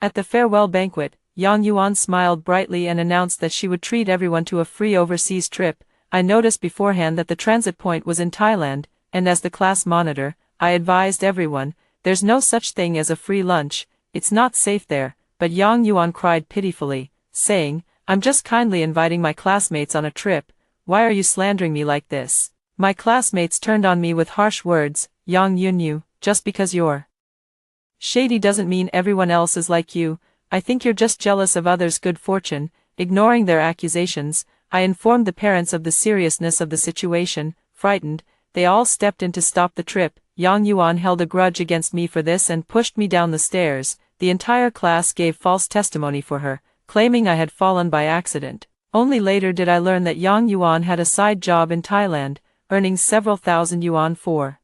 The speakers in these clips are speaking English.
At the farewell banquet, Yang Yuan smiled brightly and announced that she would treat everyone to a free overseas trip. I noticed beforehand that the transit point was in Thailand, and as the class monitor, I advised everyone, there's no such thing as a free lunch, it's not safe there, but Yang Yuan cried pitifully, saying, I'm just kindly inviting my classmates on a trip, why are you slandering me like this? My classmates turned on me with harsh words, Yang Yunyu, just because you're shady doesn't mean everyone else is like you, I think you're just jealous of others' good fortune. Ignoring their accusations, I informed the parents of the seriousness of the situation. Frightened, they all stepped in to stop the trip. Yang Yuan held a grudge against me for this and pushed me down the stairs. The entire class gave false testimony for her, claiming I had fallen by accident. Only later did I learn that Yang Yuan had a side job in Thailand, earning several thousand yuan for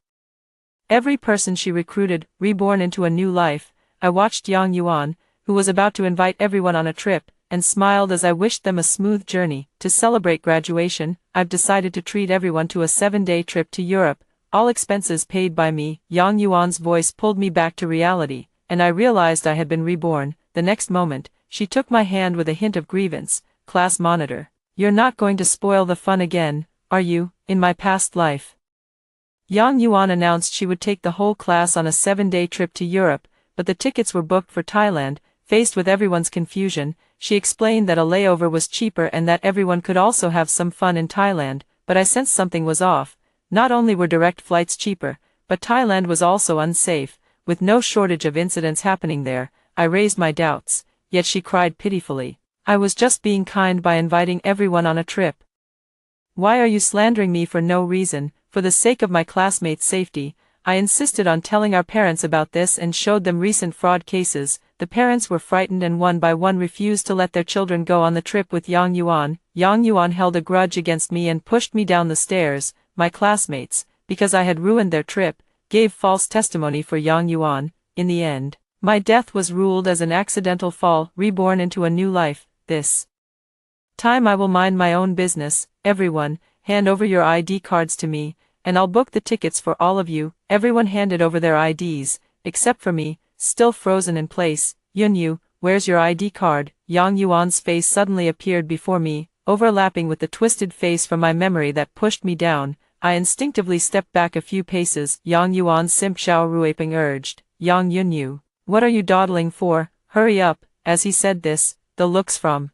every person she recruited. Reborn into a new life, I watched Yang Yuan, who was about to invite everyone on a trip, and smiled as I wished them a smooth journey. To celebrate graduation, I've decided to treat everyone to a 7-day trip to Europe, all expenses paid by me. Yang Yuan's voice pulled me back to reality, and I realized I had been reborn. The next moment, she took my hand with a hint of grievance. Class monitor, you're not going to spoil the fun again, are you? In my past life, Yang Yuan announced she would take the whole class on a 7-day trip to Europe, but the tickets were booked for Thailand. Faced with everyone's confusion, she explained that a layover was cheaper and that everyone could also have some fun in Thailand, but I sensed something was off. Not only were direct flights cheaper, but Thailand was also unsafe, with no shortage of incidents happening there. I raised my doubts, yet she cried pitifully, I was just being kind by inviting everyone on a trip. Why are you slandering me for no reason? For the sake of my classmates' safety, I insisted on telling our parents about this and showed them recent fraud cases. The parents were frightened and one by one refused to let their children go on the trip with Yang Yuan. Yang Yuan held a grudge against me and pushed me down the stairs. My classmates, because I had ruined their trip, gave false testimony for Yang Yuan. In the end, my death was ruled as an accidental fall, reborn into a new life. This time I will mind my own business. Everyone, hand over your ID cards to me, and I'll book the tickets for all of you. Everyone handed over their IDs, except for me, still frozen in place. Yunyu, where's your ID card? Yang Yuan's face suddenly appeared before me, overlapping with the twisted face from my memory that pushed me down. I instinctively stepped back a few paces. Yang Yuan's simp Xiao Ruiping urged, Yang Yunyu, what are you dawdling for? Hurry up. As he said this, the looks from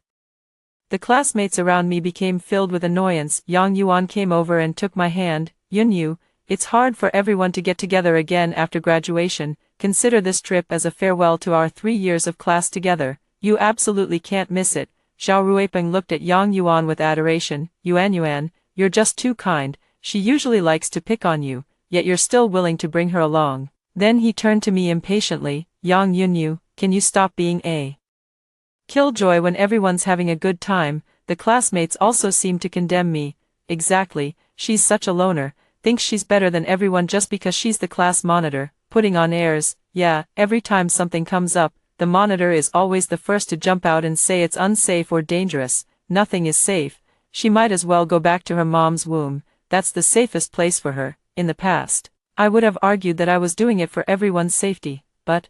the classmates around me became filled with annoyance. Yang Yuan came over and took my hand. Yunyu, it's hard for everyone to get together again after graduation. Consider this trip as a farewell to our 3 years of class together. You absolutely can't miss it. Xiao Ruiping looked at Yang Yuan with adoration. Yuan, you're just too kind. She usually likes to pick on you, yet you're still willing to bring her along. Then he turned to me impatiently. Yang Yunyu, can you stop being a killjoy when everyone's having a good time? The classmates also seemed to condemn me. Exactly, she's such a loner, thinks she's better than everyone just because she's the class monitor, putting on airs. Yeah, every time something comes up, the monitor is always the first to jump out and say it's unsafe or dangerous. Nothing is safe. She might as well go back to her mom's womb. That's the safest place for her. In the past, I would have argued that I was doing it for everyone's safety, but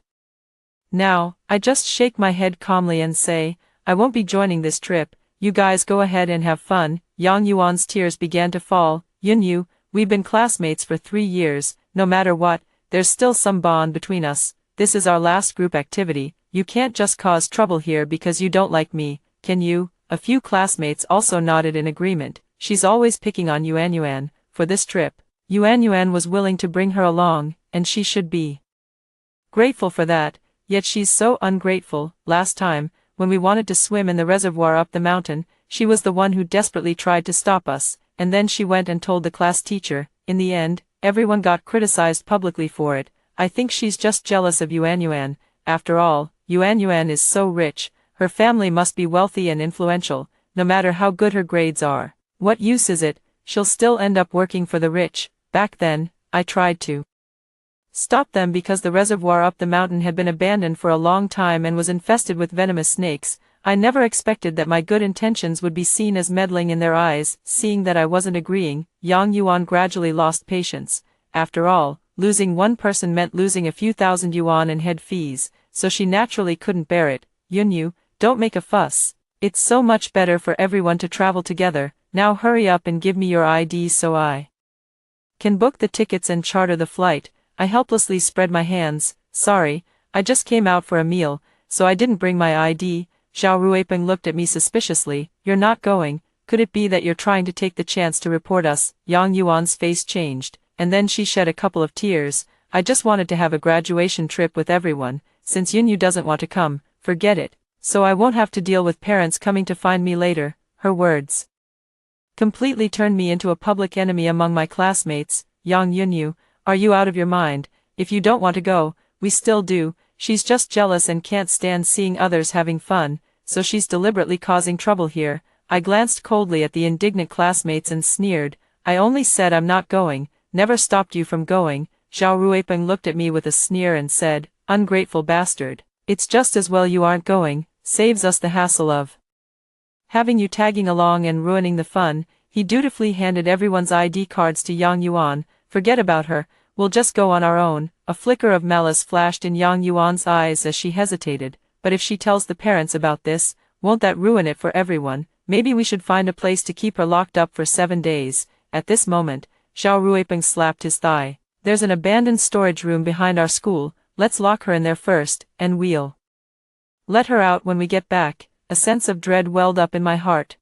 now, I just shake my head calmly and say, I won't be joining this trip. You guys go ahead and have fun. Yang Yuan's tears began to fall. Yunyu, we've been classmates for 3 years. No matter what, there's still some bond between us. This is our last group activity. You can't just cause trouble here because you don't like me, can you? A few classmates also nodded in agreement. She's always picking on Yuan for this trip. Yuan was willing to bring her along, and she should be grateful for that. Yet she's so ungrateful. Last time, when we wanted to swim in the reservoir up the mountain, she was the one who desperately tried to stop us, and then she went and told the class teacher. In the end, everyone got criticized publicly for it. I think she's just jealous of Yuan. After all, Yuan is so rich, her family must be wealthy and influential, no matter how good her grades are. What use is it? She'll still end up working for the rich. Back then, I tried to stop them because the reservoir up the mountain had been abandoned for a long time and was infested with venomous snakes. I never expected that my good intentions would be seen as meddling in their eyes. Seeing that I wasn't agreeing, Yang Yuan gradually lost patience. After all, losing one person meant losing a few thousand yuan in head fees, so she naturally couldn't bear it. Yunyu, don't make a fuss. It's so much better for everyone to travel together. Now hurry up and give me your ID so I can book the tickets and charter the flight. I helplessly spread my hands. Sorry, I just came out for a meal, so I didn't bring my ID. Zhao Ruipeng looked at me suspiciously. You're not going? Could it be that you're trying to take the chance to report us? Yang Yuan's face changed, and then she shed a couple of tears. I just wanted to have a graduation trip with everyone. Since Yunyu doesn't want to come, forget it. So I won't have to deal with parents coming to find me later. Her words completely turned me into a public enemy among my classmates. Yang Yunyu, are you out of your mind? If you don't want to go, we still do. She's just jealous and can't stand seeing others having fun, so she's deliberately causing trouble here. I glanced coldly at the indignant classmates and sneered. I only said I'm not going, never stopped you from going. Zhao Ruipeng looked at me with a sneer and said, ungrateful bastard. It's just as well you aren't going, saves us the hassle of having you tagging along and ruining the fun. He dutifully handed everyone's ID cards to Yang Yuan. Forget about her, we'll just go on our own. A flicker of malice flashed in Yang Yuan's eyes as she hesitated. But if she tells the parents about this, won't that ruin it for everyone? Maybe we should find a place to keep her locked up for 7 days. At this moment, Zhao Ruipeng slapped his thigh. There's an abandoned storage room behind our school. Let's lock her in there first, and we'll let her out when we get back. A sense of dread welled up in my heart.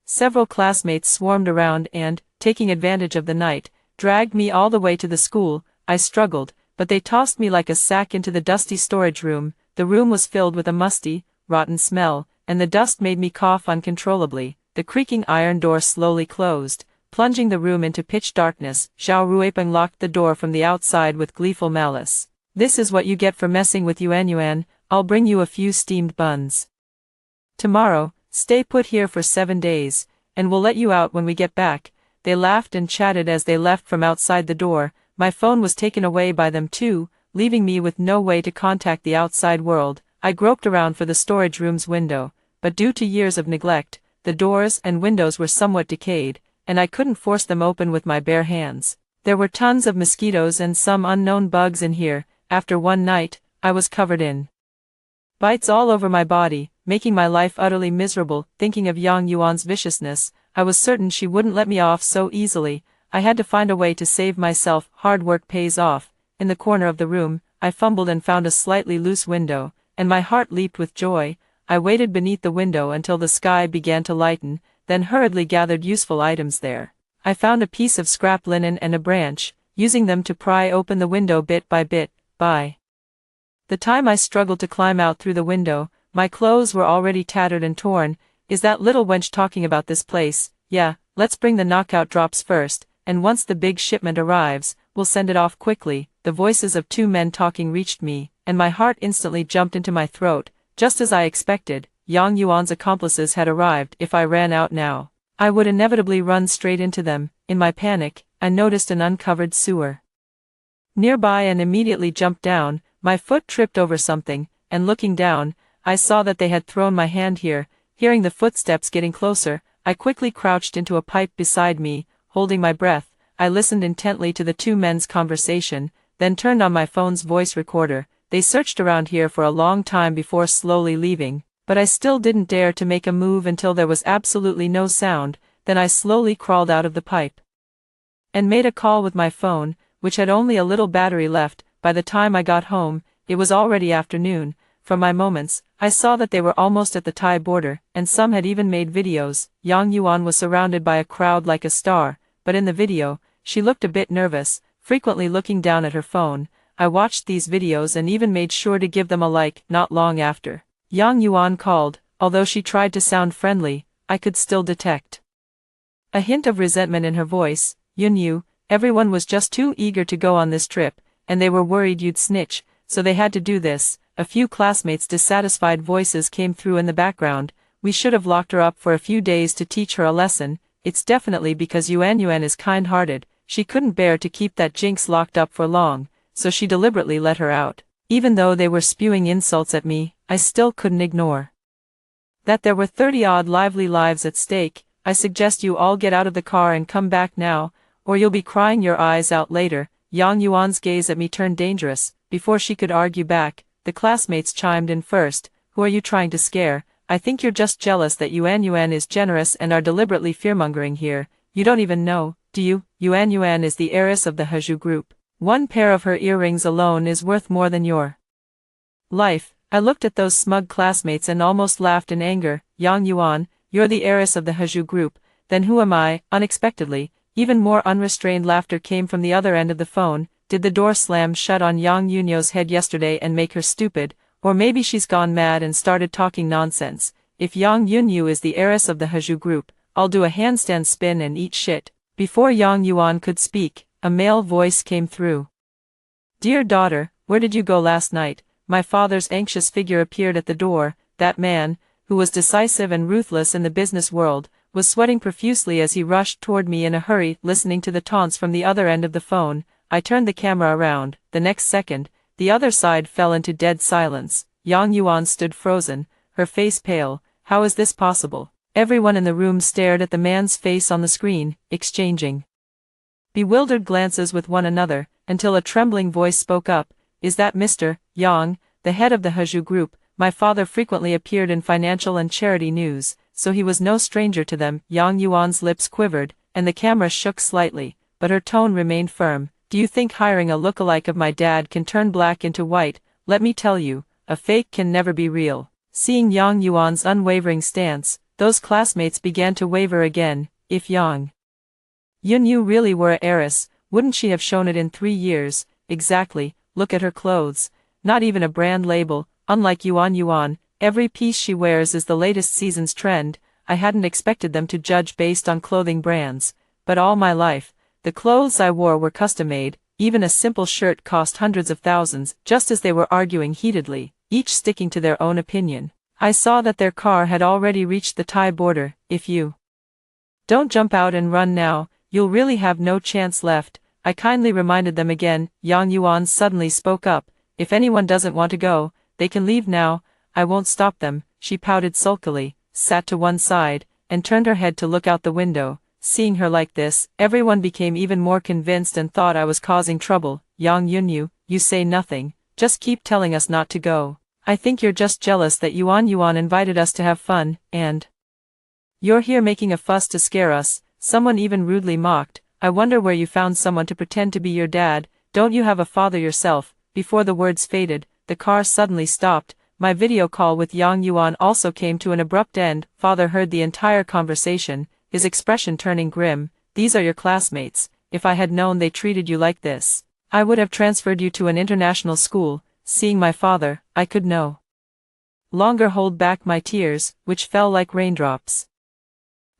Several classmates swarmed around and, taking advantage of the night, dragged me all the way to the school. I struggled, but they tossed me like a sack into the dusty storage room. The room was filled with a musty, rotten smell, and the dust made me cough uncontrollably. The creaking iron door slowly closed, plunging the room into pitch darkness. Zhao Ruipeng locked the door from the outside with gleeful malice. This is what you get for messing with Yuan. I'll bring you a few steamed buns tomorrow. Stay put here for 7 days, and we'll let you out when we get back. They laughed and chatted as they left from outside the door. My phone was taken away by them too, leaving me with no way to contact the outside world. I groped around for the storage room's window, but due to years of neglect, the doors and windows were somewhat decayed, and I couldn't force them open with my bare hands. There were tons of mosquitoes and some unknown bugs in here. After one night, I was covered in bites all over my body, making my life utterly miserable. Thinking of Yang Yuan's viciousness, I was certain she wouldn't let me off so easily. I had to find a way to save myself. Hard work pays off. In the corner of the room, I fumbled and found a slightly loose window, and my heart leaped with joy. I waited beneath the window until the sky began to lighten, then hurriedly gathered useful items there. I found a piece of scrap linen and a branch, using them to pry open the window bit by bit. By the time I struggled to climb out through the window, my clothes were already tattered and torn. Is that little wench talking about this place? Yeah, let's bring the knockout drops first, and once the big shipment arrives, we'll send it off quickly. The voices of 2 men talking reached me, and my heart instantly jumped into my throat. Just as I expected, Yang Yuan's accomplices had arrived. If I ran out now, I would inevitably run straight into them. In my panic, I noticed an uncovered sewer nearby and immediately jumped down. My foot tripped over something, and looking down, I saw that they had thrown my hand here. Hearing the footsteps getting closer, I quickly crouched into a pipe beside me, holding my breath. I listened intently to the 2 men's conversation, then turned on my phone's voice recorder. They searched around here for a long time before slowly leaving, but I still didn't dare to make a move until there was absolutely no sound. Then I slowly crawled out of the pipe and made a call with my phone, which had only a little battery left. By the time I got home, it was already afternoon. From my moments, I saw that they were almost at the Thai border, and some had even made videos. Yang Yuan was surrounded by a crowd like a star, but in the video, she looked a bit nervous, frequently looking down at her phone. I watched these videos and even made sure to give them a like. Not long after, Yang Yuan called. Although she tried to sound friendly, I could still detect a hint of resentment in her voice. Yunyu, everyone was just too eager to go on this trip, and they were worried you'd snitch, so they had to do this. A few classmates' dissatisfied voices came through in the background. We should have locked her up for a few days to teach her a lesson. It's definitely because Yuan is kind-hearted. She couldn't bear to keep that jinx locked up for long, so she deliberately let her out. Even though they were spewing insults at me, I still couldn't ignore that there were 30-odd lively lives at stake. I suggest you all get out of the car and come back now, or you'll be crying your eyes out later. Yang Yuan's gaze at me turned dangerous. Before she could argue back, the classmates chimed in first. Who are you trying to scare? I think you're just jealous that Yuan is generous and are deliberately fearmongering here. You don't even know, do you? Yuan is the heiress of the Haju group. One pair of her earrings alone is worth more than your life. I looked at those smug classmates and almost laughed in anger. Yang Yuan, you're the heiress of the Haju group, then who am I? Unexpectedly, even more unrestrained laughter came from the other end of the phone. Did the door slam shut on Yang Yunyo's head yesterday and make her stupid? Or maybe she's gone mad and started talking nonsense. If Yang Yunyu is the heiress of the Haju group, I'll do a handstand spin and eat shit. Before Yang Yuan could speak, a male voice came through. Dear daughter, where did you go last night? My father's anxious figure appeared at the door. That man, who was decisive and ruthless in the business world, was sweating profusely as he rushed toward me in a hurry. Listening to the taunts from the other end of the phone, I turned the camera around. The next second, the other side fell into dead silence. Yang Yuan stood frozen, her face pale. How is this possible? Everyone in the room stared at the man's face on the screen, exchanging bewildered glances with one another, until a trembling voice spoke up. Is that Mr. Yang, the head of the Haju group? My father frequently appeared in financial and charity news, so he was no stranger to them. Yang Yuan's lips quivered, and the camera shook slightly, but her tone remained firm. Do you think hiring a lookalike of my dad can turn black into white? Let me tell you, a fake can never be real. Seeing Yang Yuan's unwavering stance, those classmates began to waver again. If Yang Yunyu really were a heiress, wouldn't she have shown it in 3 years? Exactly, look at her clothes. Not even a brand label. Unlike Yuan, every piece she wears is the latest season's trend. I hadn't expected them to judge based on clothing brands. But all my life, the clothes I wore were custom-made. Even a simple shirt cost hundreds of thousands. Just as they were arguing heatedly, each sticking to their own opinion, I saw that their car had already reached the Thai border. If you don't jump out and run now, you'll really have no chance left. I kindly reminded them again. Yang Yuan suddenly spoke up. If anyone doesn't want to go, they can leave now. I won't stop them. She pouted sulkily, sat to one side, and turned her head to look out the window. Seeing her like this, everyone became even more convinced and thought I was causing trouble. Yang Yunyu, you say nothing, just keep telling us not to go. I think you're just jealous that Yuan invited us to have fun, and you're here making a fuss to scare us. Someone even rudely mocked. I wonder where you found someone to pretend to be your dad. Don't you have a father yourself? Before the words faded, the car suddenly stopped. My video call with Yang Yuan also came to an abrupt end. Father heard the entire conversation, his expression turning grim. These are your classmates. If I had known they treated you like this, I would have transferred you to an international school. Seeing my father, I could no longer hold back my tears, which fell like raindrops.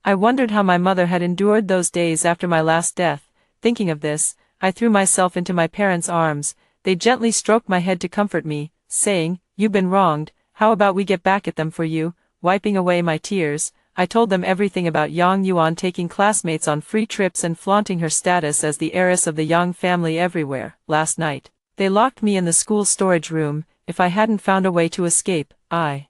I wondered how my mother had endured those days after my last death. Thinking of this, I threw myself into my parents' arms. They gently stroked my head to comfort me, saying, "You've been wronged, how about we get back at them for you?" Wiping away my tears, I told them everything about Yang Yuan taking classmates on free trips and flaunting her status as the heiress of the Yang family everywhere. Last night, they locked me in the school storage room. If I hadn't found a way to escape, I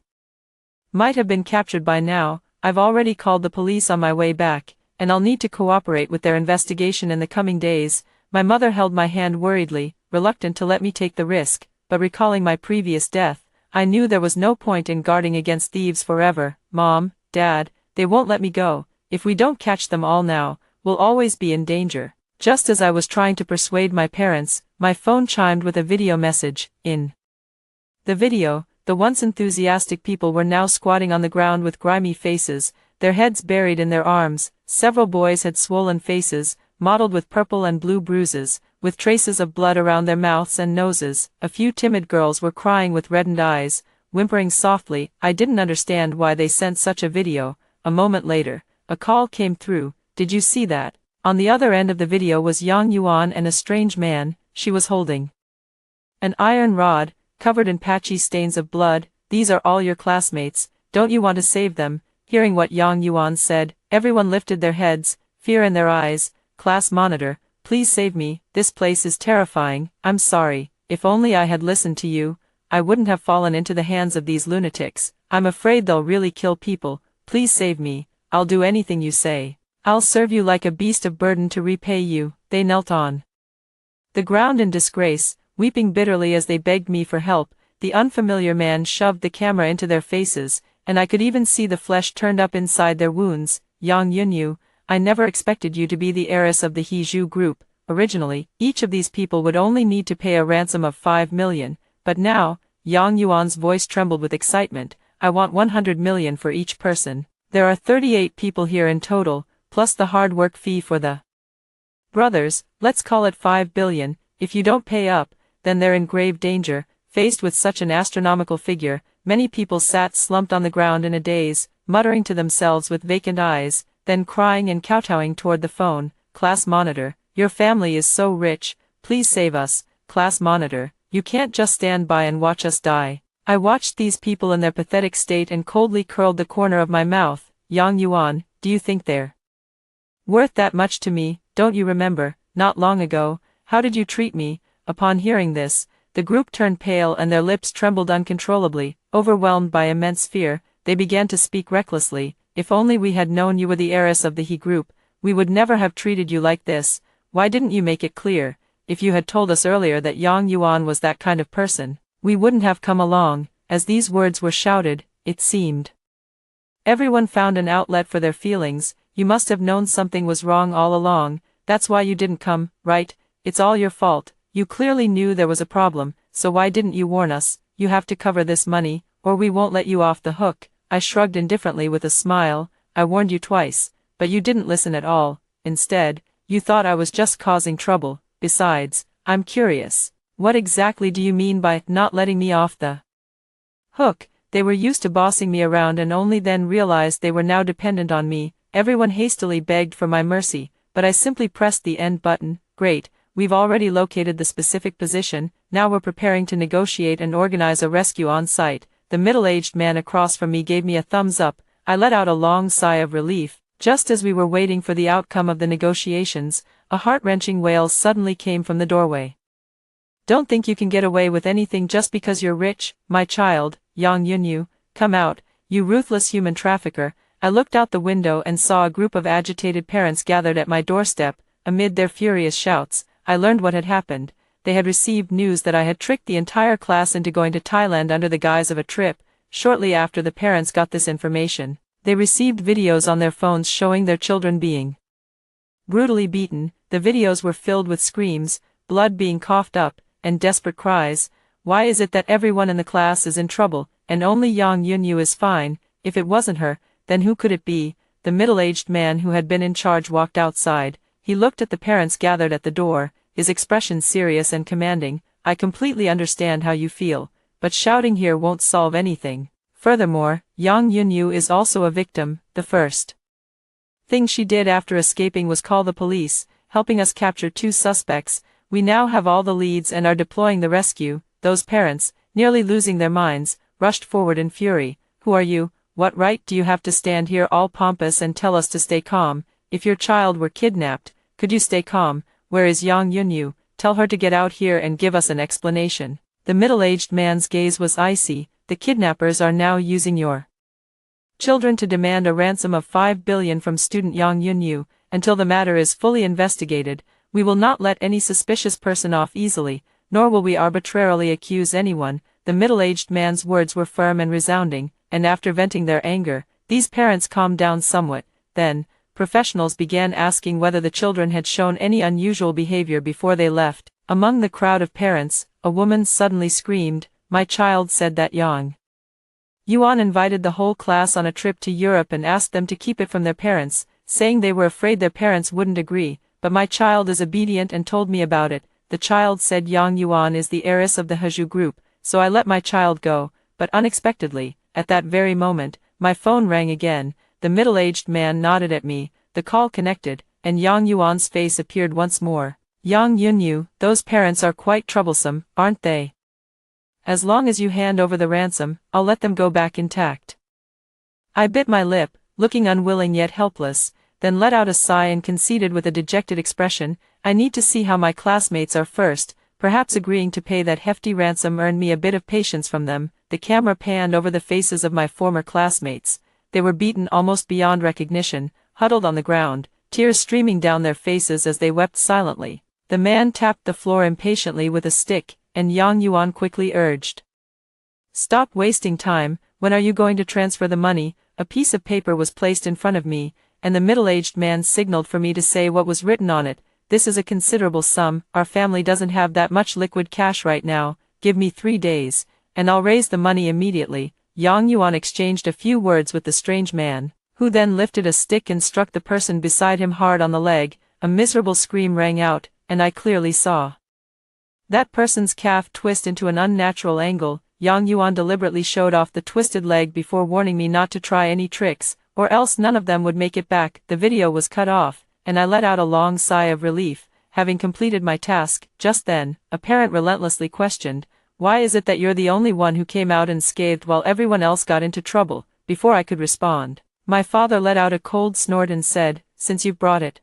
might have been captured by now. I've already called the police on my way back, and I'll need to cooperate with their investigation in the coming days. My mother held my hand worriedly, reluctant to let me take the risk, but recalling my previous death, I knew there was no point in guarding against thieves forever. Mom, Dad, they won't let me go. If we don't catch them all now, we'll always be in danger. Just as I was trying to persuade my parents, my phone chimed with a video message. In the video, the once enthusiastic people were now squatting on the ground with grimy faces, their heads buried in their arms. Several boys had swollen faces, mottled with purple and blue bruises, with traces of blood around their mouths and noses. A few timid girls were crying with reddened eyes, whimpering softly. I didn't understand why they sent such a video. A moment later, a call came through. Did you see that? On the other end of the video was Yang Yuan and a strange man. She was holding an iron rod, covered in patchy stains of blood. These are all your classmates. Don't you want to save them? Hearing what Yang Yuan said, everyone lifted their heads, fear in their eyes. Class monitor, please save me. This place is terrifying. I'm sorry. If only I had listened to you, I wouldn't have fallen into the hands of these lunatics. I'm afraid they'll really kill people. Please save me. I'll do anything you say. I'll serve you like a beast of burden to repay you. They knelt on the ground in disgrace, weeping bitterly as they begged me for help. The unfamiliar man shoved the camera into their faces, and I could even see the flesh turned up inside their wounds. Yang Yunyu, I never expected you to be the heiress of the Hiju group. Originally, each of these people would only need to pay a ransom of 5 million, but now, Yang Yuan's voice trembled with excitement, I want 100 million for each person. There are 38 people here in total, plus the hard work fee for the brothers. Let's call it 5 billion, if you don't pay up, then they're in grave danger. Faced with such an astronomical figure, many people sat slumped on the ground in a daze, muttering to themselves with vacant eyes, then crying and kowtowing toward the phone. Class monitor, your family is so rich, please save us. Class monitor, you can't just stand by and watch us die. I watched these people in their pathetic state and coldly curled the corner of my mouth. Yang Yuan, do you think they're worth that much to me? Don't you remember, not long ago, how did you treat me? Upon hearing this, the group turned pale and their lips trembled uncontrollably. Overwhelmed by immense fear, they began to speak recklessly. If only we had known you were the heiress of the He group, we would never have treated you like this. Why didn't you make it clear? If you had told us earlier that Yang Yuan was that kind of person, we wouldn't have come along. As these words were shouted, it seemed everyone found an outlet for their feelings. You must have known something was wrong all along, that's why you didn't come, right? It's all your fault. You clearly knew there was a problem, so why didn't you warn us? You have to cover this money, or we won't let you off the hook. I shrugged indifferently with a smile. I warned you twice, but you didn't listen at all. Instead, you thought I was just causing trouble. Besides, I'm curious. What exactly do you mean by not letting me off the hook? They were used to bossing me around and only then realized they were now dependent on me. Everyone hastily begged for my mercy, but I simply pressed the end button. Great, we've already located the specific position, now we're preparing to negotiate and organize a rescue on site. The middle-aged man across from me gave me a thumbs up. I let out a long sigh of relief. Just as we were waiting for the outcome of the negotiations, a heart-wrenching wail suddenly came from the doorway. Don't think you can get away with anything just because you're rich, my child. Yang Yunyu, come out, you ruthless human trafficker. I looked out the window and saw a group of agitated parents gathered at my doorstep. Amid their furious shouts, I learned what had happened. They had received news that I had tricked the entire class into going to Thailand under the guise of a trip. Shortly after the parents got this information, they received videos on their phones showing their children being brutally beaten. The videos were filled with screams, blood being coughed up, and desperate cries. Why is it that everyone in the class is in trouble, and only Yang Yunyu is fine? If it wasn't her, then who could it be? The middle-aged man who had been in charge walked outside. He looked at the parents gathered at the door, his expression serious and commanding. I completely understand how you feel, but shouting here won't solve anything. Furthermore, Yang Yunyu is also a victim. The first thing she did after escaping was call the police, helping us capture 2 suspects. We now have all the leads and are deploying the rescue. Those parents, nearly losing their minds, rushed forward in fury. Who are you? What right do you have to stand here all pompous and tell us to stay calm? If your child were kidnapped, could you stay calm? Where is Yang Yunyu? Tell her to get out here and give us an explanation. The middle-aged man's gaze was icy. The kidnappers are now using your children to demand a ransom of 5 billion from student Yang Yunyu. Until the matter is fully investigated, we will not let any suspicious person off easily, nor will we arbitrarily accuse anyone. The middle-aged man's words were firm and resounding, and after venting their anger, these parents calmed down somewhat. Then, professionals began asking whether the children had shown any unusual behavior before they left. Among the crowd of parents, a woman suddenly screamed, "My child said that Yang Yuan invited the whole class on a trip to Europe and asked them to keep it from their parents, saying they were afraid their parents wouldn't agree, but my child is obedient and told me about it. The child said Yang Yuan is the heiress of the Haju group, so I let my child go, but unexpectedly, at that very moment, my phone rang again. The middle-aged man nodded at me, the call connected, and Yang Yuan's face appeared once more. Yang Yunyu, those parents are quite troublesome, aren't they? As long as you hand over the ransom, I'll let them go back intact. I bit my lip, looking unwilling yet helpless, then let out a sigh and conceded with a dejected expression, I need to see how my classmates are first. Perhaps agreeing to pay that hefty ransom earned me a bit of patience from them. The camera panned over the faces of my former classmates. They were beaten almost beyond recognition, huddled on the ground, tears streaming down their faces as they wept silently. The man tapped the floor impatiently with a stick, and Yang Yuan quickly urged, Stop wasting time, when are you going to transfer the money? A piece of paper was placed in front of me, and the middle-aged man signaled for me to say what was written on it. This is a considerable sum, our family doesn't have that much liquid cash right now, give me 3 days, and I'll raise the money immediately. Yang Yuan exchanged a few words with the strange man, who then lifted a stick and struck the person beside him hard on the leg. A miserable scream rang out, and I clearly saw that person's calf twist into an unnatural angle. Yang Yuan deliberately showed off the twisted leg before warning me not to try any tricks, or else none of them would make it back. The video was cut off, and I let out a long sigh of relief, having completed my task. Just then, a parent relentlessly questioned, "Why is it that you're the only one who came out unscathed while everyone else got into trouble?" Before I could respond, my father let out a cold snort and said, "Since you've brought it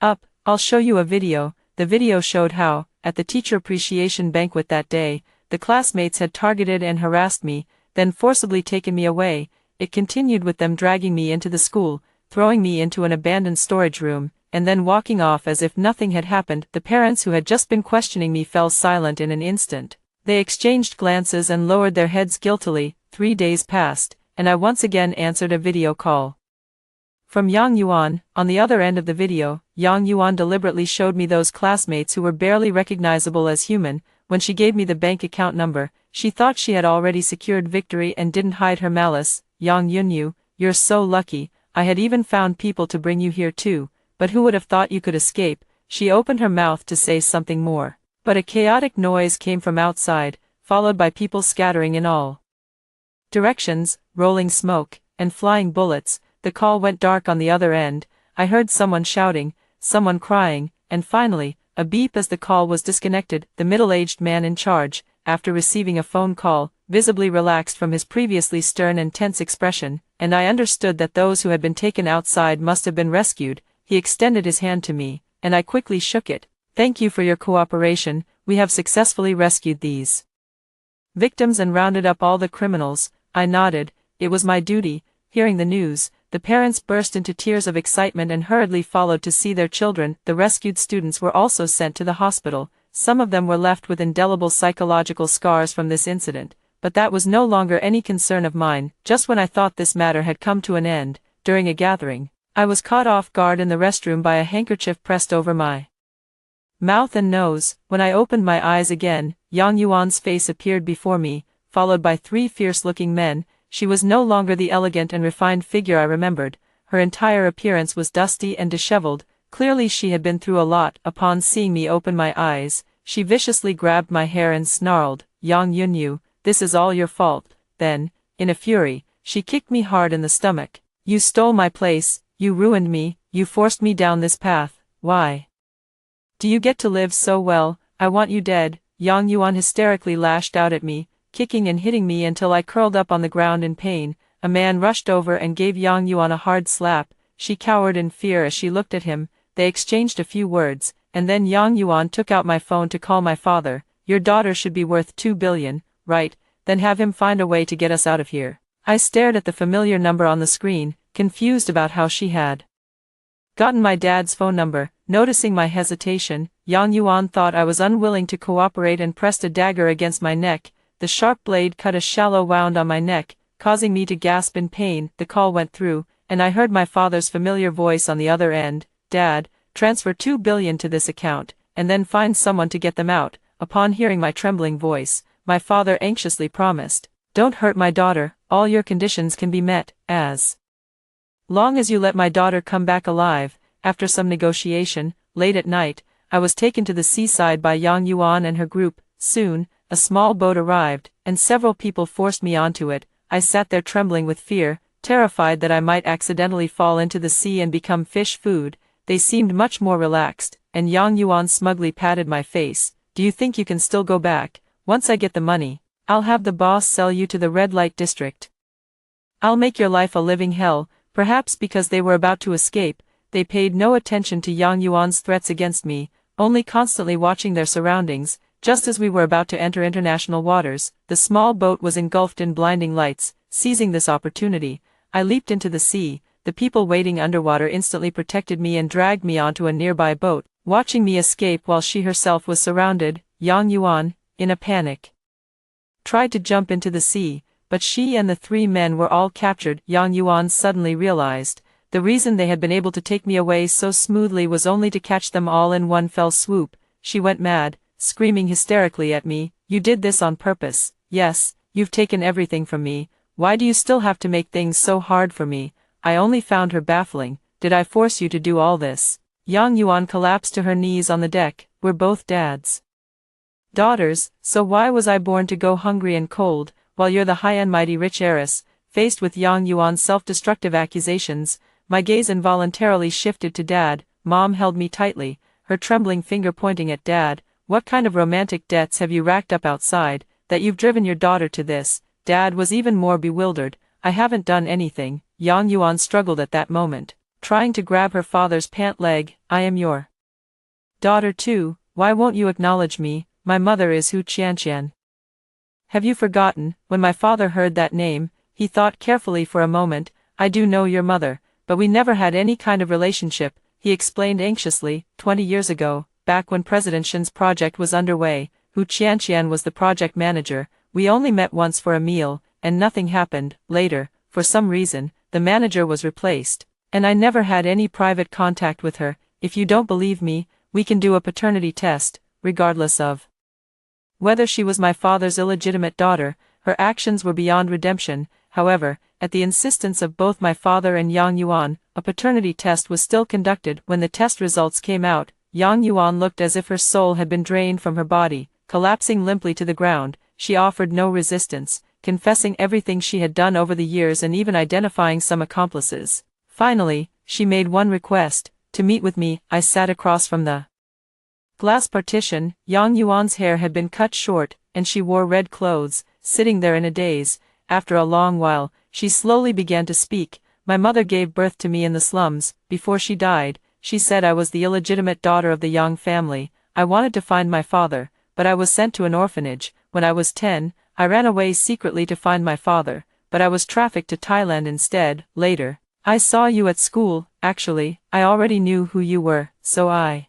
up, I'll show you a video." The video showed how, at the teacher appreciation banquet that day, the classmates had targeted and harassed me, then forcibly taken me away. It continued with them dragging me into the school, throwing me into an abandoned storage room, and then walking off as if nothing had happened. The parents who had just been questioning me fell silent in an instant. They exchanged glances and lowered their heads guiltily. 3 days passed, and I once again answered a video call from Yang Yuan. On the other end of the video, Yang Yuan deliberately showed me those classmates who were barely recognizable as human. When she gave me the bank account number, she thought she had already secured victory and didn't hide her malice. "Yang Yunyu, you're so lucky, I had even found people to bring you here too, but who would have thought you could escape?" She opened her mouth to say something more, but a chaotic noise came from outside, followed by people scattering in all directions, rolling smoke, and flying bullets. The call went dark on the other end. I heard someone shouting, someone crying, and finally, a beep as the call was disconnected. The middle-aged man in charge, after receiving a phone call, visibly relaxed from his previously stern and tense expression, and I understood that those who had been taken outside must have been rescued. He extended his hand to me, and I quickly shook it. "Thank you for your cooperation, we have successfully rescued these victims and rounded up all the criminals." I nodded. It was my duty. Hearing the news, the parents burst into tears of excitement and hurriedly followed to see their children. The rescued students were also sent to the hospital. Some of them were left with indelible psychological scars from this incident, but that was no longer any concern of mine. Just when I thought this matter had come to an end, during a gathering, I was caught off guard in the restroom by a handkerchief pressed over my mouth and nose. When I opened my eyes again, Yang Yuan's face appeared before me, followed by 3 fierce-looking men. She was no longer the elegant and refined figure I remembered. Her entire appearance was dusty and disheveled. Clearly she had been through a lot. Upon seeing me open my eyes, she viciously grabbed my hair and snarled, "Yang Yunyu, this is all your fault." Then, in a fury, she kicked me hard in the stomach. "You stole my place, you ruined me, you forced me down this path. Why do you get to live so well? I want you dead." Yang Yuan hysterically lashed out at me, kicking and hitting me until I curled up on the ground in pain. A man rushed over and gave Yang Yuan a hard slap. She cowered in fear as she looked at him. They exchanged a few words, and then Yang Yuan took out my phone to call my father. "Your daughter should be worth 2 billion, right? Then have him find a way to get us out of here." I stared at the familiar number on the screen, confused about how she had gotten my dad's phone number. Noticing my hesitation, Yang Yuan thought I was unwilling to cooperate and pressed a dagger against my neck. The sharp blade cut a shallow wound on my neck, causing me to gasp in pain. The call went through, and I heard my father's familiar voice on the other end. "Dad, transfer 2 billion to this account, and then find someone to get them out." Upon hearing my trembling voice, my father anxiously promised, "Don't hurt my daughter, all your conditions can be met, as long as you let my daughter come back alive." After some negotiation, late at night, I was taken to the seaside by Yang Yuan and her group. Soon, a small boat arrived, and several people forced me onto it. I sat there trembling with fear, terrified that I might accidentally fall into the sea and become fish food. They seemed much more relaxed, and Yang Yuan smugly patted my face. "Do you think you can still go back? Once I get the money, I'll have the boss sell you to the red light district. I'll make your life a living hell." Perhaps because they were about to escape, they paid no attention to Yang Yuan's threats against me, only constantly watching their surroundings. Just as we were about to enter international waters, the small boat was engulfed in blinding lights. Seizing this opportunity, I leaped into the sea. The people waiting underwater instantly protected me and dragged me onto a nearby boat, watching me escape while she herself was surrounded. Yang Yuan, in a panic, tried to jump into the sea, but she and the 3 men were all captured. Yang Yuan suddenly realized, the reason they had been able to take me away so smoothly was only to catch them all in one fell swoop. She went mad, screaming hysterically at me, "You did this on purpose. Yes, you've taken everything from me. Why do you still have to make things so hard for me?" I only found her baffling. "Did I force you to do all this?" Yang Yuan collapsed to her knees on the deck. "We're both Dad's daughters, so why was I born to go hungry and cold, while you're the high and mighty rich heiress?" Faced with Yang Yuan's self-destructive accusations, my gaze involuntarily shifted to Dad. Mom held me tightly, her trembling finger pointing at Dad. "What kind of romantic debts have you racked up outside, that you've driven your daughter to this?" Dad was even more bewildered. "I haven't done anything." Yang Yuan struggled at that moment, trying to grab her father's pant leg. "I am your daughter too. Why won't you acknowledge me? My mother is Hu Qianqian. Have you forgotten?" When my father heard that name, he thought carefully for a moment. "I do know your mother, but we never had any kind of relationship," he explained anxiously. 20 years ago, back when President Shen's project was underway, Hu Qianqian was the project manager. We only met once for a meal, and nothing happened. Later, for some reason, the manager was replaced, and I never had any private contact with her. If you don't believe me, we can do a paternity test. Regardless of whether she was my father's illegitimate daughter, her actions were beyond redemption. However, at the insistence of both my father and Yang Yuan, a paternity test was still conducted. When the test results came out, Yang Yuan looked as if her soul had been drained from her body. Collapsing limply to the ground, she offered no resistance, confessing everything she had done over the years and even identifying some accomplices. Finally, she made one request, to meet with me. I sat across from the glass partition. Yang Yuan's hair had been cut short, and she wore red clothes, sitting there in a daze. After a long while, she slowly began to speak. "My mother gave birth to me in the slums. Before she died, she said I was the illegitimate daughter of the Yang family. I wanted to find my father, but I was sent to an orphanage. When I was 10, I ran away secretly to find my father, but I was trafficked to Thailand instead. Later, I saw you at school. Actually, I already knew who you were, so I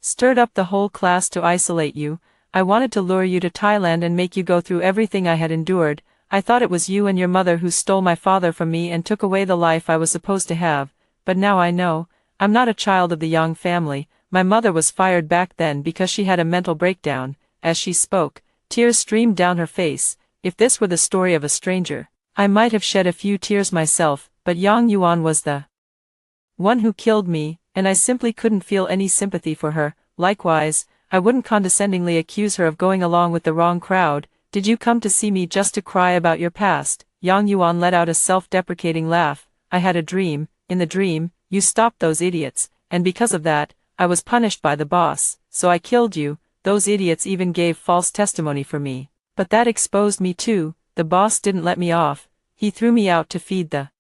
stirred up the whole class to isolate you. I wanted to lure you to Thailand and make you go through everything I had endured. I thought it was you and your mother who stole my father from me and took away the life I was supposed to have. But now I know, I'm not a child of the Yang family. My mother was fired back then because she had a mental breakdown." As she spoke, tears streamed down her face. If this were the story of a stranger, I might have shed a few tears myself, but Yang Yuan was the one who killed me, and I simply couldn't feel any sympathy for her. Likewise, I wouldn't condescendingly accuse her of going along with the wrong crowd. "Did you come to see me just to cry about your past?" Yang Yuan let out a self-deprecating laugh. "I had a dream. In the dream, you stopped those idiots, and because of that, I was punished by the boss, so I killed you. Those idiots even gave false testimony for me. But that exposed me too. The boss didn't let me off. He threw me out to feed the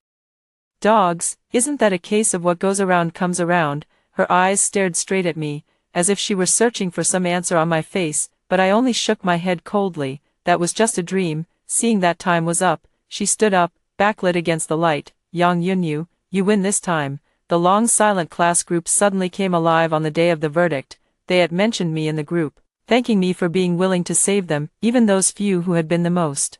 dogs. Isn't that a case of what goes around comes around?" Her eyes stared straight at me, as if she were searching for some answer on my face, but I only shook my head coldly. "That was just a dream." Seeing that time was up, she stood up, backlit against the light. "Yang Yunyu, you win this time." The long silent class group suddenly came alive on the day of the verdict. They had mentioned me in the group, thanking me for being willing to save them, even those few who had been the most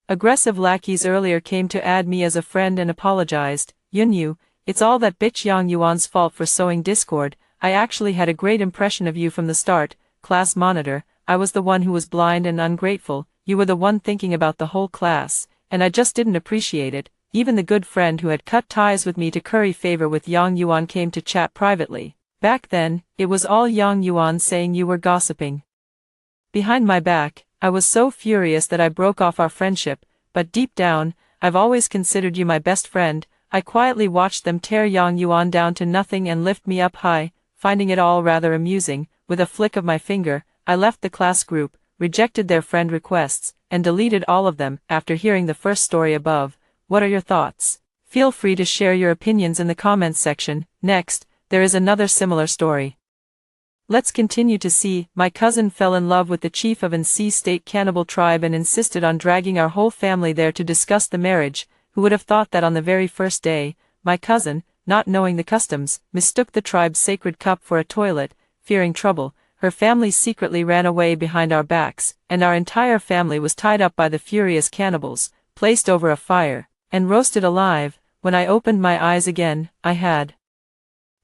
aggressive lackeys earlier came to add me as a friend and apologized. "Yunyu, it's all that bitch Yang Yuan's fault for sowing discord. I actually had a great impression of you from the start." Class monitor, "I was the one who was blind and ungrateful. You were the one thinking about the whole class, and I just didn't appreciate it." Even the good friend who had cut ties with me to curry favor with Yang Yuan came to chat privately. "Back then, it was all Yang Yuan saying you were gossiping behind my back." I was so furious that I broke off our friendship, but deep down, I've always considered you my best friend. I quietly watched them tear Yang Yuan down to nothing and lift me up high, finding it all rather amusing. With a flick of my finger, I left the class group, rejected their friend requests, and deleted all of them. After hearing the first story above, what are your thoughts? Feel free to share your opinions in the comments section. Next, there is another similar story. Let's continue to see. My cousin fell in love with the chief of an NC state cannibal tribe and insisted on dragging our whole family there to discuss the marriage. Who would have thought that on the very first day, my cousin, not knowing the customs, mistook the tribe's sacred cup for a toilet. Fearing trouble, her family secretly ran away behind our backs, and our entire family was tied up by the furious cannibals, placed over a fire, and roasted alive. When I opened my eyes again, I had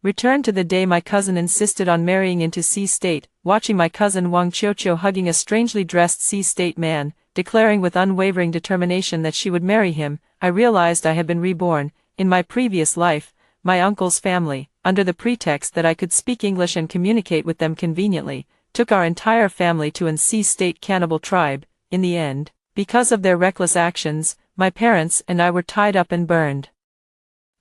returned to the day my cousin insisted on marrying into C-State, watching my cousin Wang Qiuqiu hugging a strangely dressed C-State man, declaring with unwavering determination that she would marry him. I realized I had been reborn, in my previous life, my uncle's family, under the pretext that I could speak English and communicate with them conveniently, took our entire family to an C-State cannibal tribe. In the end, because of their reckless actions, my parents and I were tied up and burned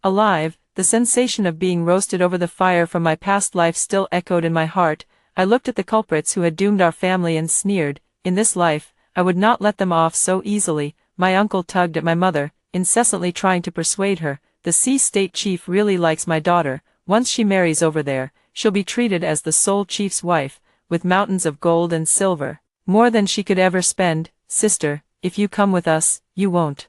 alive. The sensation of being roasted over the fire from my past life still echoed in my heart. I looked at the culprits who had doomed our family and sneered, in this life, I would not let them off so easily. My uncle tugged at my mother, incessantly trying to persuade her. The C-State chief really likes my daughter. Once she marries over there, she'll be treated as the sole chief's wife, with mountains of gold and silver, more than she could ever spend. Sister, if you come with us, you won't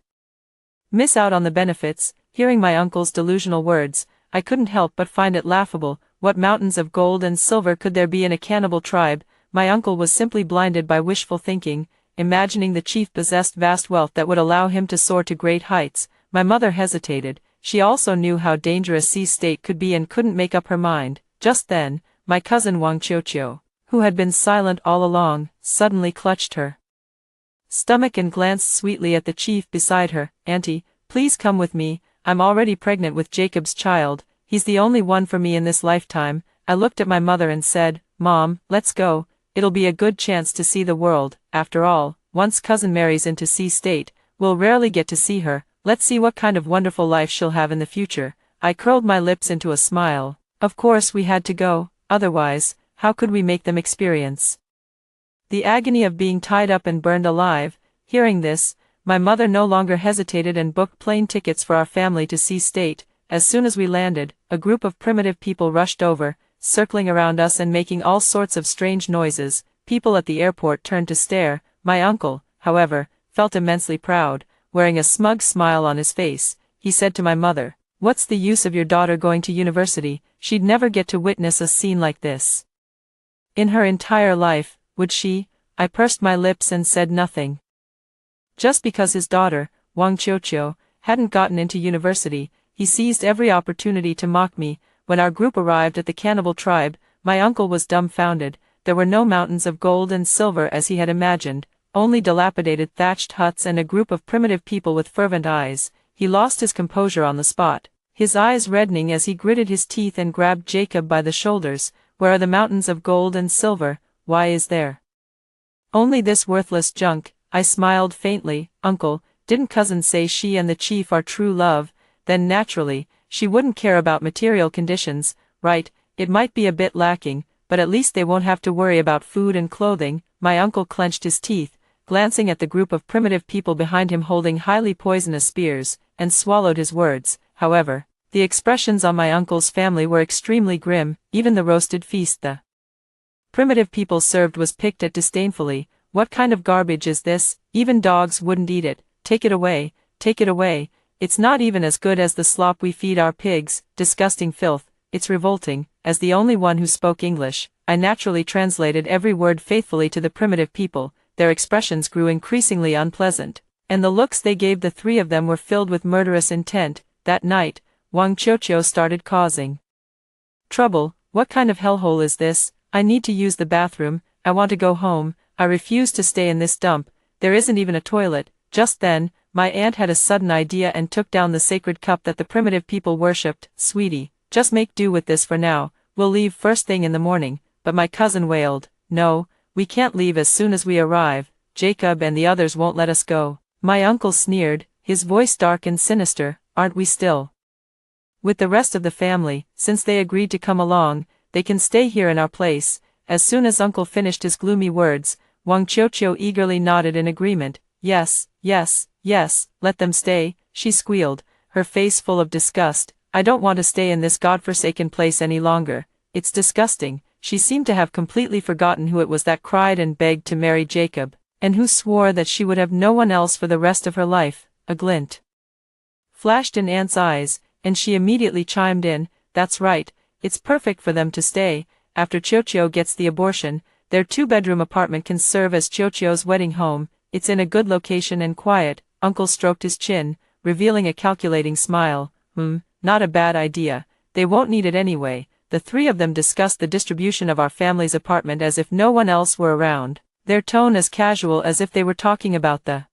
miss out on the benefits. Hearing my uncle's delusional words, I couldn't help but find it laughable. What mountains of gold and silver could there be in a cannibal tribe? My uncle was simply blinded by wishful thinking, imagining the chief possessed vast wealth that would allow him to soar to great heights. My mother hesitated. She also knew how dangerous C-State could be and couldn't make up her mind. Just then, my cousin Wang Qiuqiu, who had been silent all along, suddenly clutched her stomach and glanced sweetly at the chief beside her. Auntie, please come with me. I'm already pregnant with Jacob's child. He's the only one for me in this lifetime. I looked at my mother and said, Mom, let's go. It'll be a good chance to see the world. After all, once cousin marries into C-State, we'll rarely get to see her. Let's see what kind of wonderful life she'll have in the future. I curled my lips into a smile. Of course we had to go, otherwise, how could we make them experience the agony of being tied up and burned alive? Hearing this, my mother no longer hesitated and booked plane tickets for our family to C-State. As soon as we landed, a group of primitive people rushed over, circling around us and making all sorts of strange noises. People at the airport turned to stare. My uncle, however, felt immensely proud. Wearing a smug smile on his face, he said to my mother, What's the use of your daughter going to university? She'd never get to witness a scene like this in her entire life, would she? I pursed my lips and said nothing. Just because his daughter, Wang Qiuqiu, hadn't gotten into university, he seized every opportunity to mock me. When our group arrived at the cannibal tribe, my uncle was dumbfounded. There were no mountains of gold and silver as he had imagined, only dilapidated thatched huts and a group of primitive people with fervent eyes. He lost his composure on the spot, his eyes reddening as he gritted his teeth and grabbed Jacob by the shoulders. Where are the mountains of gold and silver? Why is there only this worthless junk? I smiled faintly. Uncle, didn't cousin say she and the chief are true love? Then naturally, she wouldn't care about material conditions, right? It might be a bit lacking, but at least they won't have to worry about food and clothing. My uncle clenched his teeth, glancing at the group of primitive people behind him holding highly poisonous spears, and swallowed his words. However, the expressions on my uncle's family were extremely grim. Even the roasted feast the primitive people served was picked at disdainfully. What kind of garbage is this? Even dogs wouldn't eat it. Take it away, take it away. It's not even as good as the slop we feed our pigs. Disgusting filth. It's revolting. As the only one who spoke English, I naturally translated every word faithfully to the primitive people. Their expressions grew increasingly unpleasant, and the looks they gave the three of them were filled with murderous intent. That night, Wang Qiuqiu started causing trouble. What kind of hellhole is this? I need to use the bathroom. I want to go home. I refuse to stay in this dump. There isn't even a toilet. Just then, my aunt had a sudden idea and took down the sacred cup that the primitive people worshipped. Sweetie, just make do with this for now. We'll leave first thing in the morning. But my cousin wailed, No, we can't leave as soon as we arrive. Jacob and the others won't let us go. My uncle sneered, his voice dark and sinister. Aren't we still with the rest of the family? Since they agreed to come along, they can stay here in our place. As soon as uncle finished his gloomy words, Wang Qiuqiu eagerly nodded in agreement. Yes, yes, yes, let them stay, she squealed, her face full of disgust. I don't want to stay in this godforsaken place any longer. It's disgusting. She seemed to have completely forgotten who it was that cried and begged to marry Jacob, and who swore that she would have no one else for the rest of her life. A glint flashed in Aunt's eyes, and she immediately chimed in, That's right, it's perfect for them to stay. after Chiochio gets the abortion, their 2-bedroom apartment can serve as Chiochio's wedding home. It's in a good location and quiet. Uncle stroked his chin, revealing a calculating smile. Not a bad idea. They won't need it anyway. The three of them discussed the distribution of our family's apartment as if no one else were around, their tone as casual as if they were talking about the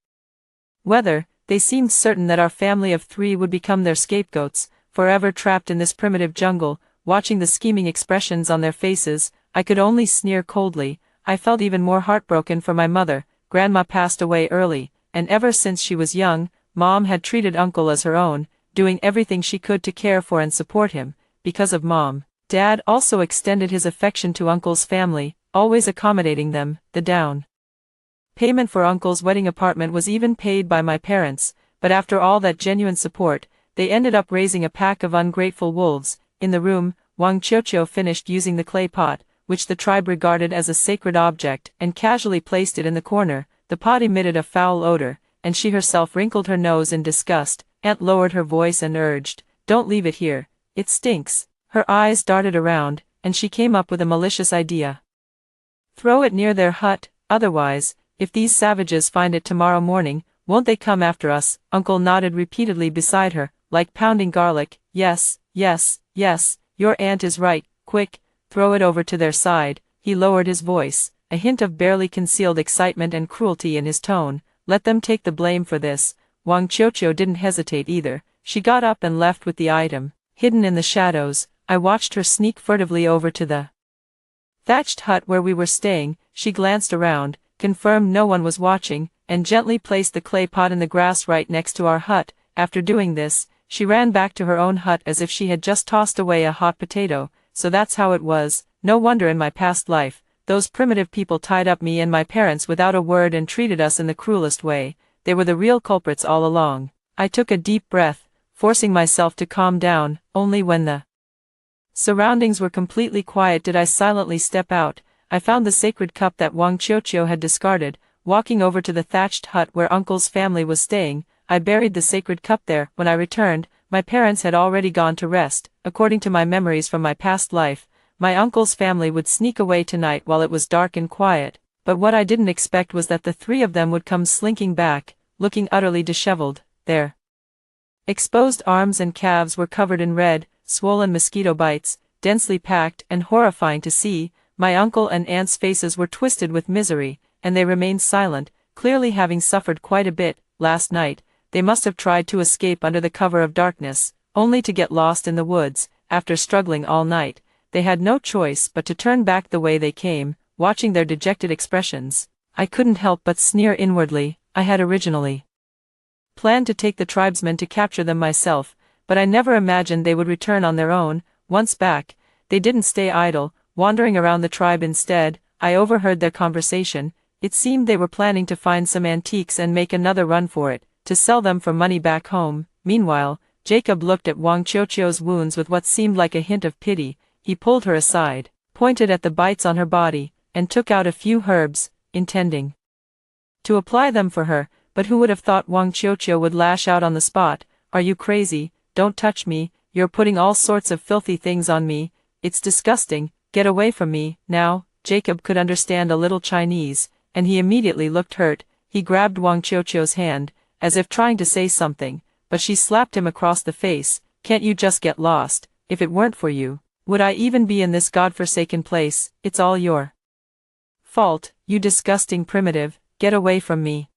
weather. They seemed certain that our family of 3 would become their scapegoats, forever trapped in this primitive jungle. Watching the scheming expressions on their faces, I could only sneer coldly. I felt even more heartbroken for my mother. Grandma passed away early, and ever since she was young, Mom had treated Uncle as her own, doing everything she could to care for and support him. Because of Mom, Dad also extended his affection to Uncle's family, always accommodating them. The down payment for Uncle's wedding apartment was even paid by my parents, but after all that genuine support, they ended up raising a pack of ungrateful wolves. In the room, Wang Chiochio finished using the clay pot, which the tribe regarded as a sacred object, and casually placed it in the corner. The pot emitted a foul odor, and she herself wrinkled her nose in disgust. Aunt lowered her voice and urged, "Don't leave it here. It stinks." Her eyes darted around, and she came up with a malicious idea. "Throw it near their hut, otherwise, if these savages find it tomorrow morning, won't they come after us?" Uncle nodded repeatedly beside her, like pounding garlic. "Yes, yes, yes, your aunt is right. Quick, throw it over to their side." He lowered his voice, a hint of barely concealed excitement and cruelty in his tone. "Let them take the blame for this." Wang Chiochio didn't hesitate either. She got up and left with the item. Hidden in the shadows, I watched her sneak furtively over to the thatched hut where we were staying. She glanced around, confirmed no one was watching, and gently placed the clay pot in the grass right next to our hut. After doing this, she ran back to her own hut as if she had just tossed away a hot potato. So that's how it was. No wonder in my past life, those primitive people tied up me and my parents without a word and treated us in the cruelest way. They were the real culprits all along. I took a deep breath, forcing myself to calm down. Only when the surroundings were completely quiet did I silently step out. I found the sacred cup that Wang Chiochio had discarded. Walking over to the thatched hut where Uncle's family was staying, I buried the sacred cup there. When I returned, my parents had already gone to rest. According to my memories from my past life, my uncle's family would sneak away tonight while it was dark and quiet, but what I didn't expect was that the 3 of them would come slinking back, looking utterly disheveled. Their exposed arms and calves were covered in red, swollen mosquito bites, densely packed and horrifying to see. My uncle and aunt's faces were twisted with misery, and they remained silent, clearly having suffered quite a bit. Last night, they must have tried to escape under the cover of darkness, only to get lost in the woods. After struggling all night, they had no choice but to turn back the way they came. Watching their dejected expressions, I couldn't help but sneer inwardly. I had originally planned to take the tribesmen to capture them myself, but I never imagined they would return on their own. Once back, they didn't stay idle, wandering around the tribe instead. I overheard their conversation. It seemed they were planning to find some antiques and make another run for it, to sell them for money back home. Meanwhile, Jacob looked at Wang Chiochio's wounds with what seemed like a hint of pity. He pulled her aside, pointed at the bites on her body, and took out a few herbs, intending to apply them for her. But who would have thought Wang Chiochio would lash out on the spot? "Are you crazy? Don't touch me. You're putting all sorts of filthy things on me. It's disgusting. Get away from me." Now, Jacob could understand a little Chinese, and he immediately looked hurt. He grabbed Wang Chiochio's hand, as if trying to say something, but she slapped him across the face. "Can't you just get lost? If it weren't for you, would I even be in this godforsaken place? It's all your fault, you disgusting primitive. Get away from me."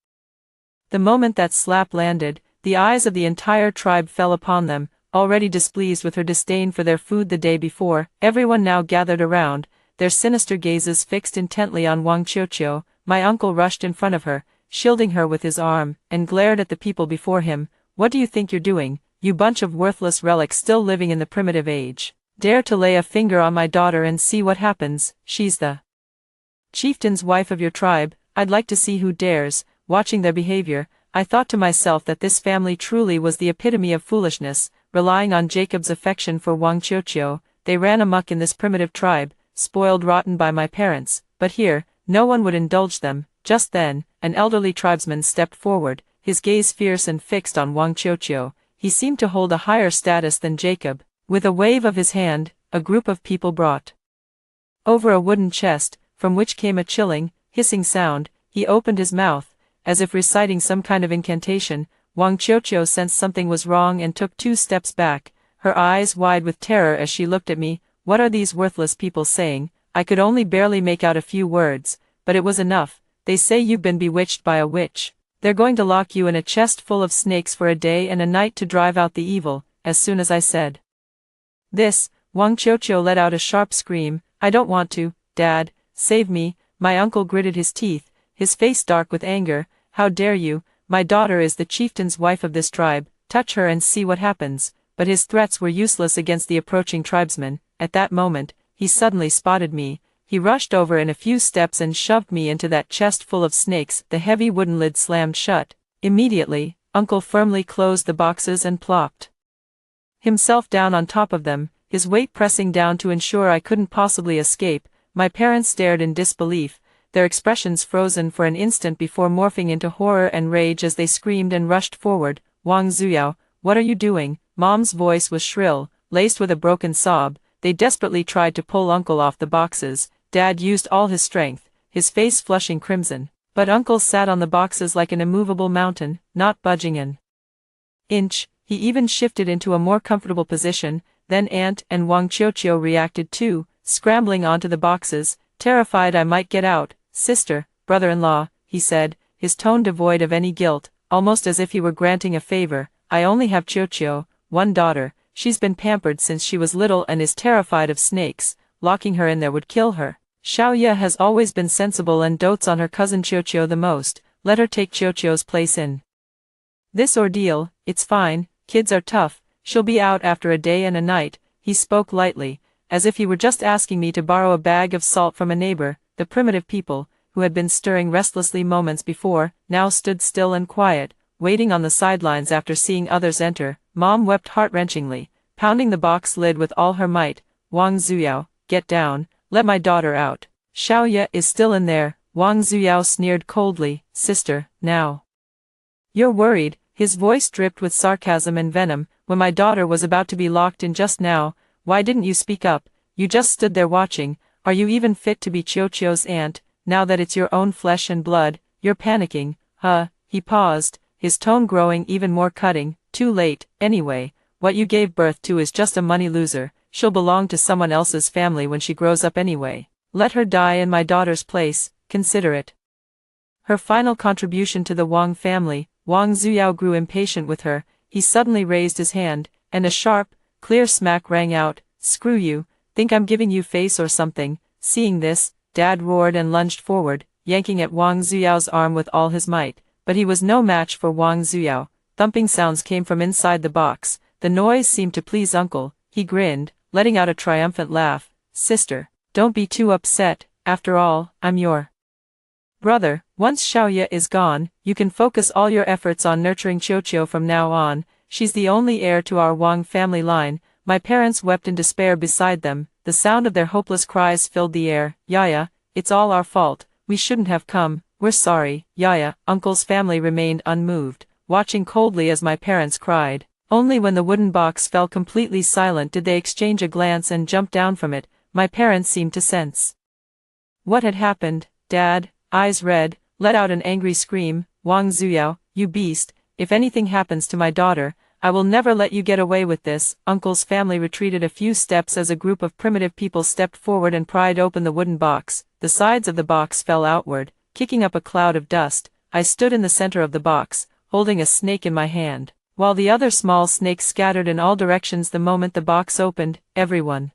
The moment that slap landed, the eyes of the entire tribe fell upon them. Already displeased with her disdain for their food the day before, everyone now gathered around, their sinister gazes fixed intently on Wang Chiochio. My uncle rushed in front of her, shielding her with his arm, and glared at the people before him. "What do you think you're doing, you bunch of worthless relics still living in the primitive age? Dare to lay a finger on my daughter and see what happens. She's the chieftain's wife of your tribe. I'd like to see who dares." Watching their behavior, I thought to myself that this family truly was the epitome of foolishness. Relying on Jacob's affection for Wang Chiochio, they ran amok in this primitive tribe, spoiled rotten by my parents. But here, no one would indulge them. Just then, an elderly tribesman stepped forward, his gaze fierce and fixed on Wang Chiochio. He seemed to hold a higher status than Jacob. With a wave of his hand, a group of people brought Over a wooden chest, from which came a chilling, hissing sound, he opened his mouth, as if reciting some kind of incantation. Wang Qiuqiu sensed something was wrong and took 2 steps back, her eyes wide with terror as she looked at me. What are these worthless people saying? I could only barely make out a few words, but it was enough. They say you've been bewitched by a witch. They're going to lock you in a chest full of snakes for a day and a night to drive out the evil. As soon as I said this, Wang Qiuqiu let out a sharp scream. I don't want to, Dad, save me. My uncle gritted his teeth, his face dark with anger. How dare you? My daughter is the chieftain's wife of this tribe. Touch her and see what happens. But his threats were useless against the approaching tribesman. At that moment, he suddenly spotted me. He rushed over in a few steps and shoved me into that chest full of snakes. The heavy wooden lid slammed shut. Immediately, Uncle firmly closed the boxes and plopped himself down on top of them, his weight pressing down to ensure I couldn't possibly escape. My parents stared in disbelief, their expressions frozen for an instant before morphing into horror and rage as they screamed and rushed forward. Wang Zuyao, what are you doing? Mom's voice was shrill, laced with a broken sob. They desperately tried to pull Uncle off the boxes. Dad used all his strength, his face flushing crimson. But Uncle sat on the boxes like an immovable mountain, not budging an inch. He even shifted into a more comfortable position. Then Aunt and Wang Qiuqiu reacted too, scrambling onto the boxes, terrified I might get out. Sister, brother-in-law, he said, his tone devoid of any guilt, almost as if he were granting a favor. I only have Qiuqiu, one daughter. She's been pampered since she was little and is terrified of snakes. Locking her in there would kill her. Xiaoye has always been sensible and dotes on her cousin Qiuqiu the most. Let her take Qiuqiu's place in this ordeal. It's fine, kids are tough. She'll be out after a day and a night. He spoke lightly, as if he were just asking me to borrow a bag of salt from a neighbor. The primitive people, who had been stirring restlessly moments before, now stood still and quiet, waiting on the sidelines after seeing others enter. Mom wept heart-wrenchingly, pounding the box lid with all her might. Wang Zuyao, get down, let my daughter out. Xiaoye is still in there. Wang Zuyao sneered coldly. Sister, now you're worried. His voice dripped with sarcasm and venom. When my daughter was about to be locked in just now, why didn't you speak up? You just stood there watching. Are you even fit to be Qiuqiu's aunt, now that it's your own flesh and blood? You're panicking, huh? He paused, his tone growing even more cutting. Too late, anyway. What you gave birth to is just a money loser. She'll belong to someone else's family when she grows up anyway. Let her die in my daughter's place, consider it her final contribution to the Wang family. Wang Zuyao grew impatient with her. He suddenly raised his hand, and a sharp, clear smack rang out. Screw you, think I'm giving you face or something? Seeing this, Dad roared and lunged forward, yanking at Wang Zuyao's arm with all his might. But he was no match for Wang Zuyao. Thumping sounds came from inside the box. The noise seemed to please Uncle. He grinned, letting out a triumphant laugh. Sister, don't be too upset. After all, I'm your brother. Once Xiaoye is gone, you can focus all your efforts on nurturing Qiuqiu from now on. She's the only heir to our Wang family line. My parents wept in despair beside them. The sound of their hopeless cries filled the air. Yaya, it's all our fault. We shouldn't have come. We're sorry, Yaya. Uncle's family remained unmoved, watching coldly as my parents cried. Only when the wooden box fell completely silent did they exchange a glance and jump down from it. My parents seemed to sense what had happened. Dad, eyes red, let out an angry scream. Wang Zuyao, you beast, if anything happens to my daughter, I will never let you get away with this. Uncle's family retreated a few steps as a group of primitive people stepped forward and pried open the wooden box. The sides of the box fell outward, kicking up a cloud of dust. I stood in the center of the box, holding a snake in my hand, while the other small snakes scattered in all directions the moment the box opened. Everyone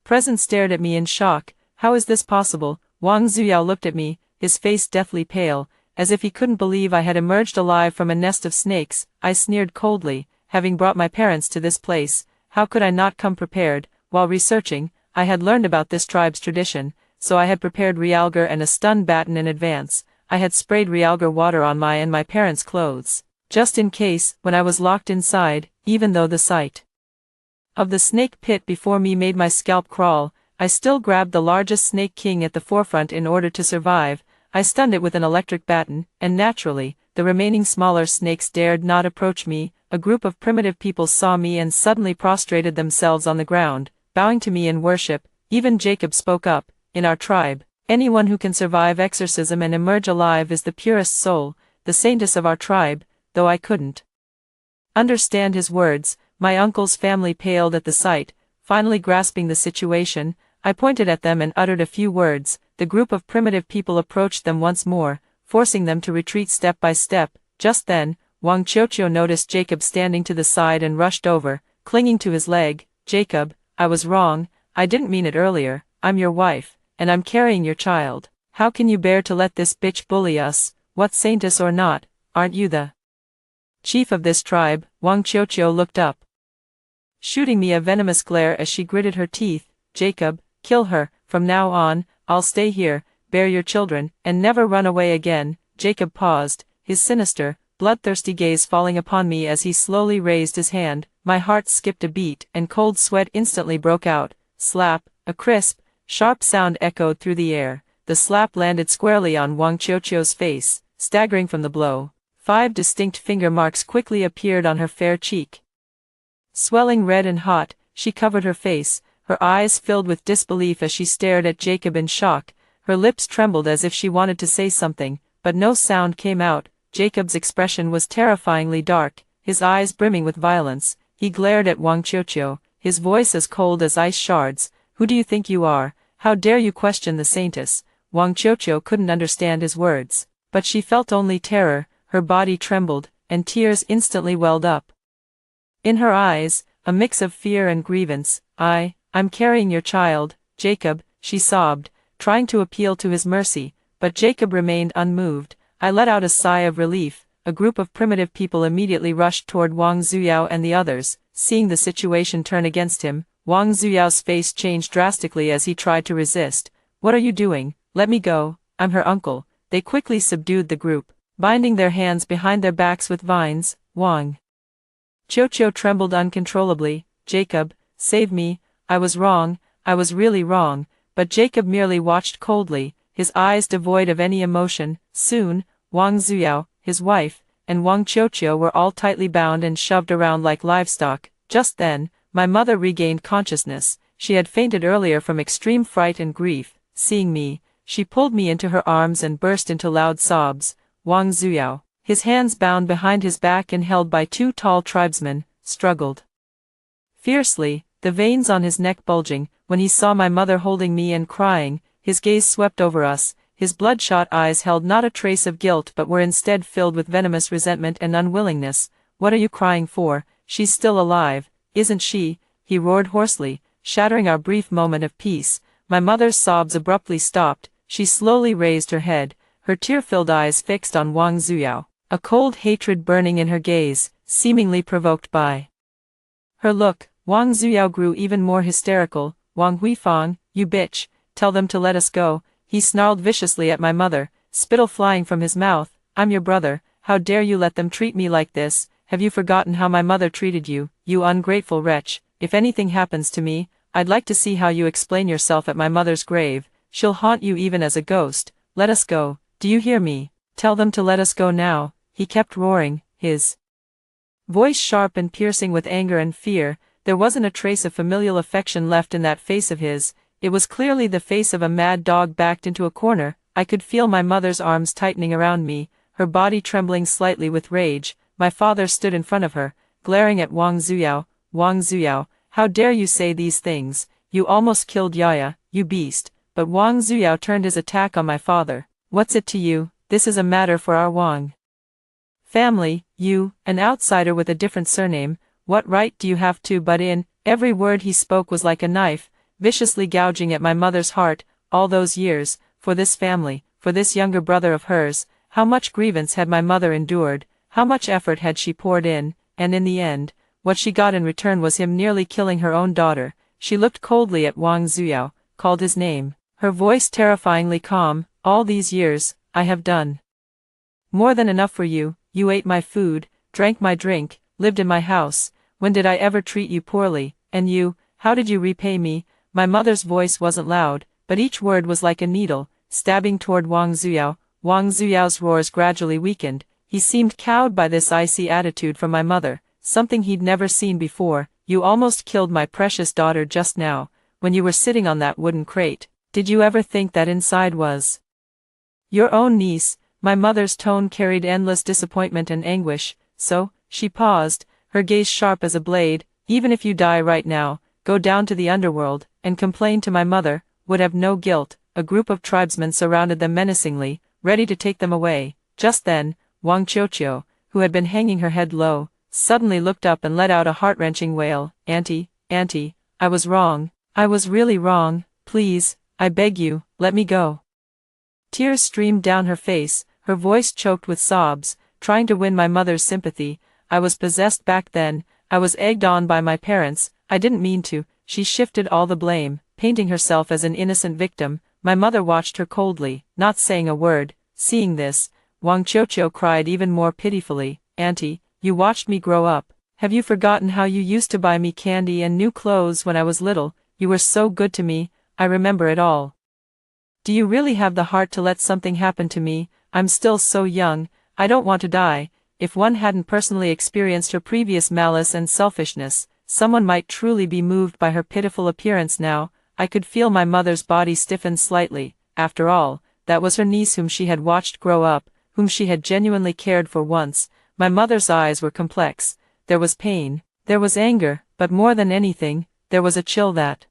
present stared at me in shock. How is this possible? Wang Zuyao looked at me, his face deathly pale, as if he couldn't believe I had emerged alive from a nest of snakes. I sneered coldly. Having brought my parents to this place, how could I not come prepared? While researching, I had learned about this tribe's tradition, so I had prepared realgar and a stun baton in advance. I had sprayed realgar water on my and my parents' clothes, just in case. When I was locked inside, even though the sight of the snake pit before me made my scalp crawl, I still grabbed the largest snake king at the forefront in order to survive. I stunned it with an electric baton, and naturally, the remaining smaller snakes dared not approach me. A group of primitive people saw me and suddenly prostrated themselves on the ground, bowing to me in worship. Even Jacob spoke up. In our tribe, anyone who can survive exorcism and emerge alive is the purest soul, the saintess of our tribe, though I couldn't understand his words. My uncle's family paled at the sight. Finally grasping the situation, I pointed at them and uttered a few words. The group of primitive people approached them once more, forcing them to retreat step by step. Just then, Wang Qiuqiu noticed Jacob standing to the side and rushed over, clinging to his leg. Jacob, I was wrong, I didn't mean it earlier, I'm your wife, and I'm carrying your child. How can you bear to let this bitch bully us? What, saintess or not, aren't you the chief of this tribe? Wang Qiuqiu looked up, shooting me a venomous glare as she gritted her teeth. Jacob, kill her. From now on, I'll stay here, bear your children, and never run away again. Jacob paused, his sinister, bloodthirsty gaze falling upon me as he slowly raised his hand. My heart skipped a beat and cold sweat instantly broke out. Slap, a crisp, sharp sound echoed through the air. The slap landed squarely on Wang Qiuqiu's face. Staggering from the blow, 5 distinct finger marks quickly appeared on her fair cheek. Swelling red and hot, she covered her face, her eyes filled with disbelief as she stared at Jacob in shock. Her lips trembled as if she wanted to say something, but no sound came out. Jacob's expression was terrifyingly dark, his eyes brimming with violence. He glared at Wang Qiuqiu, his voice as cold as ice shards. Who do you think you are? How dare you question the saintess? Wang Qiuqiu couldn't understand his words, but she felt only terror. Her body trembled, and tears instantly welled up. In her eyes, a mix of fear and grievance. I'm carrying your child, Jacob, she sobbed, trying to appeal to his mercy, but Jacob remained unmoved. I let out a sigh of relief. A group of primitive people immediately rushed toward Wang Zuyao and the others. Seeing the situation turn against him, Wang Zuyao's face changed drastically as he tried to resist. What are you doing? Let me go, I'm her uncle. They quickly subdued the group, binding their hands behind their backs with vines. Wang Qiuqiu trembled uncontrollably. Jacob, save me, I was wrong, I was really wrong, but Jacob merely watched coldly, his eyes devoid of any emotion. Soon, Wang Zuyao, his wife, and Wang Qiuqiu were all tightly bound and shoved around like livestock. Just then, my mother regained consciousness. She had fainted earlier from extreme fright and grief. Seeing me, she pulled me into her arms and burst into loud sobs. Wang Zuyao, his hands bound behind his back and held by 2 tall tribesmen, struggled fiercely, the veins on his neck bulging. When he saw my mother holding me and crying, his gaze swept over us. His bloodshot eyes held not a trace of guilt but were instead filled with venomous resentment and unwillingness. What are you crying for? She's still alive, isn't she? He roared hoarsely, shattering our brief moment of peace. My mother's sobs abruptly stopped. She slowly raised her head, her tear-filled eyes fixed on Wang Zuyao, a cold hatred burning in her gaze, seemingly provoked by her look. Wang Zuyao grew even more hysterical. Wang Huifang, you bitch, tell them to let us go. He snarled viciously at my mother, spittle flying from his mouth. I'm your brother, how dare you let them treat me like this? Have you forgotten how my mother treated you, you ungrateful wretch? If anything happens to me, I'd like to see how you explain yourself at my mother's grave. She'll haunt you even as a ghost. Let us go, do you hear me? Tell them to let us go now, he kept roaring, his voice sharp and piercing with anger and fear. There wasn't a trace of familial affection left in that face of his. It was clearly the face of a mad dog backed into a corner. I could feel my mother's arms tightening around me, her body trembling slightly with rage. My father stood in front of her, glaring at Wang Zuyao. Wang Zuyao, how dare you say these things? You almost killed Yaya, you beast. But Wang Zuyao turned his attack on my father. What's it to you? This is a matter for our Wang family. You, an outsider with a different surname, what right do you have to butt in? Every word he spoke was like a knife, viciously gouging at my mother's heart. All those years, for this family, for this younger brother of hers, how much grievance had my mother endured, how much effort had she poured in, and in the end, what she got in return was him nearly killing her own daughter. She looked coldly at Wang Zuyao, called his name, her voice terrifyingly calm. All these years, I have done more than enough for you. You ate my food, drank my drink, lived in my house. When did I ever treat you poorly? And you, how did you repay me? My mother's voice wasn't loud, but each word was like a needle, stabbing toward Wang Zuyao. Wang Zuyao's roars gradually weakened. He seemed cowed by this icy attitude from my mother, something he'd never seen before. You almost killed my precious daughter just now. when you were sitting on that wooden crate, did you ever think that inside was your own niece?" My mother's tone carried endless disappointment and anguish, so, she paused, her gaze sharp as a blade. "Even if you die right now, go down to the underworld, and complain to my mother, would have no guilt." A group of tribesmen surrounded them menacingly, ready to take them away. Just then, Wang Chiochio, who had been hanging her head low, suddenly looked up and let out a heart-wrenching wail. Auntie, I was wrong. I was really wrong. Please, I beg you, let me go." Tears streamed down her face, her voice choked with sobs, trying to win my mother's sympathy. "I was possessed back then, I was egged on by my parents, I didn't mean to." She shifted all the blame, painting herself as an innocent victim. My mother watched her coldly, not saying a word. Seeing this, Wang Chiochio cried even more pitifully. "Auntie, you watched me grow up. Have you forgotten how you used to buy me candy and new clothes when I was little? You were so good to me, I remember it all. Do you really have the heart to let something happen to me? I'm still so young, I don't want to die." If one hadn't personally experienced her previous malice and selfishness, someone might truly be moved by her pitiful appearance now. I could feel my mother's body stiffen slightly. After all, that was her niece whom she had watched grow up, whom she had genuinely cared for once. My mother's eyes were complex. There was pain, there was anger, but more than anything, there was a chill that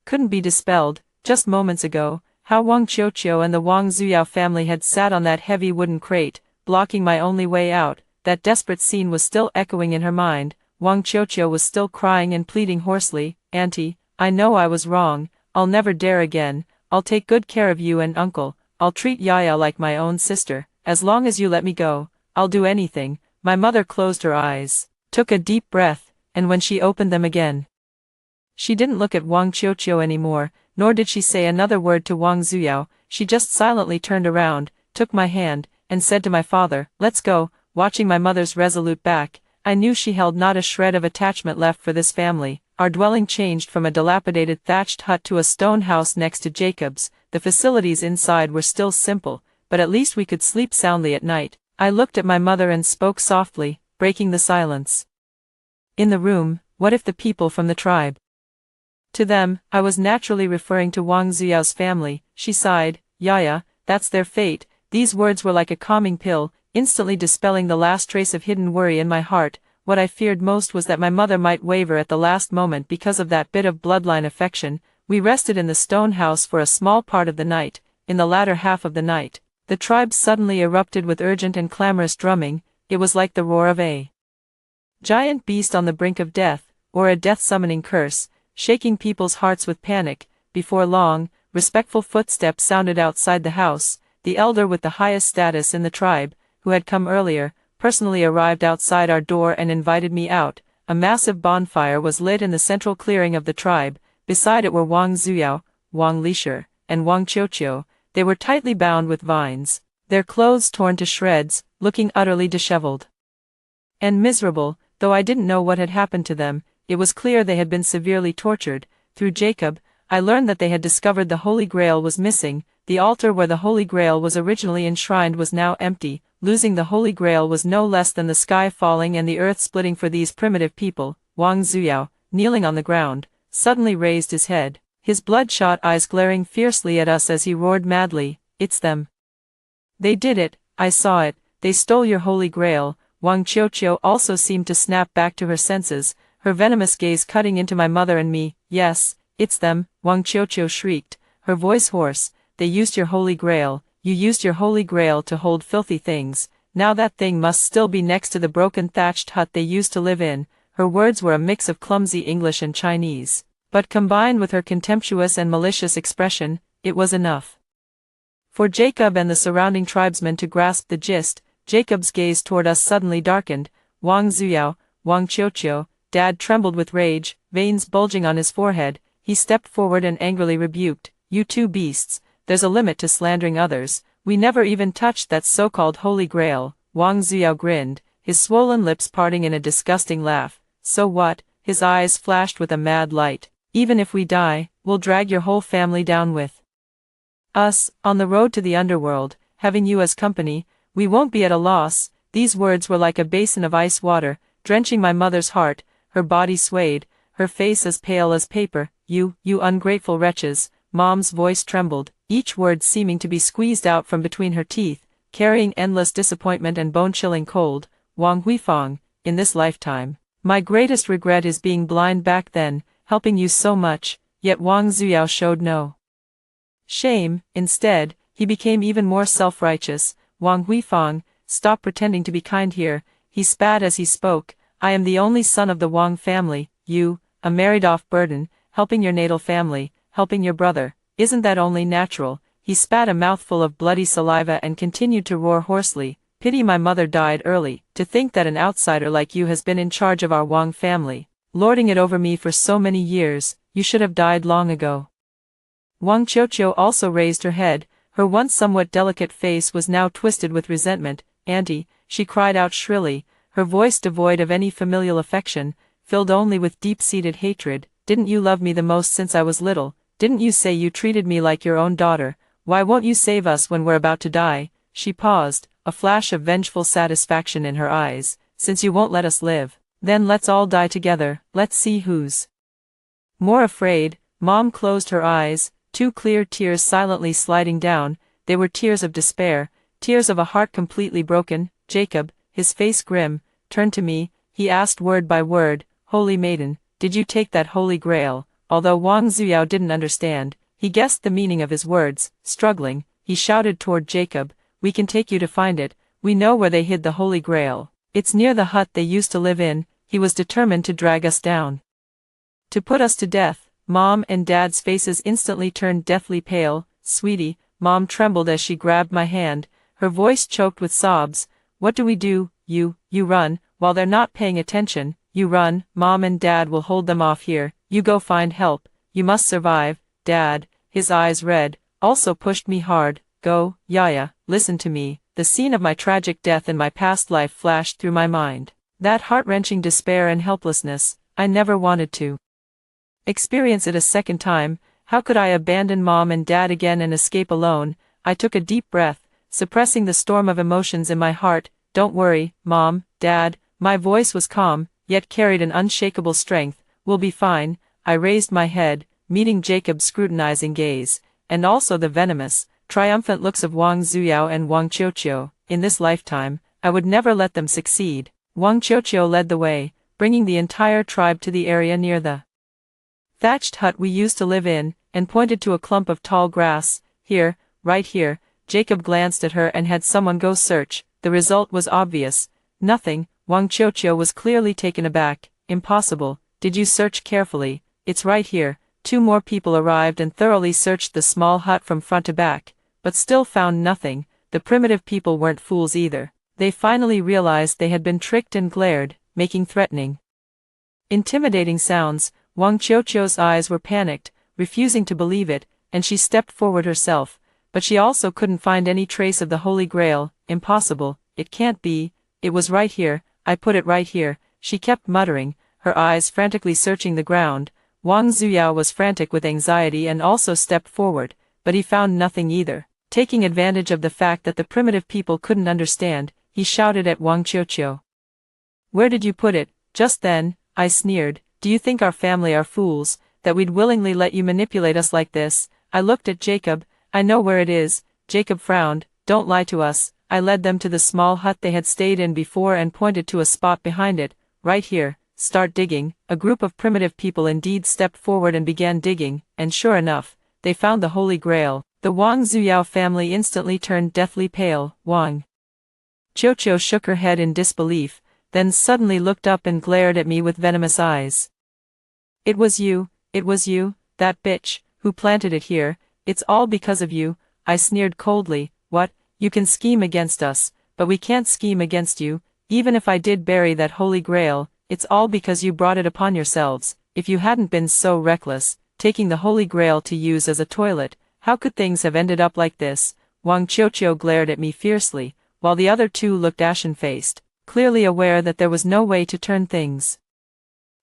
couldn't be dispelled. Just moments ago, how Wang Chiochio and the Wang Zuyao family had sat on that heavy wooden crate, blocking my only way out. That desperate scene was still echoing in her mind. Wang Chiochio was still crying and pleading hoarsely. "Auntie, I know I was wrong, I'll never dare again. I'll take good care of you and uncle, I'll treat Yaya like my own sister. As long as you let me go, I'll do anything." My mother closed her eyes, took a deep breath, and when she opened them again, she didn't look at Wang Chiochio anymore, nor did she say another word to Wang Zuyao. She just silently turned around, took my hand, and said to my father, "Let's go." Watching my mother's resolute back, I knew she held not a shred of attachment left for this family. Our dwelling changed from a dilapidated thatched hut to a stone house next to Jacob's. The facilities inside were still simple, but at least we could sleep soundly at night. I looked at my mother and spoke softly, breaking the silence. "In the room, what if the people from the tribe?" To them, I was naturally referring to Wang Zuyao's family. She sighed. "Yaya, that's their fate." These words were like a calming pill, instantly dispelling the last trace of hidden worry in my heart. What I feared most was that my mother might waver at the last moment because of that bit of bloodline affection. We rested in the stone house for a small part of the night. In the latter half of the night, the tribe suddenly erupted with urgent and clamorous drumming. It was like the roar of a giant beast on the brink of death, or a death-summoning curse, shaking people's hearts with panic. Before long, respectful footsteps sounded outside the house. The elder with the highest status in the tribe, who had come earlier, personally arrived outside our door and invited me out. A massive bonfire was lit in the central clearing of the tribe. Beside it were Wang Zuyao, Wang Lisher, and Wang Chiochio. They were tightly bound with vines, their clothes torn to shreds, looking utterly disheveled and miserable. Though I didn't know what had happened to them, it was clear they had been severely tortured. Through Jacob, I learned that they had discovered the Holy Grail was missing. The altar where the Holy Grail was originally enshrined was now empty. Losing the Holy Grail was no less than the sky falling and the earth splitting for these primitive people. Wang Zuyao, kneeling on the ground, suddenly raised his head, his bloodshot eyes glaring fiercely at us as he roared madly, "It's them. They did it, I saw it, they stole your Holy Grail." Wang Chiochio also seemed to snap back to her senses, her venomous gaze cutting into my mother and me. "Yes, it's them," Wang Chiochio shrieked, her voice hoarse. "They used your Holy Grail. You used your Holy Grail to hold filthy things. Now that thing must still be next to the broken thatched hut they used to live in." Her words were a mix of clumsy English and Chinese, but combined with her contemptuous and malicious expression, it was enough for Jacob and the surrounding tribesmen to grasp the gist. Jacob's gaze toward us suddenly darkened. Wang Zuyao, Wang Chiochio, Dad trembled with rage, veins bulging on his forehead. He stepped forward and angrily rebuked, "You two beasts, there's a limit to slandering others. We never even touched that so-called Holy Grail." Wang Zuyao grinned, his swollen lips parting in a disgusting laugh. "So what?" His eyes flashed with a mad light. "Even if we die, we'll drag your whole family down with us, on the road to the underworld. Having you as company, we won't be at a loss." These words were like a basin of ice water, drenching my mother's heart. Her body swayed, her face as pale as paper. You ungrateful wretches." Mom's voice trembled, each word seeming to be squeezed out from between her teeth, carrying endless disappointment and bone-chilling cold. "Wang Huifang, in this lifetime, my greatest regret is being blind back then, helping you so much." Yet Wang Ziyao showed no shame. Instead, he became even more self-righteous. "Wang Huifang, stop pretending to be kind here," he spat as he spoke. "I am the only son of the Wang family. You, a married-off burden, helping your natal family, helping your brother. Isn't that only natural?" He spat a mouthful of bloody saliva and continued to roar hoarsely. "Pity my mother died early. To think that an outsider like you has been in charge of our Wang family, lording it over me for so many years. You should have died long ago." Wang Qiuqiu also raised her head. Her once somewhat delicate face was now twisted with resentment. "Auntie," she cried out shrilly, her voice devoid of any familial affection, filled only with deep-seated hatred. "Didn't you love me the most since I was little? Didn't you say you treated me like your own daughter? Why won't you save us when we're about to die?" She paused, a flash of vengeful satisfaction in her eyes. "Since you won't let us live, then let's all die together. Let's see who's more afraid." Mom closed her eyes, two clear tears silently sliding down. They were tears of despair, tears of a heart completely broken. "Jacob," his face grim, turned to me. He asked word by word, "Holy Maiden, did you take that Holy Grail?" Although Wang Ziyao didn't understand, he guessed the meaning of his words. Struggling, he shouted toward Jacob, "We can take you to find it. We know where they hid the Holy Grail. It's near the hut they used to live in." He was determined to drag us down, to put us to death. Mom and Dad's faces instantly turned deathly pale. "Sweetie," Mom trembled as she grabbed my hand, her voice choked with sobs. "What do we do?" You run, while they're not paying attention. You run, Mom and Dad will hold them off here. You go find help. You must survive." Dad, his eyes red, also pushed me hard. "Go, Yaya, listen to me." The scene of my tragic death in my past life flashed through my mind. That heart-wrenching despair and helplessness, I never wanted to experience it a second time. How could I abandon Mom and Dad again and escape alone? I took a deep breath, suppressing the storm of emotions in my heart. "Don't worry, Mom, Dad." My voice was calm, yet carried an unshakable strength. "We'll be fine." I raised my head, meeting Jacob's scrutinizing gaze, and also the venomous, triumphant looks of Wang Ziyao and Wang Qiuqiu. In this lifetime, I would never let them succeed. Wang Qiuqiu led the way, bringing the entire tribe to the area near the thatched hut we used to live in, and pointed to a clump of tall grass. "Here, right here." Jacob glanced at her and had someone go search. The result was obvious. Nothing. Wang Qiuqiu was clearly taken aback. "Impossible. Did you search carefully?" "It's right here." Two more people arrived and thoroughly searched the small hut from front to back, but still found nothing. The primitive people weren't fools either. They finally realized they had been tricked and glared, making threatening, intimidating sounds. Wang Qiuqiu's eyes were panicked, refusing to believe it, and she stepped forward herself, but she also couldn't find any trace of the Holy Grail. "Impossible. It can't be. It was right here. I put it right here." She kept muttering, her eyes frantically searching the ground. Wang Ziyao was frantic with anxiety and also stepped forward, but he found nothing either. Taking advantage of the fact that the primitive people couldn't understand, he shouted at Wang Qiuqiu, "Where did you put it?" Just then, I sneered, "Do you think our family are fools, that we'd willingly let you manipulate us like this?" I looked at Jacob. "I know where it is." Jacob frowned. "Don't lie to us." I led them to the small hut they had stayed in before and pointed to a spot behind it. "Right here. Start digging." A group of primitive people indeed stepped forward and began digging, and sure enough, they found the Holy Grail. The Wang Ziyao family instantly turned deathly pale. Wang Qiuqiu shook her head in disbelief, then suddenly looked up and glared at me with venomous eyes. It was you, that bitch, who planted it here. It's all because of you." I sneered coldly. "What? You can scheme against us, but we can't scheme against you. Even if I did bury that Holy Grail, it's all because you brought it upon yourselves. If you hadn't been so reckless, taking the Holy Grail to use as a toilet, how could things have ended up like this?" Wang Qiuqiu glared at me fiercely, while the other two looked ashen-faced, clearly aware that there was no way to turn things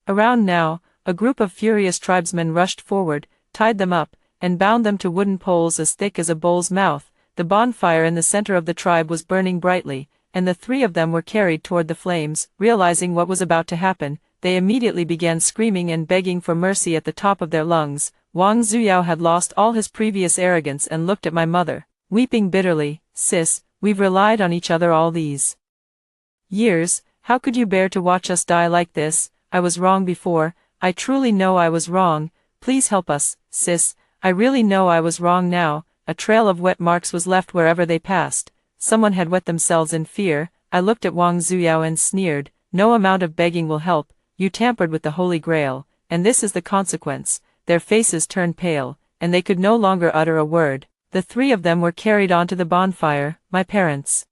around now. A group of furious tribesmen rushed forward, tied them up, and bound them to wooden poles as thick as a bull's mouth. The bonfire in the center of the tribe was burning brightly, and the three of them were carried toward the flames. Realizing what was about to happen, they immediately began screaming and begging for mercy at the top of their lungs. Wang Zuyao had lost all his previous arrogance and looked at my mother, weeping bitterly. "Sis, we've relied on each other all these years, how could you bear to watch us die like this? I was wrong before, I truly know I was wrong, please help us, sis, I really know I was wrong now." A trail of wet marks was left wherever they passed. Someone had wet themselves in fear. I looked at Wang Zuyao and sneered, "No amount of begging will help, you tampered with the Holy Grail, and this is the consequence." Their faces turned pale, and they could no longer utter a word. The three of them were carried onto the bonfire. My parents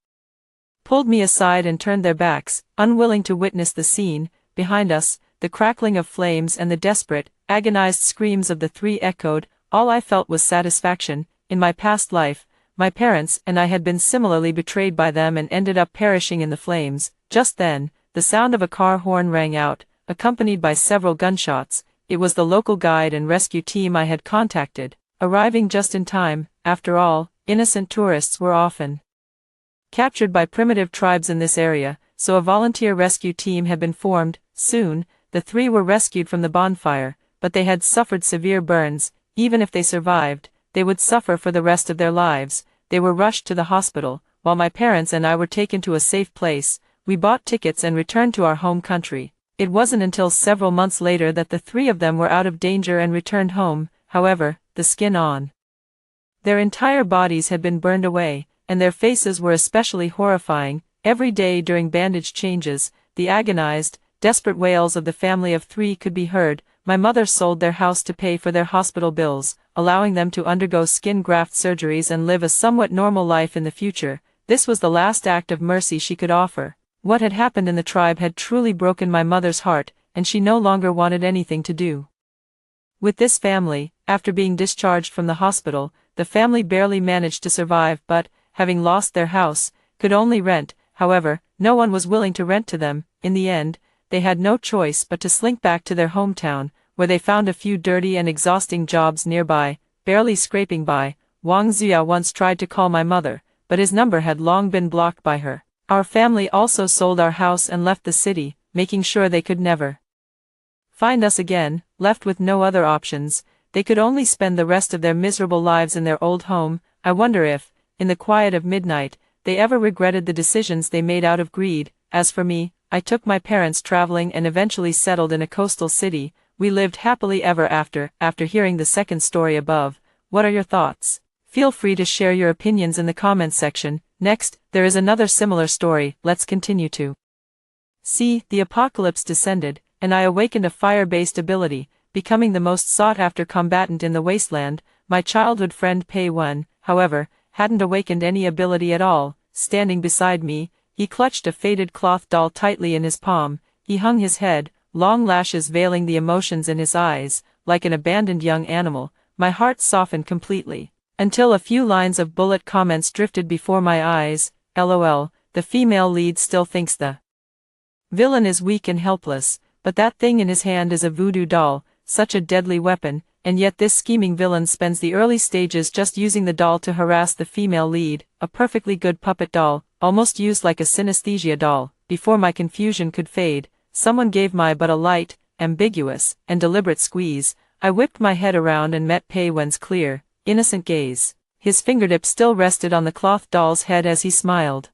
pulled me aside and turned their backs, unwilling to witness the scene. Behind us, the crackling of flames and the desperate, agonized screams of the three echoed. All I felt was satisfaction. In my past life, my parents and I had been similarly betrayed by them and ended up perishing in the flames. Just then, the sound of a car horn rang out, accompanied by several gunshots. It was the local guide and rescue team I had contacted, arriving just in time. After all, innocent tourists were often captured by primitive tribes in this area, so a volunteer rescue team had been formed. Soon, the three were rescued from the bonfire, but they had suffered severe burns. Even if they survived, they would suffer for the rest of their lives. They were rushed to the hospital, while my parents and I were taken to a safe place. We bought tickets and returned to our home country. It wasn't until several months later that the three of them were out of danger and returned home. However, the skin on their entire bodies had been burned away, and their faces were especially horrifying. Every day during bandage changes, the agonized, desperate wails of the family of three could be heard. My mother sold their house to pay for their hospital bills, allowing them to undergo skin graft surgeries and live a somewhat normal life in the future. This was the last act of mercy she could offer. What had happened in the tribe had truly broken my mother's heart, and she no longer wanted anything to do with this family. After being discharged from the hospital, the family barely managed to survive, but, having lost their house, could only rent. However, no one was willing to rent to them. In the end, they had no choice but to slink back to their hometown, where they found a few dirty and exhausting jobs nearby, barely scraping by. Wang Ziyao once tried to call my mother, but his number had long been blocked by her. Our family also sold our house and left the city, making sure they could never find us again. Left with no other options, they could only spend the rest of their miserable lives in their old home. I wonder if, in the quiet of midnight, they ever regretted the decisions they made out of greed. As for me, I took my parents traveling and eventually settled in a coastal city. We lived happily ever after. After hearing the second story above, what are your thoughts? Feel free to share your opinions in the comments section. Next, there is another similar story. Let's continue to see. The apocalypse descended, and I awakened a fire-based ability, becoming the most sought-after combatant in the wasteland. My childhood friend Pei Wen, however, hadn't awakened any ability at all. Standing beside me, he clutched a faded cloth doll tightly in his palm. He hung his head, long lashes veiling the emotions in his eyes, like an abandoned young animal. My heart softened completely, until a few lines of bullet comments drifted before my eyes. LOL, the female lead still thinks the villain is weak and helpless, but that thing in his hand is a voodoo doll, such a deadly weapon, and yet this scheming villain spends the early stages just using the doll to harass the female lead. A perfectly good puppet doll, almost used like a synesthesia doll. Before my confusion could fade, someone gave my butt a light, ambiguous, and deliberate squeeze. I whipped my head around and met Pei Wen's clear, innocent gaze. His fingertip still rested on the cloth doll's head as he smiled.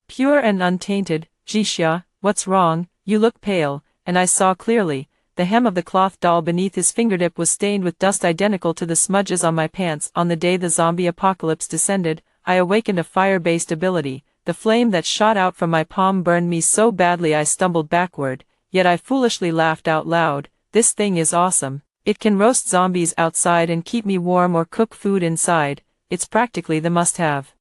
Pure and untainted. Jixia, what's wrong? You look pale. And I saw clearly. The hem of the cloth doll beneath his fingertip was stained with dust identical to the smudges on my pants. On the day the zombie apocalypse descended, I awakened a fire-based ability. The flame that shot out from my palm burned me so badly I stumbled backward, yet I foolishly laughed out loud. This thing is awesome. It can roast zombies outside and keep me warm or cook food inside. It's practically the must-have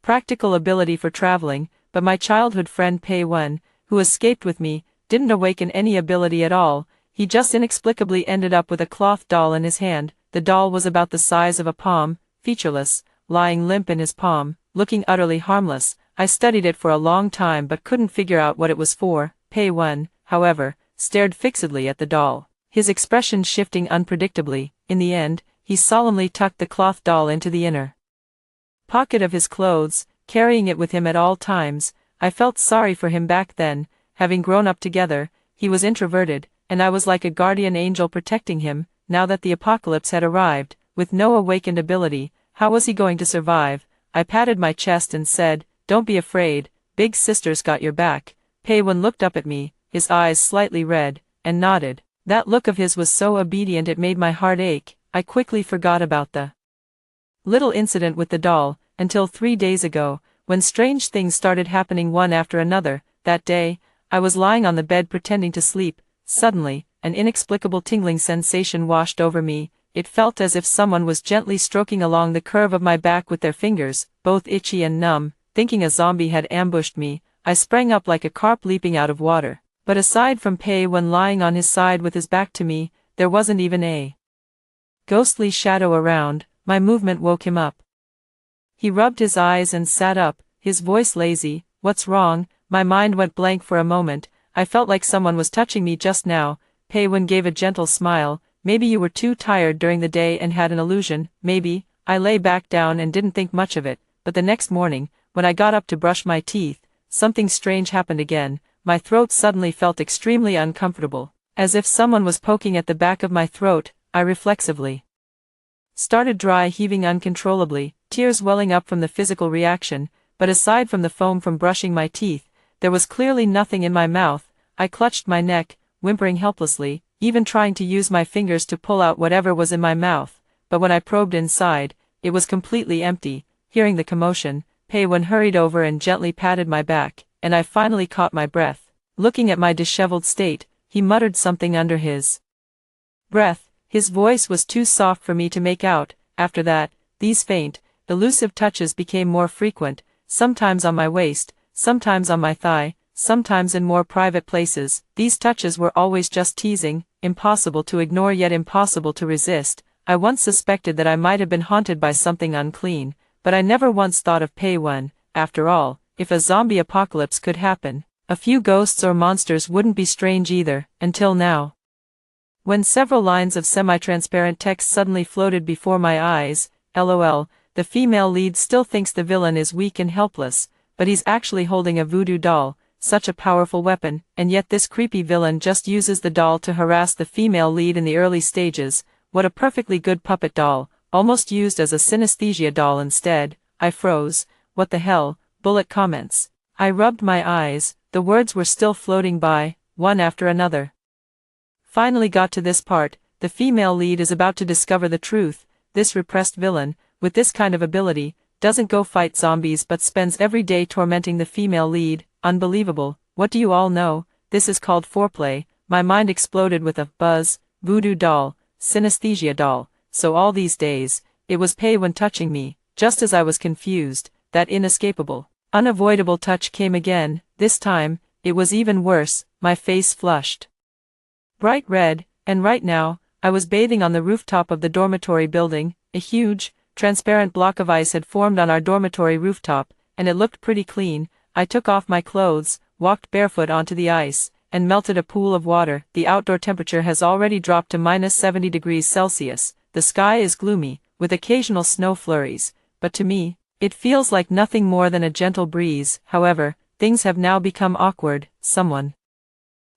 practical ability for traveling. But my childhood friend Pei Wen, who escaped with me, didn't awaken any ability at all. He just inexplicably ended up with a cloth doll in his hand. The doll was about the size of a palm, featureless, lying limp in his palm, looking utterly harmless. I studied it for a long time but couldn't figure out what it was for. Pei Wen, however, stared fixedly at the doll, his expression shifting unpredictably. In the end, he solemnly tucked the cloth doll into the inner pocket of his clothes, carrying it with him at all times. I felt sorry for him back then. Having grown up together, he was introverted, and I was like a guardian angel protecting him. Now that the apocalypse had arrived, with no awakened ability, how was he going to survive? I patted my chest and said, "Don't be afraid, big sister's got your back." Pei-Wen looked up at me, his eyes slightly red, and nodded. That look of his was so obedient it made my heart ache. I quickly forgot about the little incident with the doll, until 3 days ago, when strange things started happening one after another. That day, I was lying on the bed pretending to sleep. Suddenly, an inexplicable tingling sensation washed over me. It felt as if someone was gently stroking along the curve of my back with their fingers, both itchy and numb. Thinking a zombie had ambushed me, I sprang up like a carp leaping out of water. But aside from Pei-Wen lying on his side with his back to me, there wasn't even a ghostly shadow around. My movement woke him up. He rubbed his eyes and sat up, his voice lazy. "What's wrong?" My mind went blank for a moment. I felt like someone was touching me just now. Pei-Wen gave a gentle smile. "Maybe you were too tired during the day and had an illusion." "Maybe." I lay back down and didn't think much of it, but the next morning, when I got up to brush my teeth, something strange happened again. My throat suddenly felt extremely uncomfortable, as if someone was poking at the back of my throat. I reflexively started dry heaving uncontrollably, tears welling up from the physical reaction, but aside from the foam from brushing my teeth, there was clearly nothing in my mouth. I clutched my neck, whimpering helplessly, even trying to use my fingers to pull out whatever was in my mouth, but when I probed inside, it was completely empty. Hearing the commotion, Pei-Wen hurried over and gently patted my back, and I finally caught my breath. Looking at my disheveled state, he muttered something under his breath. His voice was too soft for me to make out. After that, these faint, elusive touches became more frequent, sometimes on my waist, sometimes on my thigh, sometimes in more private places. These touches were always just teasing, impossible to ignore yet impossible to resist. I once suspected that I might have been haunted by something unclean, but I never once thought of Pei-Wen. After all, if a zombie apocalypse could happen, a few ghosts or monsters wouldn't be strange either, until now. When several lines of semi-transparent text suddenly floated before my eyes. LOL, the female lead still thinks the villain is weak and helpless, but he's actually holding a voodoo doll, such a powerful weapon, and yet this creepy villain just uses the doll to harass the female lead in the early stages. What a perfectly good puppet doll, almost used as a synesthesia doll instead. I froze. What the hell? Bullet comments. I rubbed my eyes. The words were still floating by, one after another. Finally got to this part. The female lead is about to discover the truth. This repressed villain, with this kind of ability, doesn't go fight zombies but spends every day tormenting the female lead. Unbelievable. What do you all know? This is called foreplay. My mind exploded with a buzz. Voodoo doll, synesthesia doll. So all these days, it was Pei-Wen touching me, just as I was confused. That inescapable, unavoidable touch came again. This time, it was even worse. My face flushed bright red, and right now, I was bathing on the rooftop of the dormitory building. A huge, transparent block of ice had formed on our dormitory rooftop, and it looked pretty clean. I took off my clothes, walked barefoot onto the ice, and melted a pool of water. The outdoor temperature has already dropped to -70 degrees Celsius. The sky is gloomy, with occasional snow flurries, but to me, it feels like nothing more than a gentle breeze. However, things have now become awkward. Someone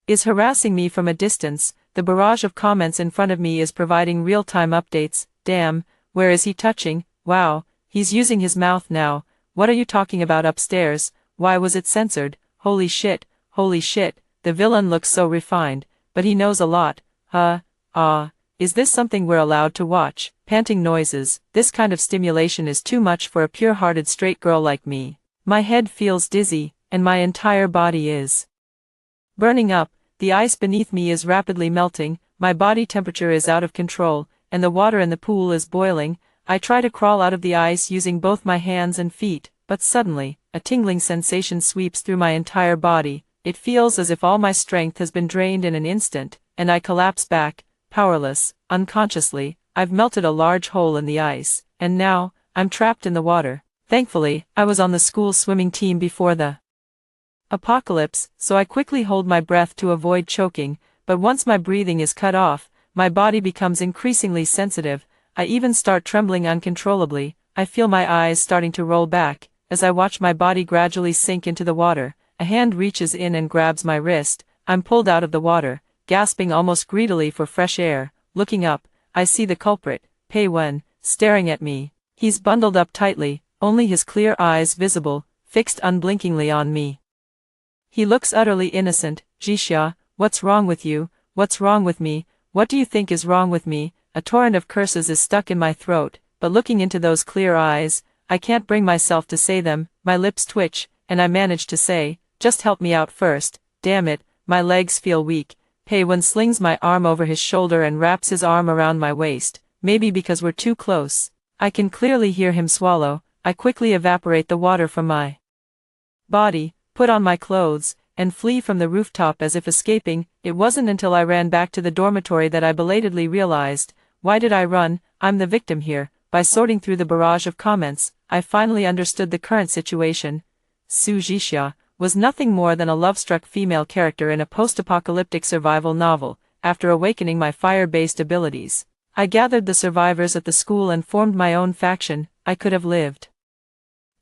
is harassing me from a distance. The barrage of comments in front of me is providing real-time updates. Damn, where is he touching? Wow, he's using his mouth now. What are you talking about upstairs? Why was it censored? Holy shit, the villain looks so refined, but he knows a lot. Is this something we're allowed to watch? Panting noises. This kind of stimulation is too much for a pure-hearted straight girl like me. My head feels dizzy, and my entire body is burning up. The ice beneath me is rapidly melting, my body temperature is out of control, and the water in the pool is boiling. I try to crawl out of the ice using both my hands and feet, but suddenly, a tingling sensation sweeps through my entire body. It feels as if all my strength has been drained in an instant, and I collapse back, powerless. Unconsciously, I've melted a large hole in the ice, and now, I'm trapped in the water. Thankfully, I was on the school swimming team before the apocalypse, so I quickly hold my breath to avoid choking, but once my breathing is cut off, my body becomes increasingly sensitive. I even start trembling uncontrollably. I feel my eyes starting to roll back. As I watch my body gradually sink into the water, a hand reaches in and grabs my wrist. I'm pulled out of the water, gasping almost greedily for fresh air. Looking up, I see the culprit, Pei Wen, staring at me. He's bundled up tightly, only his clear eyes visible, fixed unblinkingly on me. He looks utterly innocent. Jixia, what's wrong with you? What's wrong with me? What do you think is wrong with me? A torrent of curses is stuck in my throat, but looking into those clear eyes, I can't bring myself to say them. My lips twitch, and I manage to say, just help me out first. Damn it, my legs feel weak. Pei Wen slings my arm over his shoulder and wraps his arm around my waist, maybe because we're too close. I can clearly hear him swallow. I quickly evaporate the water from my body, put on my clothes, and flee from the rooftop as if escaping. It wasn't until I ran back to the dormitory that I belatedly realized, why did I run? I'm the victim here. By sorting through the barrage of comments, I finally understood the current situation. Su Jixia was nothing more than a love-struck female character in a post-apocalyptic survival novel. After awakening my fire-based abilities, I gathered the survivors at the school and formed my own faction. I could have lived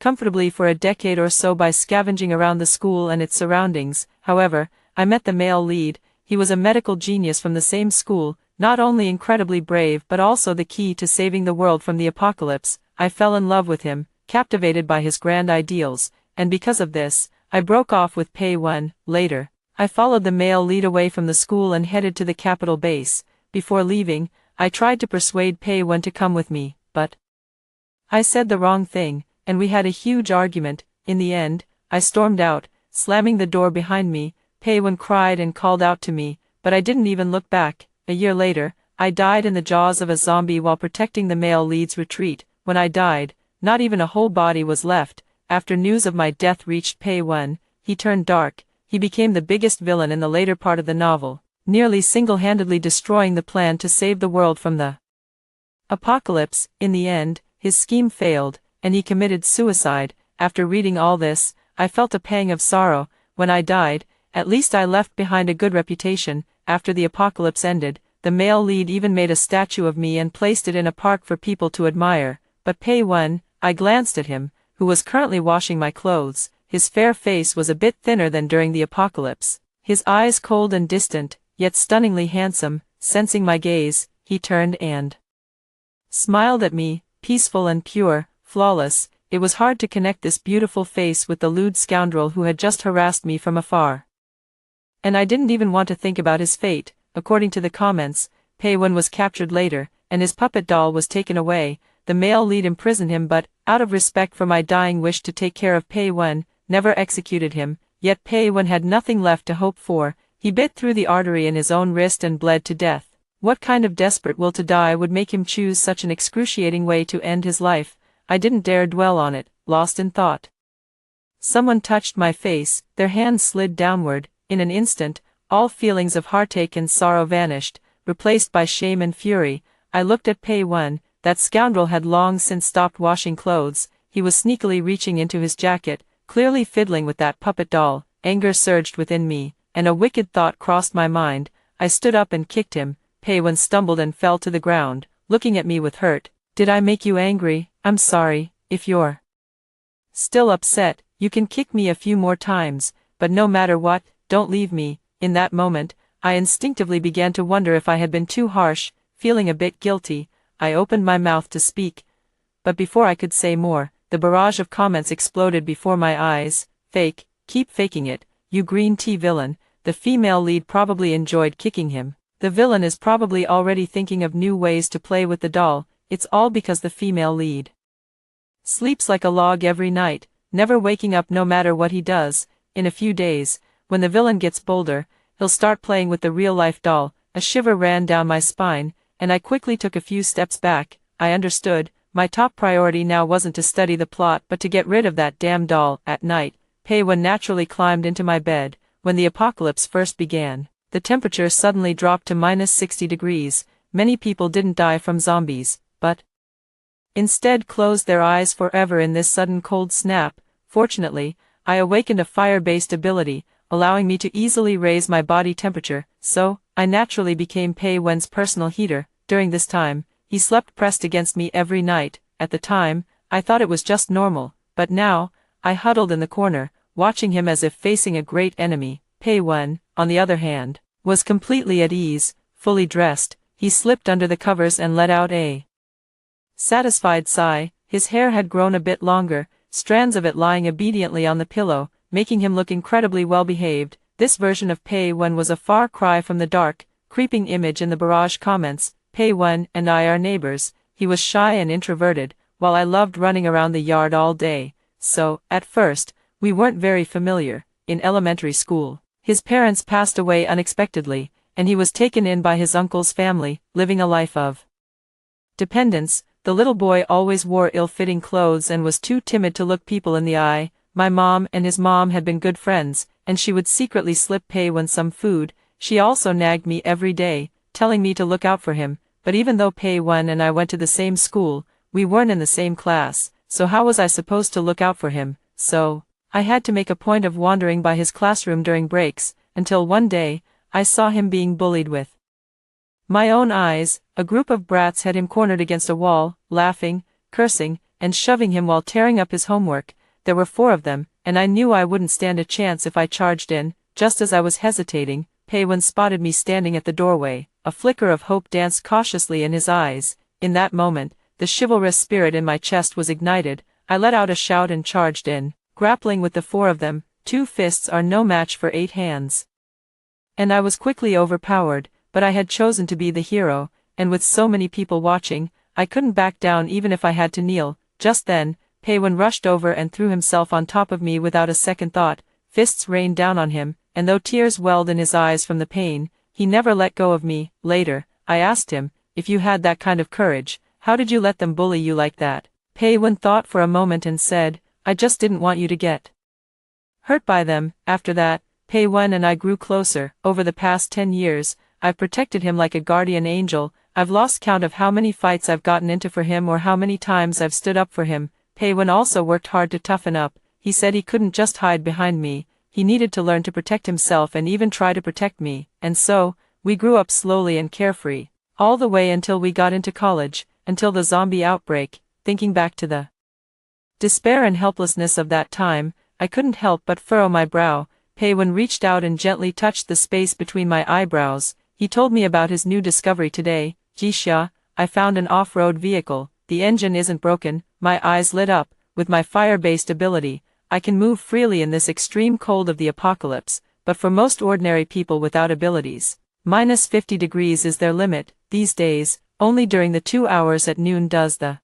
comfortably for a decade or so by scavenging around the school and its surroundings. However, I met the male lead. He was a medical genius from the same school, not only incredibly brave but also the key to saving the world from the apocalypse. I fell in love with him, captivated by his grand ideals, and because of this, I broke off with Pei Wen. Later, I followed the male lead away from the school and headed to the capital base. Before leaving, I tried to persuade Pei Wen to come with me, but I said the wrong thing, and we had a huge argument. In the end, I stormed out, slamming the door behind me. Pei Wen cried and called out to me, but I didn't even look back. A year later, I died in the jaws of a zombie while protecting the male lead's retreat. When I died, not even a whole body was left. After news of my death reached Pei Wen, he turned dark. He became the biggest villain in the later part of the novel, nearly single-handedly destroying the plan to save the world from the apocalypse. In the end, his scheme failed, and he committed suicide. After reading all this, I felt a pang of sorrow. When I died, at least I left behind a good reputation. After the apocalypse ended, the male lead even made a statue of me and placed it in a park for people to admire. But Pei Wen, I glanced at him, who was currently washing my clothes. His fair face was a bit thinner than during the apocalypse, his eyes cold and distant, yet stunningly handsome. Sensing my gaze, he turned and smiled at me, peaceful and pure, flawless. It was hard to connect this beautiful face with the lewd scoundrel who had just harassed me from afar. And I didn't even want to think about his fate. According to the comments, Pei Wen was captured later, and his puppet doll was taken away. The male lead imprisoned him but, out of respect for my dying wish to take care of Pei Wen, never executed him. Yet Pei Wen had nothing left to hope for. He bit through the artery in his own wrist and bled to death. What kind of desperate will to die would make him choose such an excruciating way to end his life? I didn't dare dwell on it, lost in thought. Someone touched my face. Their hands slid downward. In an instant, all feelings of heartache and sorrow vanished, replaced by shame and fury. I looked at Pei Wen. That scoundrel had long since stopped washing clothes. He was sneakily reaching into his jacket, clearly fiddling with that puppet doll. Anger surged within me, and a wicked thought crossed my mind. I stood up and kicked him. Pei Wen stumbled and fell to the ground, looking at me with hurt. Did I make you angry? I'm sorry. If you're still upset, you can kick me a few more times, but no matter what, don't leave me. In that moment, I instinctively began to wonder if I had been too harsh. Feeling a bit guilty, I opened my mouth to speak, but before I could say more, the barrage of comments exploded before my eyes. Fake, keep faking it, you green tea villain. The female lead probably enjoyed kicking him. The villain is probably already thinking of new ways to play with the doll. It's all because the female lead sleeps like a log every night, never waking up no matter what he does. In a few days, when the villain gets bolder, he'll start playing with the real-life doll. A shiver ran down my spine, and I quickly took a few steps back. I understood. My top priority now wasn't to study the plot but to get rid of that damn doll. At night, Pei Wen naturally climbed into my bed. When the apocalypse first began, the temperature suddenly dropped to -60 degrees. Many people didn't die from zombies, but instead closed their eyes forever in this sudden cold snap. Fortunately, I awakened a fire-based ability, allowing me to easily raise my body temperature, so I naturally became Pei Wen's personal heater. During this time, he slept pressed against me every night. At the time, I thought it was just normal, but now, I huddled in the corner, watching him as if facing a great enemy. Pei Wen, on the other hand, was completely at ease, fully dressed. He slipped under the covers and let out a satisfied sigh. His hair had grown a bit longer, strands of it lying obediently on the pillow, making him look incredibly well-behaved. This version of Pei Wen was a far cry from the dark, creeping image in the barrage comments. Pei Wen and I are neighbors. He was shy and introverted, while I loved running around the yard all day. So, at first, we weren't very familiar. In elementary school, his parents passed away unexpectedly, and he was taken in by his uncle's family, living a life of dependence. The little boy always wore ill-fitting clothes and was too timid to look people in the eye. My mom and his mom had been good friends, and she would secretly slip Pei Wen some food. She also nagged me every day, telling me to look out for him, but even though Pei Wen and I went to the same school, we weren't in the same class, so how was I supposed to look out for him? So, I had to make a point of wandering by his classroom during breaks, until one day, I saw him being bullied with my own eyes. A group of brats had him cornered against a wall, laughing, cursing, and shoving him while tearing up his homework. There were 4 of them, and I knew I wouldn't stand a chance if I charged in. Just as I was hesitating, Pei Wen spotted me standing at the doorway. A flicker of hope danced cautiously in his eyes. In that moment, the chivalrous spirit in my chest was ignited. I let out a shout and charged in, grappling with the 4 of them. 2 fists are no match for 8 hands. And I was quickly overpowered, but I had chosen to be the hero, and with so many people watching, I couldn't back down even if I had to kneel. Just then, Pei Wen rushed over and threw himself on top of me without a second thought. Fists rained down on him, and though tears welled in his eyes from the pain, he never let go of me. Later, I asked him, if you had that kind of courage, how did you let them bully you like that? Pei Wen thought for a moment and said, I just didn't want you to get hurt by them. After that, Pei Wen and I grew closer. Over the past 10 years, I've protected him like a guardian angel. I've lost count of how many fights I've gotten into for him or how many times I've stood up for him. Pei Wen also worked hard to toughen up. He said he couldn't just hide behind me. He needed to learn to protect himself and even try to protect me. And so, we grew up slowly and carefree, all the way until we got into college, until the zombie outbreak. Thinking back to the despair and helplessness of that time, I couldn't help but furrow my brow. Pei Wen reached out and gently touched the space between my eyebrows. He told me about his new discovery today. Jixia, I found an off-road vehicle. The engine isn't broken. My eyes lit up. With my fire-based ability, I can move freely in this extreme cold of the apocalypse, but for most ordinary people without abilities, -50 degrees is their limit. These days, only during the 2 hours at noon does the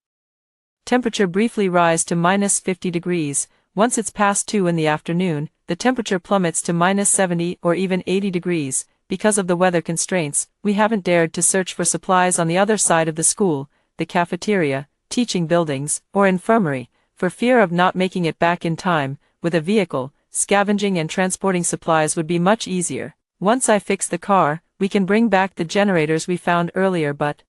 temperature briefly rise to -50 degrees. Once it's past 2 in the afternoon, the temperature plummets to -70 or even 80 degrees. Because of the weather constraints, we haven't dared to search for supplies on the other side of the school, the cafeteria, teaching buildings, or infirmary, for fear of not making it back in time. With a vehicle, scavenging and transporting supplies would be much easier. Once I fix the car, we can bring back the generators we found earlier but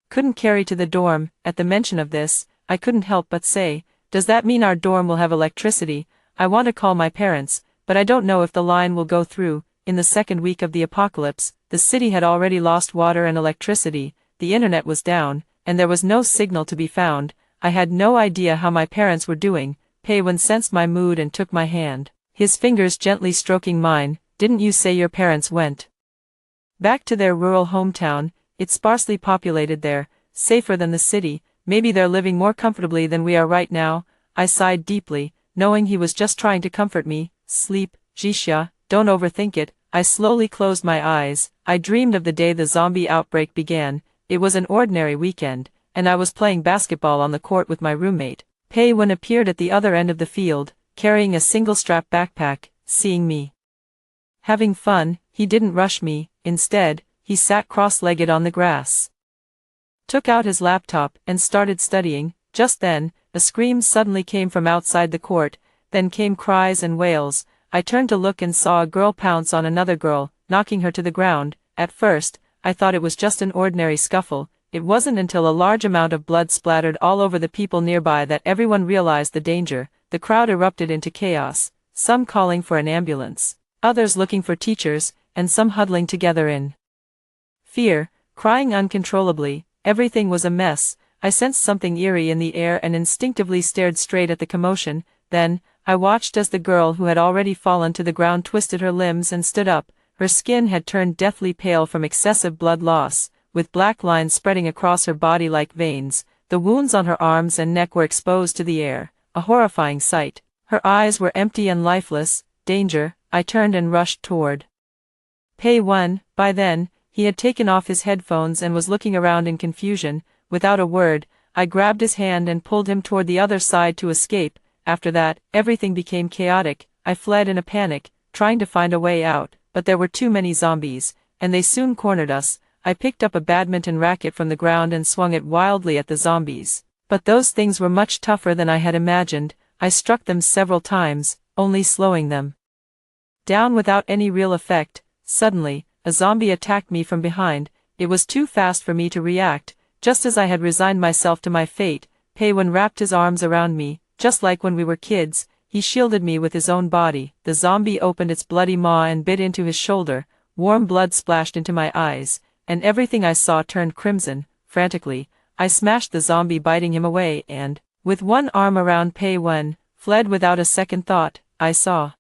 couldn't carry to the dorm. At the mention of this, I couldn't help but say, does that mean our dorm will have electricity? I want to call my parents, but I don't know if the line will go through. In the second week of the apocalypse, the city had already lost water and electricity, the internet was down, and there was no signal to be found. I had no idea how my parents were doing. Pei Wen sensed my mood and took my hand, his fingers gently stroking mine. Didn't you say your parents went back to their rural hometown? It's sparsely populated there, safer than the city. Maybe they're living more comfortably than we are right now. I sighed deeply, knowing he was just trying to comfort me. Sleep, Jixia. Don't overthink it. I slowly closed my eyes. I dreamed of the day the zombie outbreak began. It was an ordinary weekend, and I was playing basketball on the court with my roommate. Pei Wen appeared at the other end of the field, carrying a single-strap backpack. Seeing me having fun, he didn't rush me. Instead, he sat cross-legged on the grass, took out his laptop, and started studying. Just then, a scream suddenly came from outside the court, then came cries and wails. I turned to look and saw a girl pounce on another girl, knocking her to the ground. At first, I thought it was just an ordinary scuffle. It wasn't until a large amount of blood splattered all over the people nearby that everyone realized the danger. The crowd erupted into chaos, some calling for an ambulance, others looking for teachers, and some huddling together in fear, crying uncontrollably. Everything was a mess. I sensed something eerie in the air and instinctively stared straight at the commotion. Then, I watched as the girl who had already fallen to the ground twisted her limbs and stood up. Her skin had turned deathly pale from excessive blood loss, with black lines spreading across her body like veins. The wounds on her arms and neck were exposed to the air, a horrifying sight. Her eyes were empty and lifeless. Danger. I turned and rushed toward Pei-wen. By then, he had taken off his headphones and was looking around in confusion. Without a word, I grabbed his hand and pulled him toward the other side to escape. After that, everything became chaotic. I fled in a panic, trying to find a way out, but there were too many zombies, and they soon cornered us. I picked up a badminton racket from the ground and swung it wildly at the zombies. But those things were much tougher than I had imagined. I struck them several times, only slowing them down without any real effect. Suddenly, a zombie attacked me from behind. It was too fast for me to react. Just as I had resigned myself to my fate, Pei-wen wrapped his arms around me, just like when we were kids. He shielded me with his own body. The zombie opened its bloody maw and bit into his shoulder. Warm blood splashed into my eyes, and everything I saw turned crimson. Frantically, I smashed the zombie, biting him away, and, with one arm around Pei-wen, fled without a second thought. I saw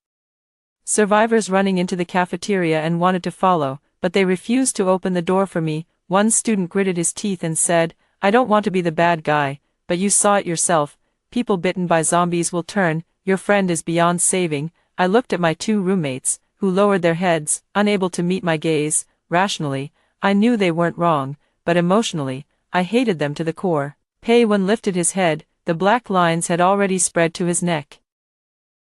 survivors running into the cafeteria and wanted to follow, but they refused to open the door for me. One student gritted his teeth and said, "I don't want to be the bad guy, but you saw it yourself. People bitten by zombies will turn. Your friend is beyond saving." I looked at my two roommates, who lowered their heads, unable to meet my gaze. Rationally, I knew they weren't wrong, but emotionally, I hated them to the core. Pei-wen lifted his head. The black lines had already spread to his neck.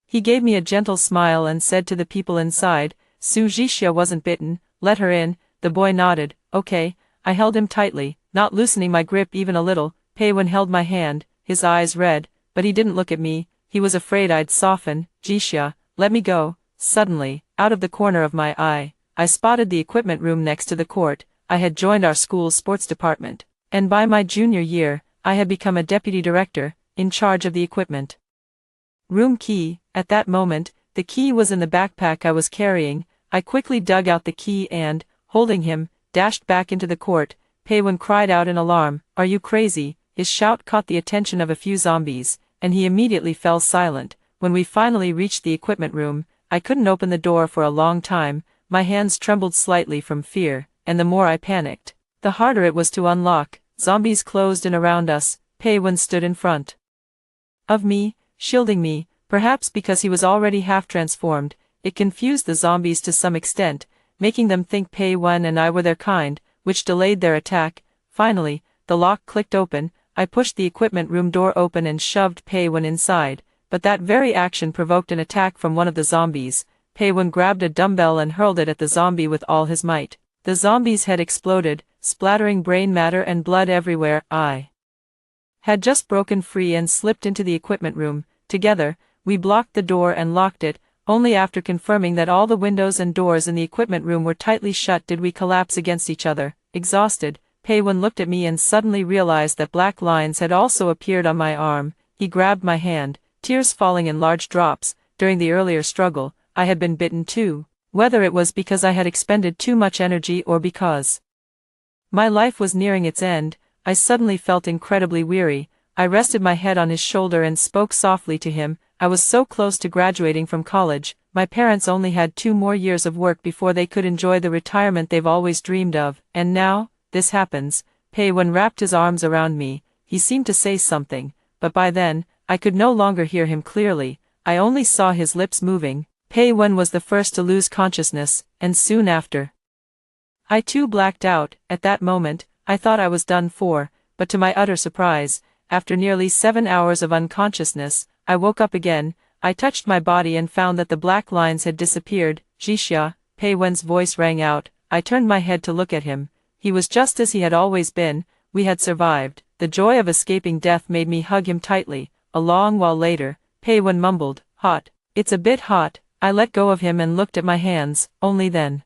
He gave me a gentle smile and said to the people inside, "Su Jixia wasn't bitten, let her in." The boy nodded. "Okay." I held him tightly, not loosening my grip even a little. Pei-wen held my hand, his eyes red, but he didn't look at me. He was afraid I'd soften. "Jixia, let me go." Suddenly, out of the corner of my eye, I spotted the equipment room next to the court. I had joined our school's sports department, and by my junior year, I had become a deputy director, in charge of the equipment room. Key. At that moment, the key was in the backpack I was carrying. I quickly dug out the key and, holding him, dashed back into the court. Pei-wen cried out in alarm, "Are you crazy?" His shout caught the attention of a few zombies, and he immediately fell silent. When we finally reached the equipment room, I couldn't open the door for a long time. My hands trembled slightly from fear, and the more I panicked, the harder it was to unlock. Zombies closed in around us. Pei-wen stood in front of me, shielding me, perhaps because he was already half transformed. It confused the zombies to some extent, making them think Pei-wen and I were their kind, which delayed their attack. Finally, the lock clicked open. I pushed the equipment room door open and shoved Pei-wen inside, but that very action provoked an attack from one of the zombies. Pei-wen grabbed a dumbbell and hurled it at the zombie with all his might. The zombie's head exploded, splattering brain matter and blood everywhere. I had just broken free and slipped into the equipment room. Together, we blocked the door and locked it. Only after confirming that all the windows and doors in the equipment room were tightly shut did we collapse against each other. Exhausted, Pei-wen looked at me and suddenly realized that black lines had also appeared on my arm. He grabbed my hand, tears falling in large drops. During the earlier struggle, I had been bitten too. Whether it was because I had expended too much energy or because my life was nearing its end, I suddenly felt incredibly weary. I rested my head on his shoulder and spoke softly to him. I was so close to graduating from college. My parents only had 2 more years of work before they could enjoy the retirement they've always dreamed of. And now, this happens. Pei-wen wrapped his arms around me. He seemed to say something, but by then, I could no longer hear him clearly. I only saw his lips moving. Pei-wen was the first to lose consciousness, and soon after, I too blacked out. At that moment, I thought I was done for, but to my utter surprise, after nearly 7 hours of unconsciousness, I woke up again. I touched my body and found that the black lines had disappeared. "Jixia," Pei-wen's voice rang out. I turned my head to look at him. He was just as he had always been. We had survived. The joy of escaping death made me hug him tightly. A long while later, Pei-wen mumbled, "Hot." "It's a bit hot." I let go of him and looked at my hands, only then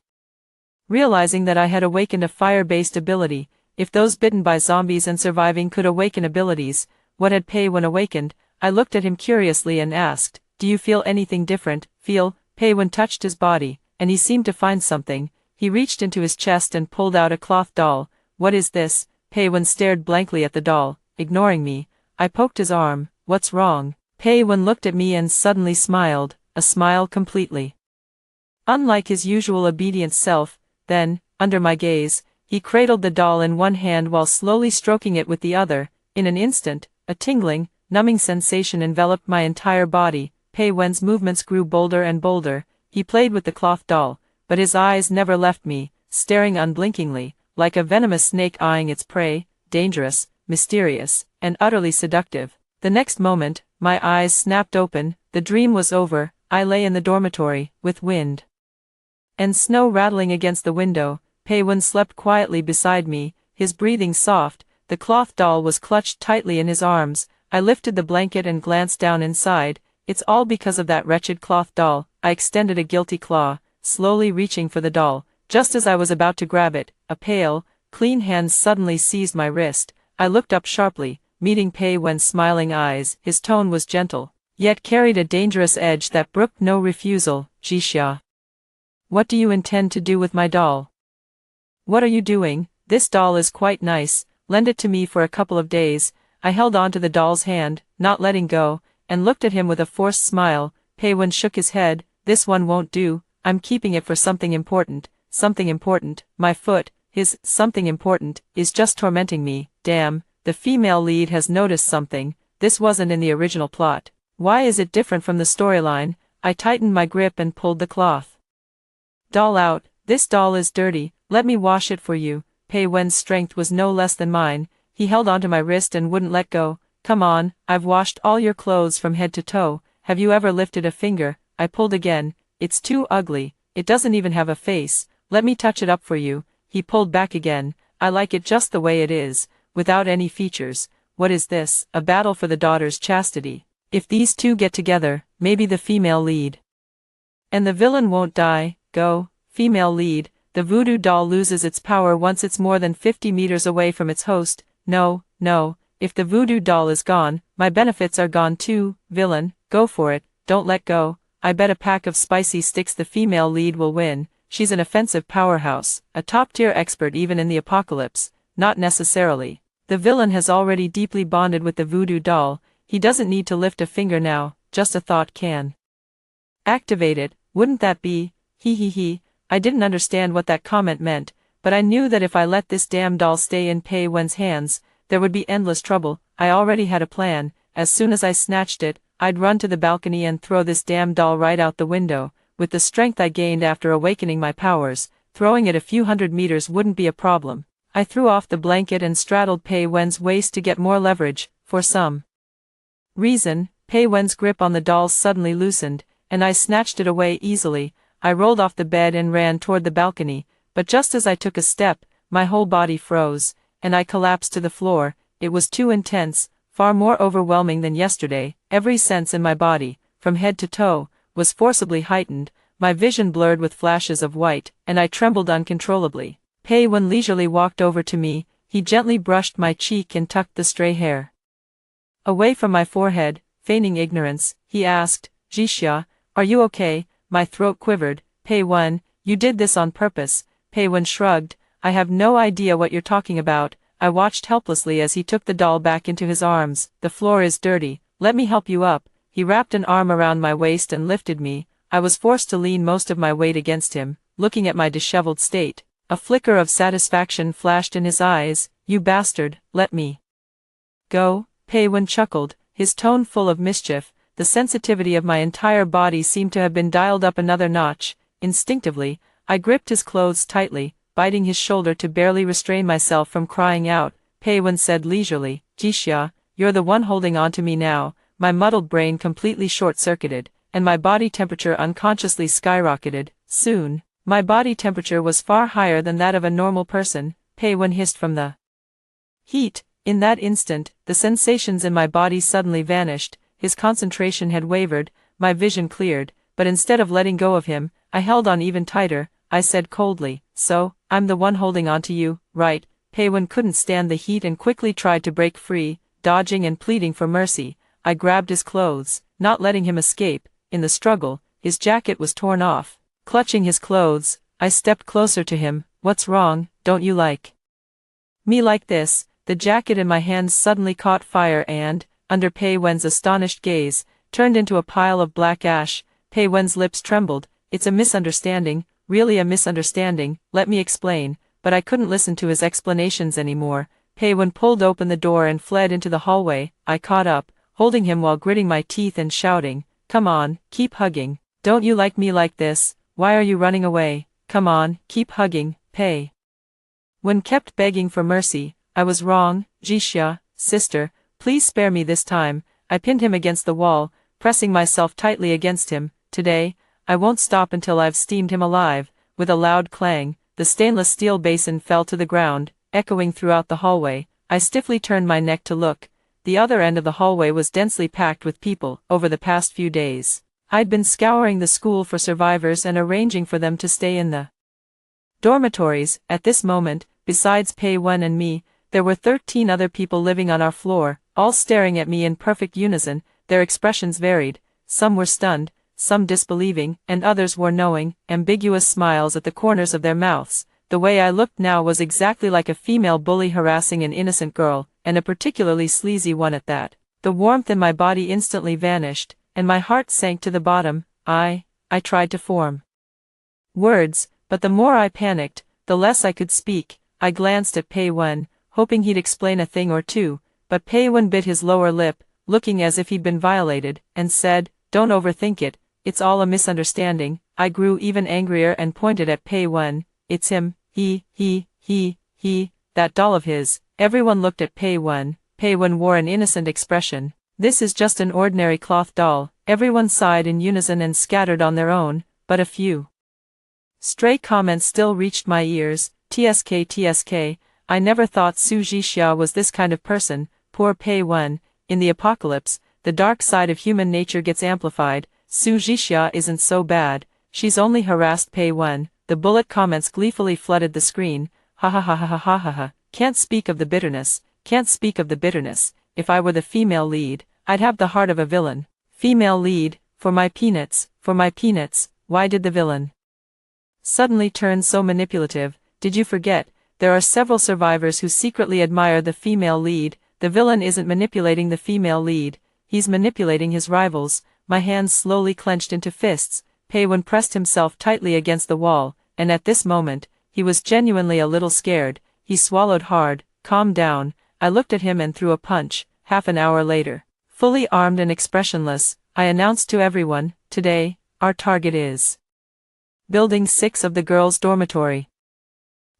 realizing that I had awakened a fire-based ability. If those bitten by zombies and surviving could awaken abilities, what had Pei-wen awakened? I looked at him curiously and asked, "Do you feel anything different?" "Feel?" Pei-wen touched his body, and he seemed to find something. He reached into his chest and pulled out a cloth doll. "What is this?" Pei-wen stared blankly at the doll, ignoring me. I poked his arm. "What's wrong?" Pei Wen looked at me and suddenly smiled, a smile completely unlike his usual obedient self. Then, under my gaze, he cradled the doll in one hand while slowly stroking it with the other. In an instant, a tingling, numbing sensation enveloped my entire body. Pei Wen's movements grew bolder and bolder. He played with the cloth doll, but his eyes never left me, staring unblinkingly, like a venomous snake eyeing its prey, dangerous, mysterious, and utterly seductive. The next moment, my eyes snapped open. The dream was over. I lay in the dormitory, with wind and snow rattling against the window. Pei Wen slept quietly beside me, his breathing soft. The cloth doll was clutched tightly in his arms. I lifted the blanket and glanced down inside. It's all because of that wretched cloth doll. I extended a guilty claw, slowly reaching for the doll. Just as I was about to grab it, a pale, clean hand suddenly seized my wrist. I looked up sharply, meeting Pei Wen's smiling eyes. His tone was gentle, yet carried a dangerous edge that brooked no refusal. Jixia, what do you intend to do with my doll? What are you doing? This doll is quite nice. Lend it to me for a couple of days. I held on to the doll's hand, not letting go, and looked at him with a forced smile. Pei Wen shook his head. This one won't do. I'm keeping it for something important. Something important. My foot, his something important, is just tormenting me. Damn, the female lead has noticed something. This wasn't in the original plot. Why is it different from the storyline? I tightened my grip and pulled the cloth doll out. This doll is dirty. Let me wash it for you. Pei Wen's strength was no less than mine. He held onto my wrist and wouldn't let go. Come on, I've washed all your clothes from head to toe. Have you ever lifted a finger? I pulled again. It's too ugly. It doesn't even have a face. Let me touch it up for you. He pulled back again. I like it just the way it is, without any features. What is this? A battle for the daughter's chastity. If these two get together, maybe the female lead and the villain won't die. Go, female lead. The voodoo doll loses its power once it's more than 50 meters away from its host. No, no, if the voodoo doll is gone, my benefits are gone too. Villain, go for it, don't let go. I bet a pack of spicy sticks the female lead will win. She's an offensive powerhouse, a top-tier expert even in the apocalypse. Not necessarily. The villain has already deeply bonded with the voodoo doll. He doesn't need to lift a finger now, just a thought can activate it. Wouldn't that be? He. I didn't understand what that comment meant, but I knew that if I let this damn doll stay in Pei Wen's hands, there would be endless trouble. I already had a plan. As soon as I snatched it, I'd run to the balcony and throw this damn doll right out the window. With the strength I gained after awakening my powers, throwing it a few hundred meters wouldn't be a problem. I threw off the blanket and straddled Pei Wen's waist to get more leverage. For some reason, Pei Wen's grip on the doll suddenly loosened, and I snatched it away easily. I rolled off the bed and ran toward the balcony, but just as I took a step, my whole body froze, and I collapsed to the floor. It was too intense, far more overwhelming than yesterday. Every sense in my body, from head to toe, was forcibly heightened, my vision blurred with flashes of white, and I trembled uncontrollably. Pei Wen leisurely walked over to me. He gently brushed my cheek and tucked the stray hair away from my forehead. Feigning ignorance, he asked, Jixia, are you okay? My throat quivered. Pei Wen, you did this on purpose. Pei Wen shrugged. I have no idea what you're talking about. I watched helplessly as he took the doll back into his arms. The floor is dirty. Let me help you up. He wrapped an arm around my waist and lifted me. I was forced to lean most of my weight against him, looking at my disheveled state. A flicker of satisfaction flashed in his eyes. You bastard, let me go. Pei Wen chuckled, his tone full of mischief. The sensitivity of my entire body seemed to have been dialed up another notch. Instinctively, I gripped his clothes tightly, biting his shoulder to barely restrain myself from crying out. Pei Wen said leisurely, Jixia, you're the one holding on to me now. My muddled brain completely short-circuited, and my body temperature unconsciously skyrocketed. Soon, my body temperature was far higher than that of a normal person. Pei Wen hissed from the heat. In that instant, the sensations in my body suddenly vanished. His concentration had wavered, my vision cleared, but instead of letting go of him, I held on even tighter. I said coldly, so, I'm the one holding on to you, right? Pei Wen couldn't stand the heat and quickly tried to break free, dodging and pleading for mercy. I grabbed his clothes, not letting him escape. In the struggle, his jacket was torn off. Clutching his clothes, I stepped closer to him. What's wrong? Don't you like me like this? The jacket in my hands suddenly caught fire and, under Pei Wen's astonished gaze, turned into a pile of black ash. Pei Wen's lips trembled. It's a misunderstanding, really a misunderstanding, let me explain, but I couldn't listen to his explanations anymore. Pei Wen pulled open the door and fled into the hallway. I caught up, holding him while gritting my teeth and shouting, "Come on, keep hugging. Don't you like me like this? Why are you running away? Come on, keep hugging." Pei Wen kept begging for mercy. I was wrong, Jixia, sister, please spare me this time. I pinned him against the wall, pressing myself tightly against him. Today, I won't stop until I've steamed him alive. With a loud clang, the stainless steel basin fell to the ground, echoing throughout the hallway. I stiffly turned my neck to look. The other end of the hallway was densely packed with people. Over the past few days, I'd been scouring the school for survivors and arranging for them to stay in the dormitories. At this moment, besides Pei Wen and me, there were 13 other people living on our floor, all staring at me in perfect unison. Their expressions varied. Some were stunned, some disbelieving, and others wore knowing, ambiguous smiles at the corners of their mouths. The way I looked now was exactly like a female bully harassing an innocent girl, and a particularly sleazy one at that. The warmth in my body instantly vanished, and my heart sank to the bottom. I tried to form words, but the more I panicked, the less I could speak. I glanced at Pei Wen, hoping he'd explain a thing or two, but Pei Wen bit his lower lip, looking as if he'd been violated, and said, "Don't overthink it, it's all a misunderstanding." I grew even angrier and pointed at Pei Wen. "It's him, he, that doll of his." Everyone looked at Pei Wen. Pei Wen wore an innocent expression. "This is just an ordinary cloth doll." Everyone sighed in unison and scattered on their own, but a few stray comments still reached my ears. TSK, I never thought Su Jixia was this kind of person. Poor Pei Wen. In the apocalypse, the dark side of human nature gets amplified. Su Jixia isn't so bad, she's only harassed Pei Wen. The bullet comments gleefully flooded the screen. Ha ha ha ha ha ha ha ha. Can't speak of the bitterness, can't speak of the bitterness. If I were the female lead, I'd have the heart of a villain. Female lead, for my peanuts, for my peanuts. Why did the villain suddenly turn so manipulative? Did you forget? There are several survivors who secretly admire the female lead. The villain isn't manipulating the female lead, he's manipulating his rivals. My hands slowly clenched into fists. Pei Wen pressed himself tightly against the wall, and at this moment, he was genuinely a little scared. He swallowed hard. "Calm down." I looked at him and threw a punch. Half an hour later, fully armed and expressionless, I announced to everyone, "Today, our target is Building 6 of the girls' dormitory."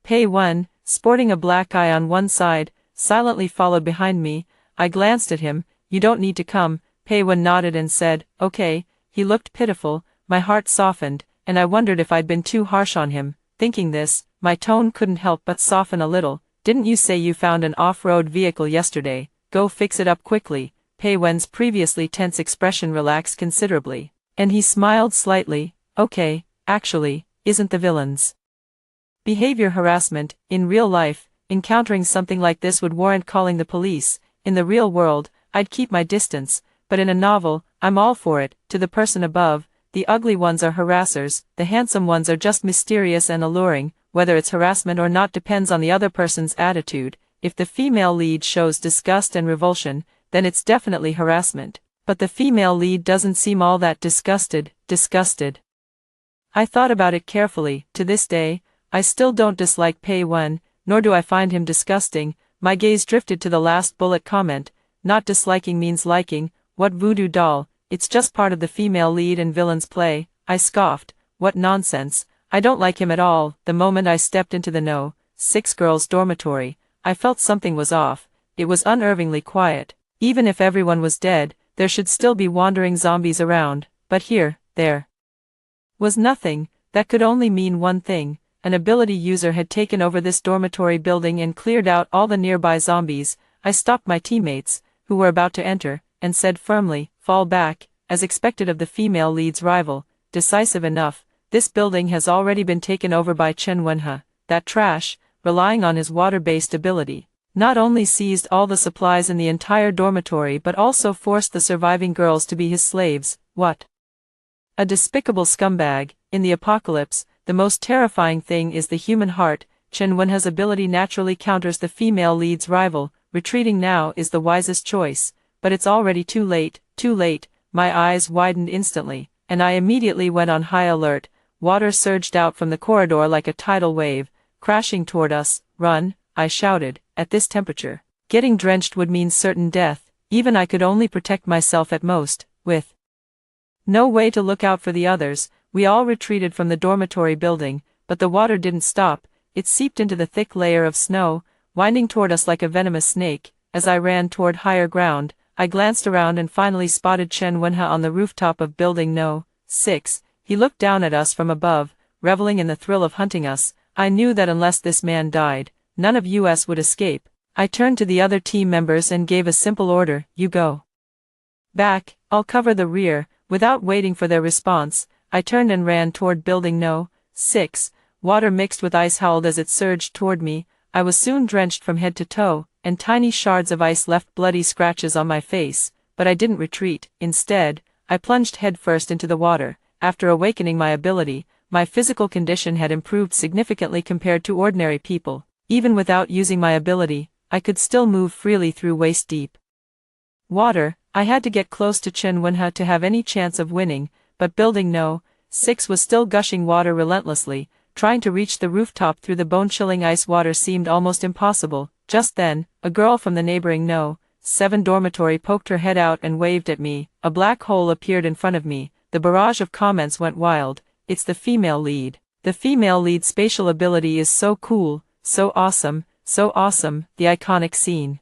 Pei Wen, sporting a black eye on one side, silently followed behind me. I glanced at him. "You don't need to come." Pei Wen nodded and said, "Okay." He looked pitiful. My heart softened, and I wondered if I'd been too harsh on him. Thinking this, my tone couldn't help but soften a little. "Didn't you say you found an off-road vehicle yesterday? Go fix it up quickly." Pei Wen's previously tense expression relaxed considerably, and he smiled slightly. "Okay, actually, isn't the villain's behavior harassment? In real life, encountering something like this would warrant calling the police. In the real world, I'd keep my distance, but in a novel, I'm all for it." To the person above, "The ugly ones are harassers, the handsome ones are just mysterious and alluring. Whether it's harassment or not depends on the other person's attitude. If the female lead shows disgust and revulsion, then it's definitely harassment. But the female lead doesn't seem all that disgusted. I thought about it carefully. To this day, I still don't dislike Pei Wen, nor do I find him disgusting. My gaze drifted to the last bullet comment. "Not disliking means liking. What voodoo doll? It's just part of the female lead and villain's play." I scoffed. "What nonsense. I don't like him at all." The moment I stepped into the No. 6 girls' dormitory, I felt something was off. It was unnervingly quiet. Even if everyone was dead, there should still be wandering zombies around. But here, there was nothing. That could only mean one thing. An ability user had taken over this dormitory building and cleared out all the nearby zombies. I stopped my teammates, who were about to enter, and said firmly, "Fall back," as expected of the female lead's rival. Decisive enough. This building has already been taken over by Chen Wenhe. That trash, relying on his water-based ability, not only seized all the supplies in the entire dormitory but also forced the surviving girls to be his slaves. What a despicable scumbag. In the apocalypse, the most terrifying thing is the human heart. Chen Wenhe's ability naturally counters the female lead's rival. Retreating now is the wisest choice, but it's already too late, too late. My eyes widened instantly, and I immediately went on high alert. Water surged out from the corridor like a tidal wave, crashing toward us. Run, I shouted. At this temperature, getting drenched would mean certain death. Even I could only protect myself at most, with no way to look out for the others. We all retreated from the dormitory building, but the water didn't stop. It seeped into the thick layer of snow, winding toward us like a venomous snake. As I ran toward higher ground, I glanced around and finally spotted Chen Wenhe on the rooftop of Building No. 6. He looked down at us from above, reveling in the thrill of hunting us. I knew that unless this man died, none of us would escape. I turned to the other team members and gave a simple order: you go back, I'll cover the rear. Without waiting for their response, I turned and ran toward Building No. 6. Water mixed with ice howled as it surged toward me. I was soon drenched from head to toe, and tiny shards of ice left bloody scratches on my face, but I didn't retreat. Instead, I plunged headfirst into the water. After awakening my ability, my physical condition had improved significantly compared to ordinary people. Even without using my ability, I could still move freely through waist-deep water. I had to get close to Chen Wenhe to have any chance of winning, but Building No. 6 was still gushing water relentlessly. Trying to reach the rooftop through the bone-chilling ice water seemed almost impossible. Just then, a girl from the neighboring No. 7 dormitory poked her head out and waved at me. A black hole appeared in front of me. The barrage of comments went wild. It's the female lead. The female lead's spatial ability is so cool, so awesome, so awesome. The iconic scene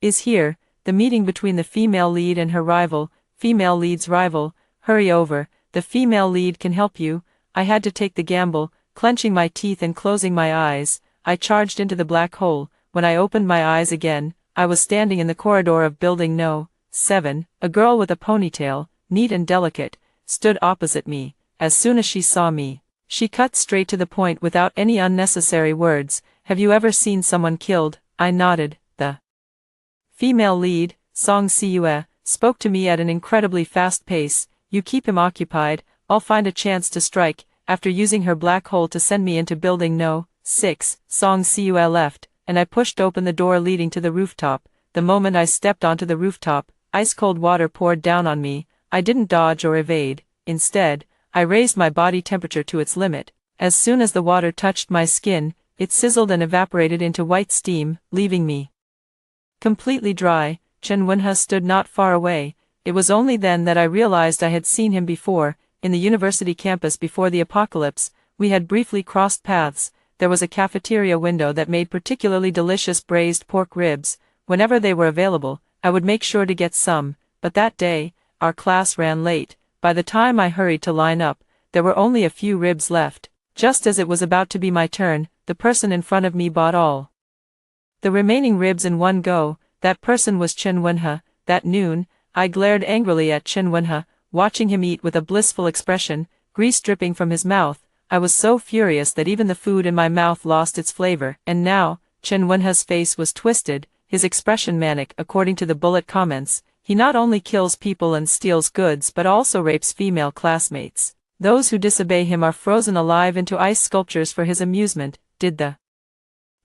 is here. The meeting between the female lead and her rival, female lead's rival. Hurry over, the female lead can help you. I had to take the gamble. Clenching my teeth and closing my eyes, I charged into the black hole. When I opened my eyes again, I was standing in the corridor of Building No. 7. A girl with a ponytail, neat and delicate, stood opposite me. As soon as she saw me, she cut straight to the point without any unnecessary words. Have you ever seen someone killed? I nodded. The female lead, Song Siyue, spoke to me at an incredibly fast pace. You keep him occupied, I'll find a chance to strike. After using her black hole to send me into Building No. 6, Song Siyue left, and I pushed open the door leading to the rooftop. The moment I stepped onto the rooftop, ice-cold water poured down on me. I didn't dodge or evade. Instead, I raised my body temperature to its limit. As soon as the water touched my skin, it sizzled and evaporated into white steam, leaving me completely dry. Chen Wenhe stood not far away. It was only then that I realized I had seen him before. In the university campus before the apocalypse, we had briefly crossed paths. There was a cafeteria window that made particularly delicious braised pork ribs. Whenever they were available, I would make sure to get some, but that day, our class ran late. By the time I hurried to line up, there were only a few ribs left. Just as it was about to be my turn, the person in front of me bought all the remaining ribs in one go. That person was Chen Wenhe. That noon, I glared angrily at Chen Wenhe, watching him eat with a blissful expression, grease dripping from his mouth. I was so furious that even the food in my mouth lost its flavor. And now, Chen Wenhe's face was twisted, his expression manic. According to the bullet comments, he not only kills people and steals goods but also rapes female classmates. Those who disobey him are frozen alive into ice sculptures for his amusement. Did the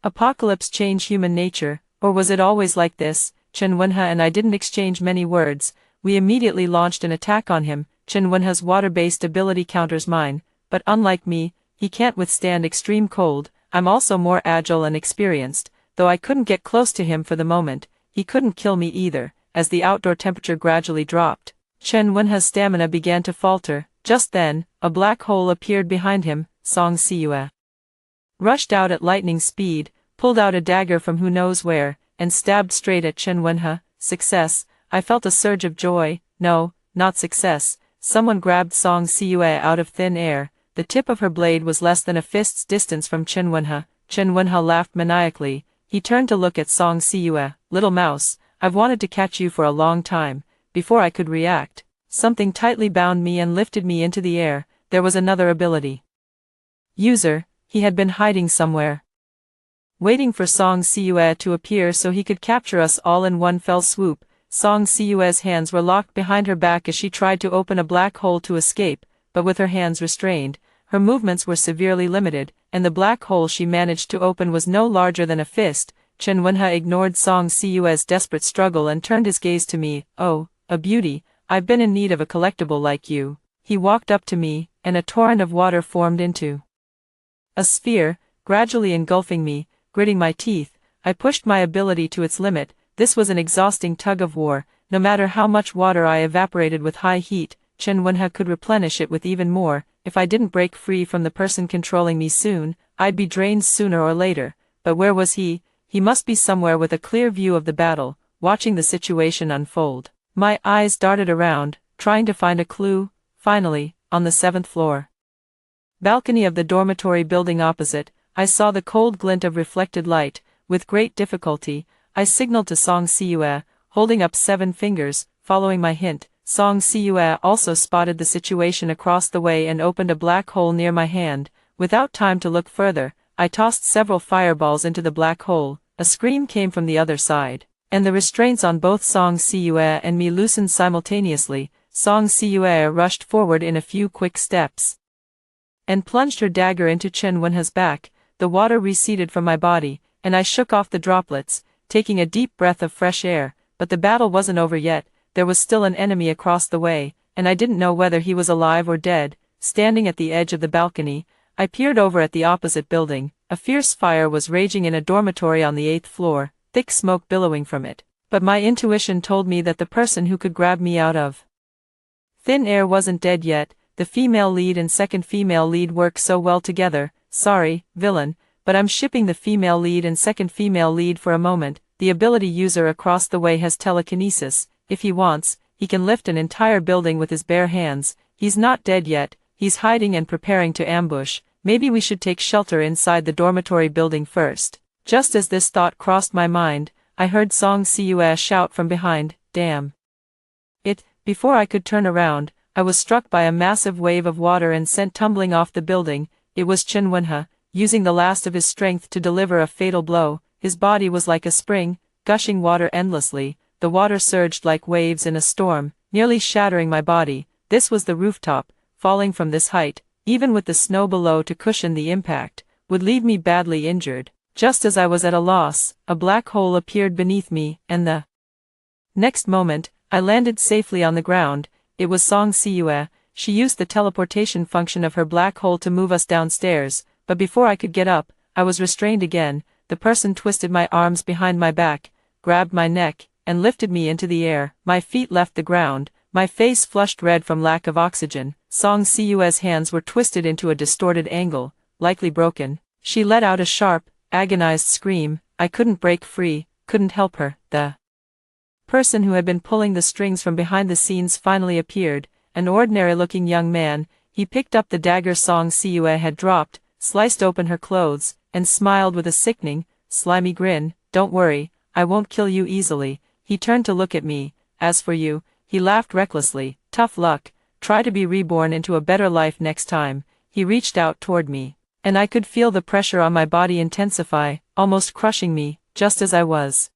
apocalypse change human nature, or was it always like this? Chen Wenhe and I didn't exchange many words. We immediately launched an attack on him. Chen Wenhe's water-based ability counters mine, but unlike me, he can't withstand extreme cold. I'm also more agile and experienced. Though I couldn't get close to him for the moment, he couldn't kill me either. As the outdoor temperature gradually dropped, Chen Wenhe's stamina began to falter. Just then, a black hole appeared behind him. Song Siyue rushed out at lightning speed, pulled out a dagger from who knows where, and stabbed straight at Chen Wenhe. Success! I felt a surge of joy. No, not success. Someone grabbed Song Siyue out of thin air. The tip of her blade was less than a fist's distance from Chen Wenhe. Chen Wenhe laughed maniacally. He turned to look at Song Siyue. Little mouse, I've wanted to catch you for a long time. Before I could react, something tightly bound me and lifted me into the air. There was another ability user. He had been hiding somewhere, waiting for Song Siyue to appear so he could capture us all in one fell swoop. Song Siyue's hands were locked behind her back as she tried to open a black hole to escape, but with her hands restrained, her movements were severely limited, and the black hole she managed to open was no larger than a fist. Chen Wenha ignored Song Siyue's desperate struggle and turned his gaze to me. Oh, a beauty, I've been in need of a collectible like you. He walked up to me, and a torrent of water formed into a sphere, gradually engulfing me. Gritting my teeth, I pushed my ability to its limit. This was an exhausting tug-of-war. No matter how much water I evaporated with high heat, Chen Wenha could replenish it with even more. If I didn't break free from the person controlling me soon, I'd be drained sooner or later. But where was he? He must be somewhere with a clear view of the battle, watching the situation unfold. My eyes darted around, trying to find a clue. Finally, on the 7th floor balcony of the dormitory building opposite, I saw the cold glint of reflected light. With great difficulty, I signaled to Song Siyue, holding up 7 fingers. Following my hint, Song Siyue also spotted the situation across the way and opened a black hole near my hand. Without time to look further, I tossed several fireballs into the black hole. A scream came from the other side, and the restraints on both Song Siyue and me loosened simultaneously. Song Siyue rushed forward in a few quick steps and plunged her dagger into Chen Wenha's back. The water receded from my body, and I shook off the droplets, taking a deep breath of fresh air. But the battle wasn't over yet. There was still an enemy across the way, and I didn't know whether he was alive or dead. Standing at the edge of the balcony, I peered over at the opposite building. A fierce fire was raging in a dormitory on the 8th floor, thick smoke billowing from it. But my intuition told me that the person who could grab me out of thin air wasn't dead yet. The female lead and second female lead work so well together. Sorry, villain, but I'm shipping the female lead and second female lead for a moment. The ability user across the way has telekinesis. If he wants, he can lift an entire building with his bare hands. He's not dead yet. He's hiding and preparing to ambush. Maybe we should take shelter inside the dormitory building first. Just as this thought crossed my mind, I heard Song Siyue shout from behind, "Damn it!" Before I could turn around, I was struck by a massive wave of water and sent tumbling off the building. It was Chen Wenha, using the last of his strength to deliver a fatal blow. His body was like a spring, gushing water endlessly. The water surged like waves in a storm, nearly shattering my body. This was the rooftop. Falling from this height, even with the snow below to cushion the impact, would leave me badly injured. Just as I was at a loss, a black hole appeared beneath me, and the next moment, I landed safely on the ground. It was Song Siyue. She used the teleportation function of her black hole to move us downstairs, but before I could get up, I was restrained again. The person twisted my arms behind my back, grabbed my neck, and lifted me into the air. My feet left the ground, my face flushed red from lack of oxygen. Song Siyue's hands were twisted into a distorted angle, likely broken. She let out a sharp, agonized scream. I couldn't break free, couldn't help her. The person who had been pulling the strings from behind the scenes finally appeared, an ordinary-looking young man. He picked up the dagger Song Siyue had dropped, sliced open her clothes, and smiled with a sickening, slimy grin. "Don't worry, I won't kill you easily." He turned to look at me. "As for you," he laughed recklessly, "tough luck. Try to be reborn into a better life next time." He reached out toward me, and I could feel the pressure on my body intensify, almost crushing me, just as I was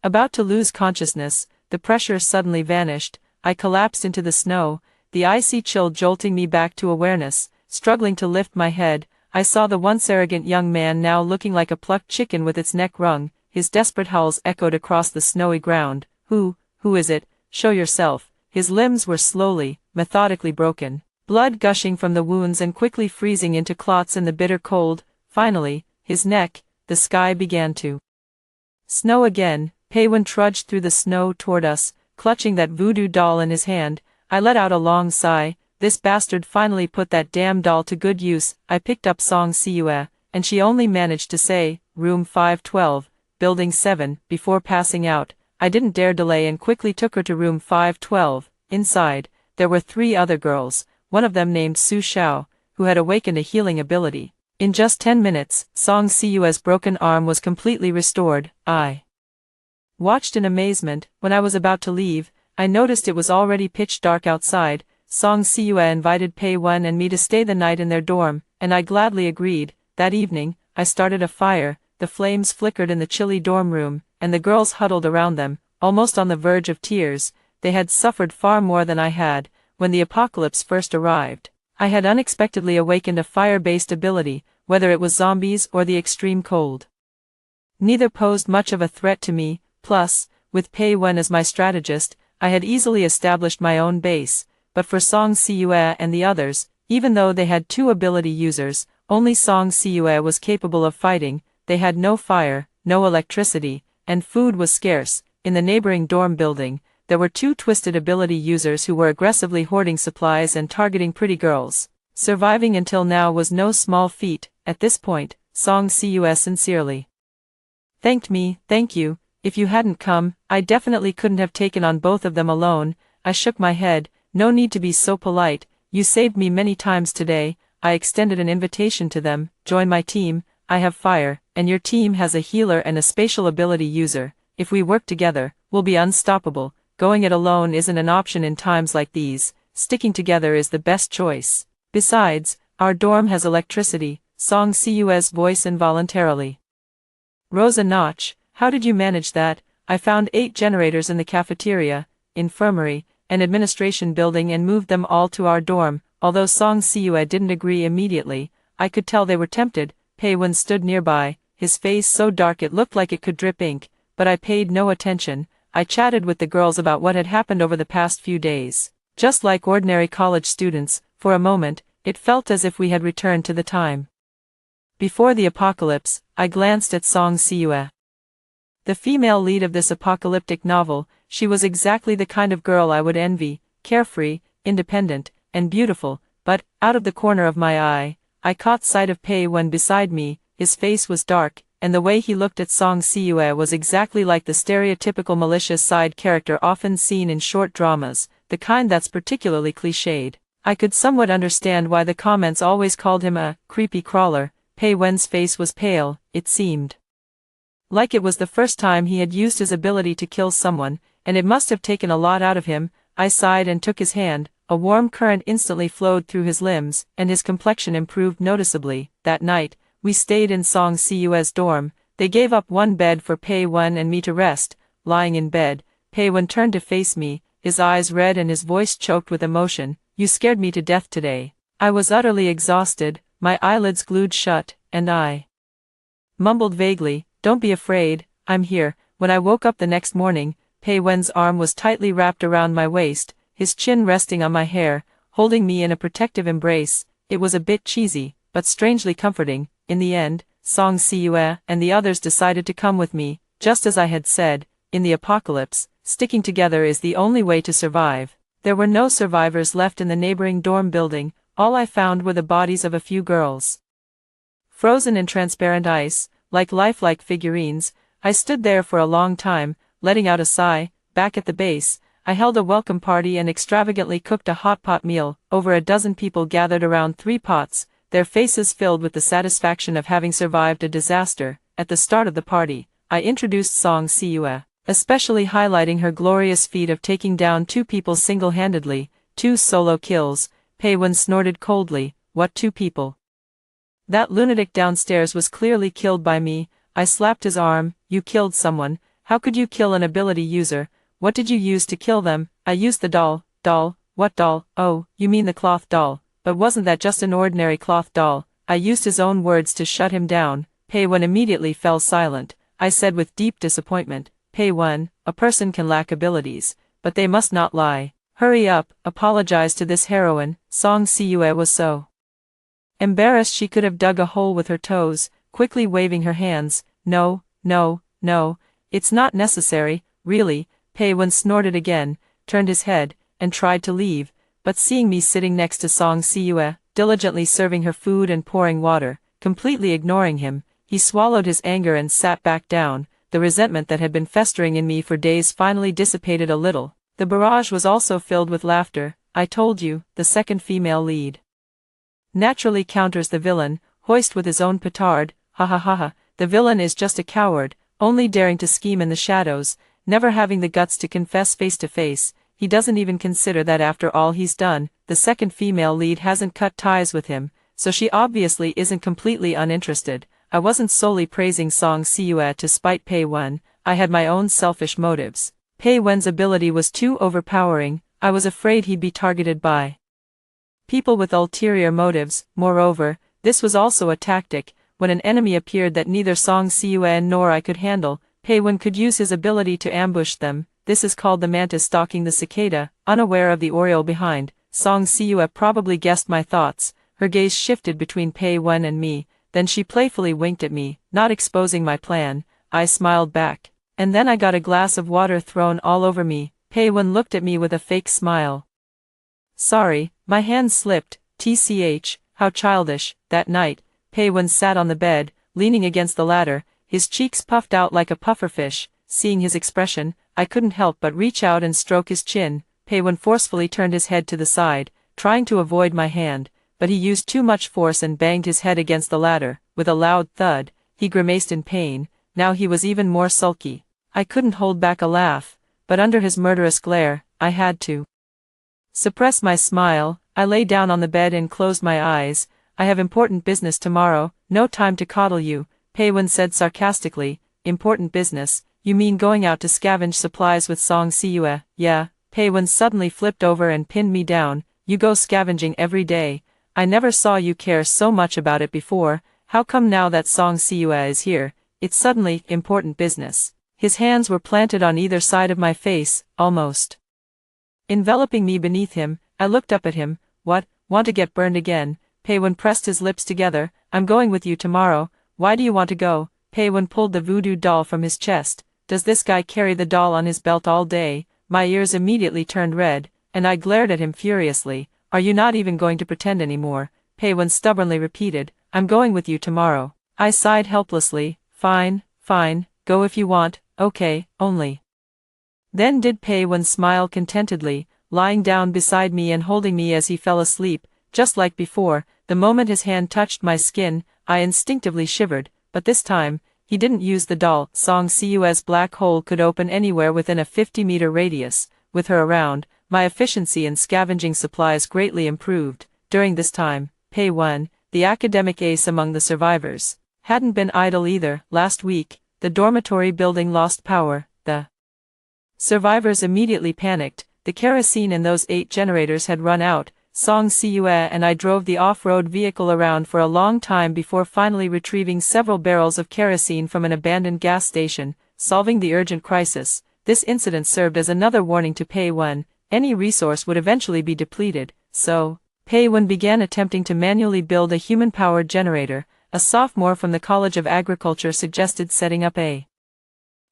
about to lose consciousness. The pressure suddenly vanished. I collapsed into the snow, the icy chill jolting me back to awareness. Struggling to lift my head, I saw the once arrogant young man now looking like a plucked chicken with its neck wrung. His desperate howls echoed across the snowy ground. Who is it? Show yourself." His limbs were slowly, methodically broken, blood gushing from the wounds and quickly freezing into clots in the bitter cold. Finally, his neck, the sky began to snow again. Peiwen trudged through the snow toward us, clutching that voodoo doll in his hand. I let out a long sigh. This bastard finally put that damn doll to good use. I picked up Song Siyue, and she only managed to say, "Room 512, Building 7, before passing out. I didn't dare delay and quickly took her to room 512. Inside, there were 3 other girls, one of them named Su Xiao, who had awakened a healing ability. In just 10 minutes, Song Siyue's broken arm was completely restored. I watched in amazement. When I was about to leave, I noticed it was already pitch dark outside. Song Siyue invited Pei Wen and me to stay the night in their dorm, and I gladly agreed. That evening, I started a fire. The flames flickered in the chilly dorm room, and the girls huddled around them, almost on the verge of tears. They had suffered far more than I had. When the apocalypse first arrived, I had unexpectedly awakened a fire-based ability, whether it was zombies or the extreme cold. Neither posed much of a threat to me, plus, with Pei Wen as my strategist, I had easily established my own base, but for Song Siyue and the others, even though they had 2 ability users, only Song Siyue was capable of fighting. They had no fire, no electricity, and food was scarce. In the neighboring dorm building, there were 2 twisted ability users who were aggressively hoarding supplies and targeting pretty girls. Surviving until now was no small feat. At this point, Song Siyue sincerely thanked me. Thank you. If you hadn't come, I definitely couldn't have taken on both of them alone. I shook my head. No need to be so polite. You saved me many times today. I extended an invitation to them. Join my team. I have fire, and your team has a healer and a spatial ability user. If we work together, we'll be unstoppable. Going it alone isn't an option in times like these. Sticking together is the best choice. Besides, our dorm has electricity. Song Siyue's voice involuntarily rose a notch. How did you manage that? I found 8 generators in the cafeteria, infirmary, and administration building and moved them all to our dorm. Although Song Siyue didn't agree immediately, I could tell they were tempted. Pei Wen stood nearby, his face so dark it looked like it could drip ink, but I paid no attention. I chatted with the girls about what had happened over the past few days. Just like ordinary college students, for a moment, it felt as if we had returned to the time before the apocalypse. I glanced at Song Siyue, the female lead of this apocalyptic novel. She was exactly the kind of girl I would envy, carefree, independent, and beautiful, but, out of the corner of my eye, I caught sight of Pei Wen beside me. His face was dark, and the way he looked at Song Siyue was exactly like the stereotypical malicious side character often seen in short dramas, the kind that's particularly cliched. I could somewhat understand why the comments always called him a creepy crawler. Pei Wen's face was pale. It seemed like it was the first time he had used his ability to kill someone, and it must have taken a lot out of him. I sighed and took his hand. A warm current instantly flowed through his limbs, and his complexion improved noticeably. That night, we stayed in Song Siyue's dorm. They gave up 1 bed for Pei Wen and me to rest. Lying in bed, Pei Wen turned to face me, his eyes red and his voice choked with emotion. You scared me to death today. I was utterly exhausted, my eyelids glued shut, and I mumbled vaguely, don't be afraid, I'm here. When I woke up the next morning, Pei Wen's arm was tightly wrapped around my waist, his chin resting on my hair, holding me in a protective embrace. It was a bit cheesy, but strangely comforting. In the end, Song Siyue and the others decided to come with me. Just as I had said, in the apocalypse, sticking together is the only way to survive. There were no survivors left in the neighboring dorm building. All I found were the bodies of a few girls, frozen in transparent ice, like lifelike figurines. I stood there for a long time, letting out a sigh. Back at the base, I held a welcome party and extravagantly cooked a hot pot meal. Over a dozen people gathered around 3 pots, their faces filled with the satisfaction of having survived a disaster. At the start of the party, I introduced Song Siyue, especially highlighting her glorious feat of taking down 2 people single-handedly, 2 solo kills. Pei Wen snorted coldly. What 2 people? That lunatic downstairs was clearly killed by me. I slapped his arm. You killed someone. How could you kill an ability user? What did you use to kill them? I used the doll. Doll? What doll? Oh, you mean the cloth doll. But wasn't that just an ordinary cloth doll? I used his own words to shut him down. Pei Wen immediately fell silent. I said with deep disappointment, Pei Wen, a person can lack abilities, but they must not lie. Hurry up, apologize to this heroine. Song Siyue was so embarrassed she could have dug a hole with her toes, quickly waving her hands. No, no, no, it's not necessary, really. Pei Wen snorted again, turned his head, and tried to leave, but seeing me sitting next to Song Siyue, diligently serving her food and pouring water, completely ignoring him, he swallowed his anger and sat back down. The resentment that had been festering in me for days finally dissipated a little. The barrage was also filled with laughter. I told you, the second female lead naturally counters the villain, hoist with his own petard. Ha ha ha ha, the villain is just a coward, only daring to scheme in the shadows, never having the guts to confess face to face. He doesn't even consider that after all he's done, the second female lead hasn't cut ties with him, so she obviously isn't completely uninterested. I wasn't solely praising Song Siyue to spite Pei Wen, I had my own selfish motives. Pei Wen's ability was too overpowering. I was afraid he'd be targeted by people with ulterior motives. Moreover, this was also a tactic. when an enemy appeared that neither Song Siue nor I could handle, Pei Wen could use his ability to ambush them. This is called the mantis stalking the cicada, unaware of the oriole behind. Song Siue probably guessed my thoughts. Her gaze shifted between Pei Wen and me, then she playfully winked at me, not exposing my plan. I smiled back. And then I got a glass of water thrown all over me. Pei Wen looked at me with a fake smile. Sorry, my hand slipped. TCH, how childish. That night, Pei Wen sat on the bed, leaning against the ladder, his cheeks puffed out like a pufferfish. Seeing his expression, I couldn't help but reach out and stroke his chin. Pei Wen forcefully turned his head to the side, trying to avoid my hand, but he used too much force and banged his head against the ladder. With a loud thud, he grimaced in pain. Now he was even more sulky. I couldn't hold back a laugh, but under his murderous glare, I had to suppress my smile. I lay down on the bed and closed my eyes. I have important business tomorrow, no time to coddle you, Pei Wen said sarcastically. Important business? You mean going out to scavenge supplies with Song Siue? Yeah. Pei Wen suddenly flipped over and pinned me down. You go scavenging every day. I never saw you care so much about it before. How come now that Song Siue is here, it's suddenly important business? His hands were planted on either side of my face, almost enveloping me beneath him. I looked up at him. What, want to get burned again? Pei Wen pressed his lips together. I'm going with you tomorrow. Why do you want to go? Pei Wen pulled the voodoo doll from his chest. Does this guy carry the doll on his belt all day? My ears immediately turned red, and I glared at him furiously. Are you not even going to pretend anymore? Pei Wen stubbornly repeated. I'm going with you tomorrow. I sighed helplessly. Fine, fine, go if you want, okay, only. Then did Pei Wen smile contentedly, lying down beside me and holding me as he fell asleep. Just like before, the moment his hand touched my skin, I instinctively shivered, but this time, he didn't use the doll. Song Siue's black hole could open anywhere within a 50-meter radius. With her around, my efficiency in scavenging supplies greatly improved. During this time, Pei Wen, the academic ace among the survivors, hadn't been idle either. Last week, the dormitory building lost power. The survivors immediately panicked. The kerosene in those 8 generators had run out. Song Siue and I drove the off-road vehicle around for a long time before finally retrieving several barrels of kerosene from an abandoned gas station, solving the urgent crisis. This incident served as another warning to Pei Wen. Any resource would eventually be depleted, so Pei Wen began attempting to manually build a human-powered generator. A sophomore from the College of Agriculture suggested setting up a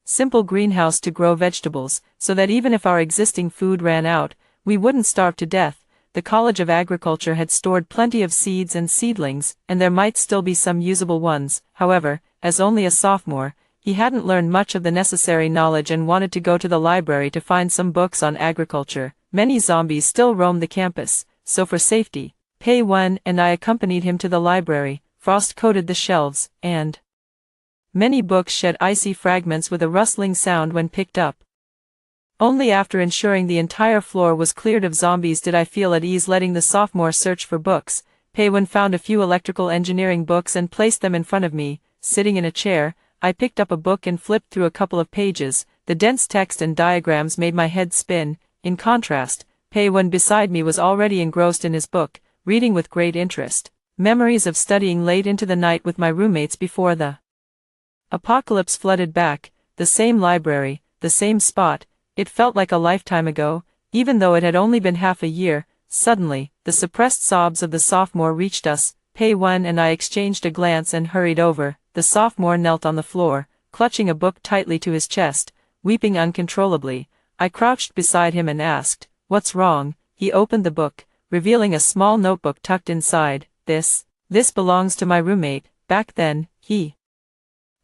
simple greenhouse to grow vegetables, so that even if our existing food ran out, we wouldn't starve to death. The College of Agriculture had stored plenty of seeds and seedlings, and there might still be some usable ones. However, as only a sophomore, he hadn't learned much of the necessary knowledge and wanted to go to the library to find some books on agriculture. Many zombies still roamed the campus, so for safety, Pei Wen and I accompanied him to the library. Frost coated the shelves, and many books shed icy fragments with a rustling sound when picked up. Only after ensuring the entire floor was cleared of zombies did I feel at ease letting the sophomore search for books. Pei Wen found a few electrical engineering books and placed them in front of me. Sitting in a chair, I picked up a book and flipped through a couple of pages. The dense text and diagrams made my head spin. In contrast, Pei Wen beside me was already engrossed in his book, reading with great interest. Memories of studying late into the night with my roommates before the apocalypse flooded back. The same library, the same spot. It felt like a lifetime ago, even though it had only been half a year. Suddenly, the suppressed sobs of the sophomore reached us. Pei Wen and I exchanged a glance and hurried over. The sophomore knelt on the floor, clutching a book tightly to his chest, weeping uncontrollably. I crouched beside him and asked, "What's wrong?" He opened the book, revealing a small notebook tucked inside. This belongs to my roommate. Back then, he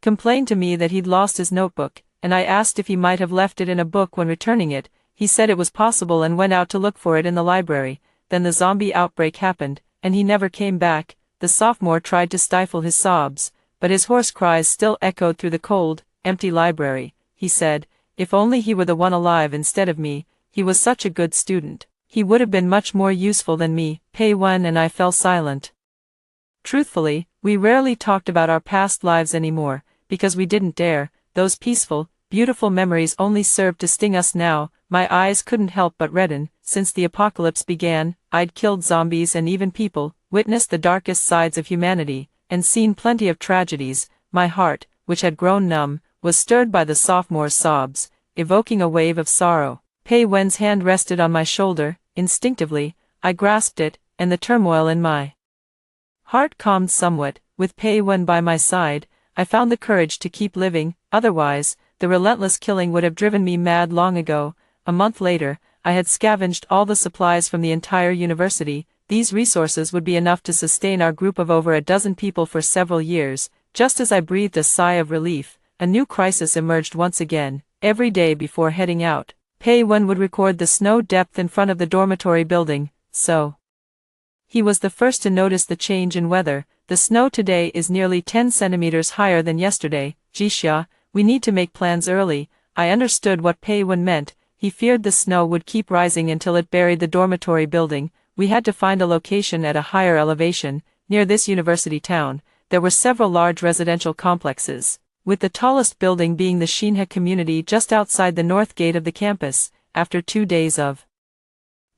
complained to me that he'd lost his notebook, and I asked if he might have left it in a book when returning it. He said it was possible and went out to look for it in the library. Then the zombie outbreak happened, and he never came back. The sophomore tried to stifle his sobs, but his hoarse cries still echoed through the cold, empty library. He said, if only he were the one alive instead of me. He was such a good student. He would have been much more useful than me. Pei Wen and I fell silent. Truthfully, we rarely talked about our past lives anymore, because we didn't dare. Those peaceful, beautiful memories only served to sting us now. My eyes couldn't help but redden. Since the apocalypse began, I'd killed zombies and even people, witnessed the darkest sides of humanity. and seen plenty of tragedies, my heart, which had grown numb, was stirred by the sophomore's sobs, evoking a wave of sorrow. Pei Wen's hand rested on my shoulder. Instinctively, I grasped it, and the turmoil in my heart calmed somewhat. With Pei Wen by my side, I found the courage to keep living, otherwise, the relentless killing would have driven me mad long ago. A month later, I had scavenged all the supplies from the entire university. These resources would be enough to sustain our group of over a dozen people for several years. Just as I breathed a sigh of relief, a new crisis emerged once again. Every day before heading out, Pei Wen would record the snow depth in front of the dormitory building, so he was the first to notice the change in weather. The snow today is nearly 10 centimeters higher than yesterday. Jixia, we need to make plans early. I understood what Pei Wen meant. He feared the snow would keep rising until it buried the dormitory building. We had to find a location at a higher elevation. Near this university town, there were several large residential complexes, with the tallest building being the Shinhe community just outside the north gate of the campus. After 2 days of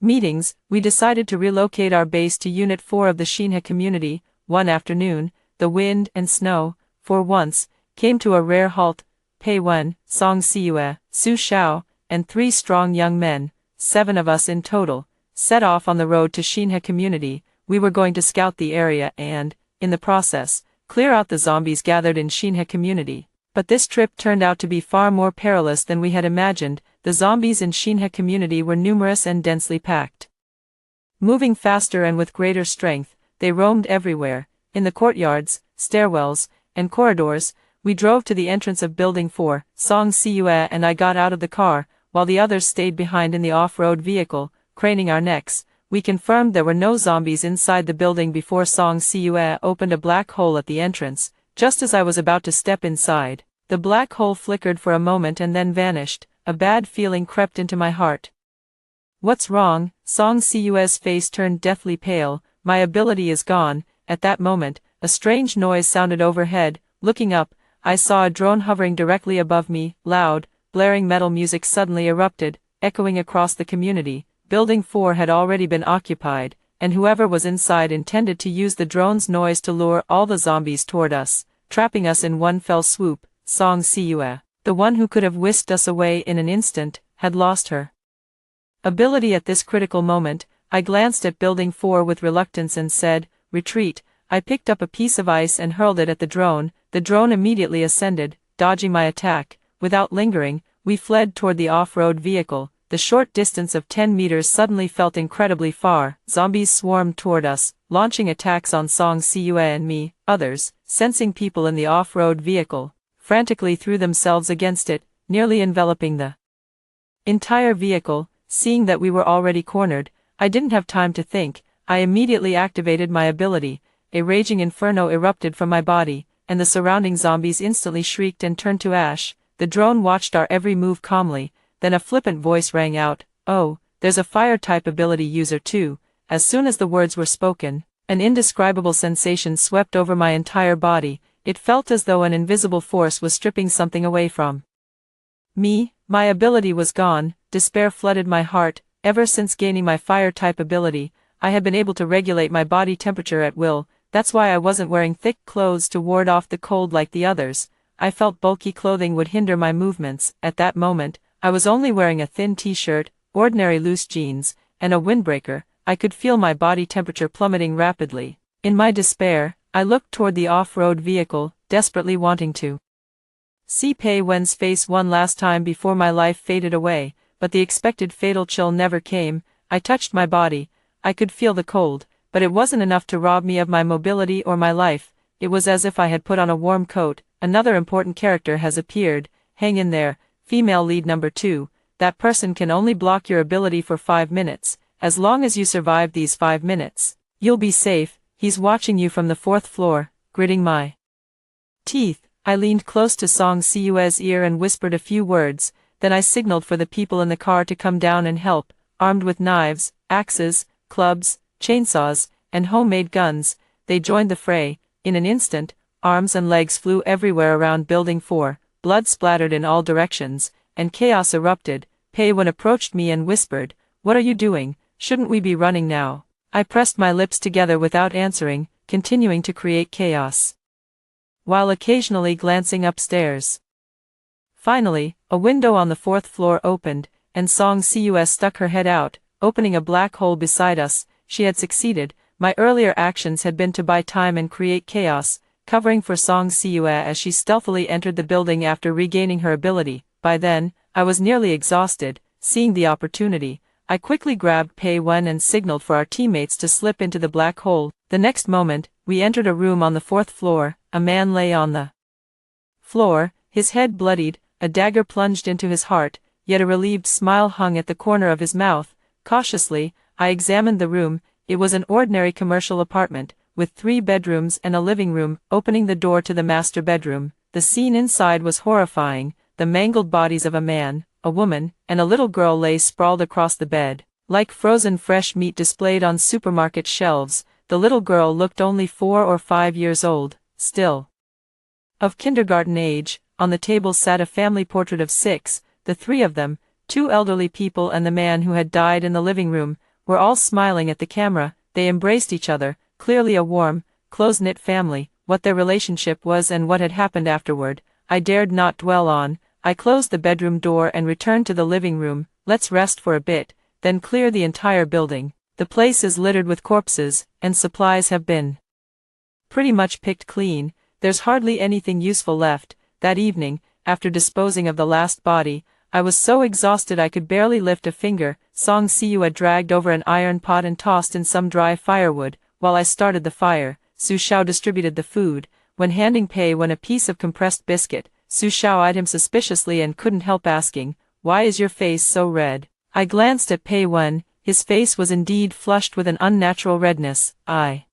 meetings, we decided to relocate our base to Unit 4 of the Shinhe community. One afternoon, the wind and snow, for once, came to a rare halt. Pei Wen, Song Siyue, Su Xiao, and 3 strong young men, 7 of us in total, set off on the road to Shinhe community. We were going to scout the area and, in the process, clear out the zombies gathered in Shinhe community. But this trip turned out to be far more perilous than we had imagined. The zombies in Shinhe community were numerous and densely packed. Moving faster and with greater strength, they roamed everywhere. In the courtyards, stairwells, and corridors. We drove to the entrance of Building 4. Song Siyue and I got out of the car, while the others stayed behind in the off-road vehicle, craning our necks. We confirmed there were no zombies inside the building before Song Siyue opened a black hole at the entrance. Just as I was about to step inside, the black hole flickered for a moment and then vanished. A bad feeling crept into my heart. What's wrong? Song Siyue's face turned deathly pale. My ability is gone. At that moment, a strange noise sounded overhead. Looking up, I saw a drone hovering directly above me. Loud, blaring metal music suddenly erupted, echoing across the community. Building 4 had already been occupied, and whoever was inside intended to use the drone's noise to lure all the zombies toward us, trapping us in one fell swoop. Song Siyue, the one who could have whisked us away in an instant, had lost her ability at this critical moment. I glanced at Building 4 with reluctance and said, "Retreat." I picked up a piece of ice and hurled it at the drone. The drone immediately ascended, dodging my attack. Without lingering, we fled toward the off-road vehicle. The short distance of 10 meters suddenly felt incredibly far. Zombies swarmed toward us, launching attacks on Song Siyue and me. Others, sensing people in the off-road vehicle, frantically threw themselves against it, nearly enveloping the entire vehicle. Seeing that we were already cornered, I didn't have time to think. I immediately activated my ability. A raging inferno erupted from my body, and the surrounding zombies instantly shrieked and turned to ash. The drone watched our every move calmly. Then a flippant voice rang out, "Oh, there's a fire-type ability user too." As soon as the words were spoken, an indescribable sensation swept over my entire body. It felt as though an invisible force was stripping something away from me. My ability was gone. Despair flooded my heart. Ever since gaining my fire-type ability, I had been able to regulate my body temperature at will. That's why I wasn't wearing thick clothes to ward off the cold like the others. I felt bulky clothing would hinder my movements. At that moment, I was only wearing a thin t-shirt, ordinary loose jeans, and a windbreaker. I could feel my body temperature plummeting rapidly. In my despair, I looked toward the off-road vehicle, desperately wanting to see Pei Wen's face one last time before my life faded away, but the expected fatal chill never came. I touched my body. I could feel the cold, but it wasn't enough to rob me of my mobility or my life. It was as if I had put on a warm coat. Another important character has appeared. Hang in there, female lead number 2. That person can only block your ability for 5 minutes. As long as you survive these 5 minutes, you'll be safe. He's watching you from the 4th floor. Gritting my teeth, I leaned close to Song Siyue's ear and whispered a few words. Then I signaled for the people in the car to come down and help. Armed with knives, axes, clubs, chainsaws, and homemade guns, they joined the fray. In an instant, arms and legs flew everywhere around Building 4, blood splattered in all directions, and chaos erupted. Pei Wen approached me and whispered, "What are you doing? Shouldn't we be running now?" I pressed my lips together without answering. continuing to create chaos, while occasionally glancing upstairs. Finally, a window on the 4th floor opened, and Song Cus stuck her head out, opening a black hole beside us. She had succeeded. My earlier actions had been to buy time and create chaos, covering for Song Cus as she stealthily entered the building after regaining her ability. By then, I was nearly exhausted. Seeing the opportunity, I quickly grabbed Pei Wen and signaled for our teammates to slip into the black hole. The next moment, we entered a room on the 4th floor. A man lay on the floor, his head bloodied, a dagger plunged into his heart, yet a relieved smile hung at the corner of his mouth. Cautiously, I examined the room. It was an ordinary commercial apartment, with 3 bedrooms and a living room, opening the door to the master bedroom. The scene inside was horrifying. The mangled bodies of a man, a woman, and a little girl lay sprawled across the bed, like frozen fresh meat displayed on supermarket shelves. The little girl looked only 4 or 5 years old, still of kindergarten age. On the table sat a family portrait of 6, the 3 of them, 2 elderly people and the man who had died in the living room, were all smiling at the camera. They embraced each other, clearly a warm, close-knit family. What their relationship was and what had happened afterward, I dared not dwell on. I closed the bedroom door and returned to the living room. Let's rest for a bit, then clear the entire building. The place is littered with corpses, and supplies have been pretty much picked clean. There's hardly anything useful left. That evening, after disposing of the last body, I was so exhausted I could barely lift a finger. Song Cus had dragged over an iron pot and tossed in some dry firewood. While I started the fire, Su Xiao distributed the food. When handing Pei Wen a piece of compressed biscuit, Su Xiao eyed him suspiciously and couldn't help asking, "Why is your face so red?" I glanced at Pei Wen. His face was indeed flushed with an unnatural redness. I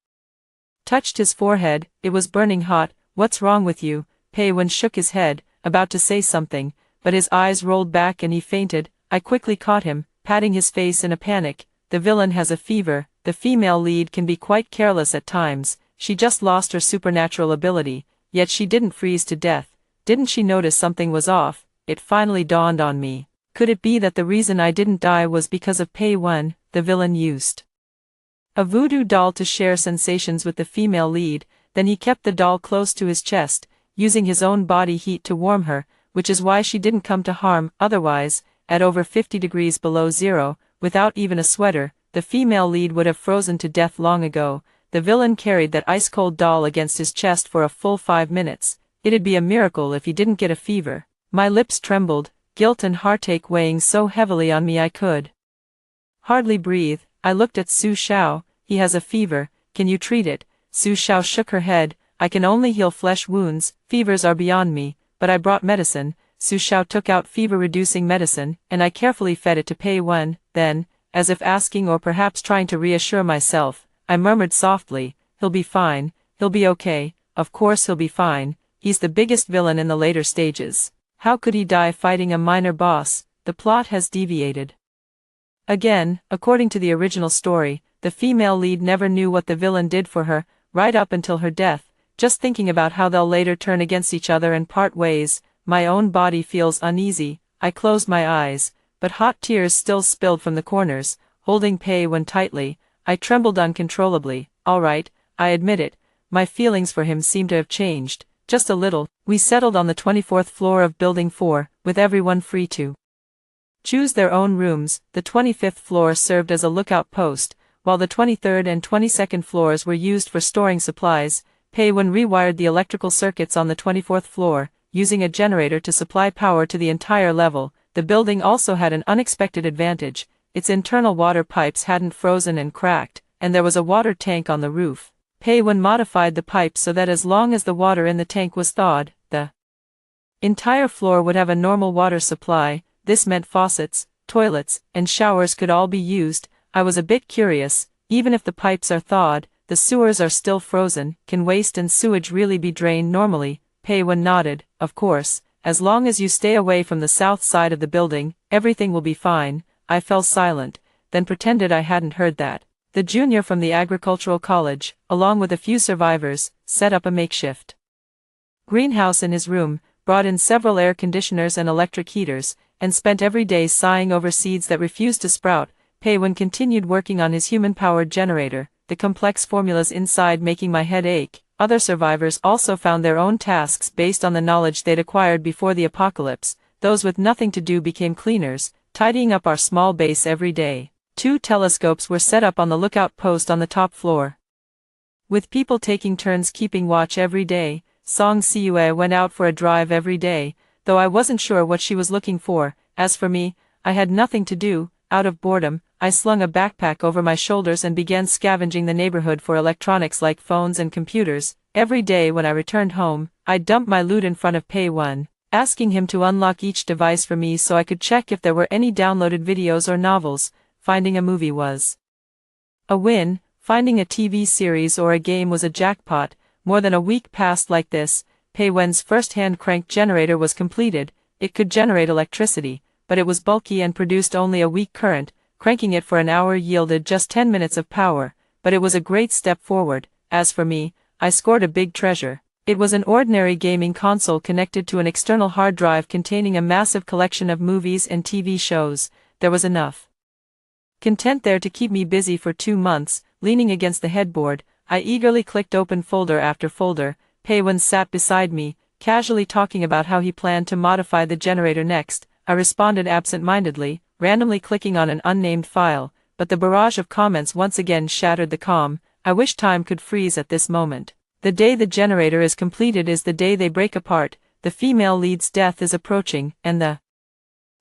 touched his forehead. It was burning hot. "What's wrong with you?" Pei Wen shook his head, about to say something, but his eyes rolled back and he fainted. I quickly caught him, patting his face in a panic. "The villain has a fever." The female lead can be quite careless at times. She just lost her supernatural ability, yet she didn't freeze to death. Didn't she notice something was off? It finally dawned on me. Could it be that the reason I didn't die was because of Pei Wen? The villain used a voodoo doll to share sensations with the female lead, then he kept the doll close to his chest, using his own body heat to warm her, which is why she didn't come to harm. Otherwise, at over 50 degrees below zero, without even a sweater, the female lead would have frozen to death long ago. The villain carried that ice-cold doll against his chest for a full 5 minutes. It'd be a miracle if he didn't get a fever. My lips trembled, guilt and heartache weighing so heavily on me I could hardly breathe. I looked at Su Xiao. "He has a fever. Can you treat it?" Su Xiao shook her head. "I can only heal flesh wounds. Fevers are beyond me, but I brought medicine." Su Xiao took out fever-reducing medicine, and I carefully fed it to Pei Wen. Then, as if asking or perhaps trying to reassure myself, I murmured softly, "He'll be fine. He'll be okay. Of course he'll be fine. He's the biggest villain in the later stages. How could he die fighting a minor boss?" The plot has deviated again. According to the original story, the female lead never knew what the villain did for her, right up until her death. Just thinking about how they'll later turn against each other and part ways, my own body feels uneasy. I closed my eyes, but hot tears still spilled from the corners. Holding Pei Wen tightly, I trembled uncontrollably. "All right, I admit it, my feelings for him seem to have changed, just a little." We settled on the 24th floor of Building 4, with everyone free to choose their own rooms. The 25th floor served as a lookout post, while the 23rd and 22nd floors were used for storing supplies. Pei Wen rewired the electrical circuits on the 24th floor, using a generator to supply power to the entire level. The building also had an unexpected advantage. Its internal water pipes hadn't frozen and cracked, and there was a water tank on the roof. Pei Wen modified the pipes so that as long as the water in the tank was thawed, the entire floor would have a normal water supply. This meant faucets, toilets, and showers could all be used. I was a bit curious. Even if the pipes are thawed, the sewers are still frozen. Can waste and sewage really be drained normally? Pei Wen nodded. "Of course, as long as you stay away from the south side of the building, everything will be fine." I fell silent, then pretended I hadn't heard that. The junior from the agricultural college, along with a few survivors, set up a makeshift greenhouse in his room, brought in several air conditioners and electric heaters, and spent every day sighing over seeds that refused to sprout. Pei Wen continued working on his human-powered generator. the complex formulas inside making my head ache. Other survivors also found their own tasks based on the knowledge they'd acquired before the apocalypse. Those with nothing to do became cleaners, tidying up our small base every day. 2 telescopes were set up on the lookout post on the top floor, with people taking turns keeping watch every day. Song Siue went out for a drive every day, though I wasn't sure what she was looking for. As for me, I had nothing to do. Out of boredom, I slung a backpack over my shoulders and began scavenging the neighborhood for electronics like phones and computers. Every day when I returned home, I'd dump my loot in front of Pei Wen, asking him to unlock each device for me so I could check if there were any downloaded videos or novels. Finding a movie was a win, finding a TV series or a game was a jackpot. More than a week passed like this. Pei Wen's first-hand crank generator was completed. It could generate electricity, but it was bulky and produced only a weak current. Cranking it for an hour yielded just 10 minutes of power, but it was a great step forward. As for me, I scored a big treasure. It was an ordinary gaming console connected to an external hard drive containing a massive collection of movies and TV shows. There was enough content there to keep me busy for 2 months. Leaning against the headboard, I eagerly clicked open folder after folder. Pei Wen sat beside me, casually talking about how he planned to modify the generator next. I responded absent-mindedly, randomly clicking on an unnamed file, but the barrage of comments once again shattered the calm. I wish time could freeze at this moment. The day the generator is completed is the day they break apart. The female lead's death is approaching, and the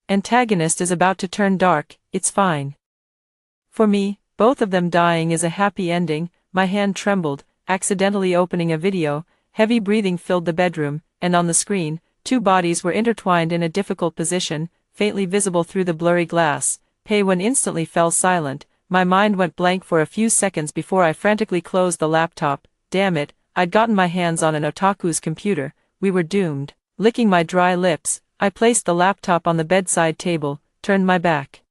antagonist is about to turn dark. It's fine. For me, both of them dying is a happy ending. My hand trembled, accidentally opening a video. Heavy breathing filled the bedroom, and on the screen, 2 bodies were intertwined in a difficult position, faintly visible through the blurry glass. Pei Wen instantly fell silent. My mind went blank for a few seconds before I frantically closed the laptop. Damn it, I'd gotten my hands on an otaku's computer. We were doomed. Licking my dry lips, I placed the laptop on the bedside table, turned my back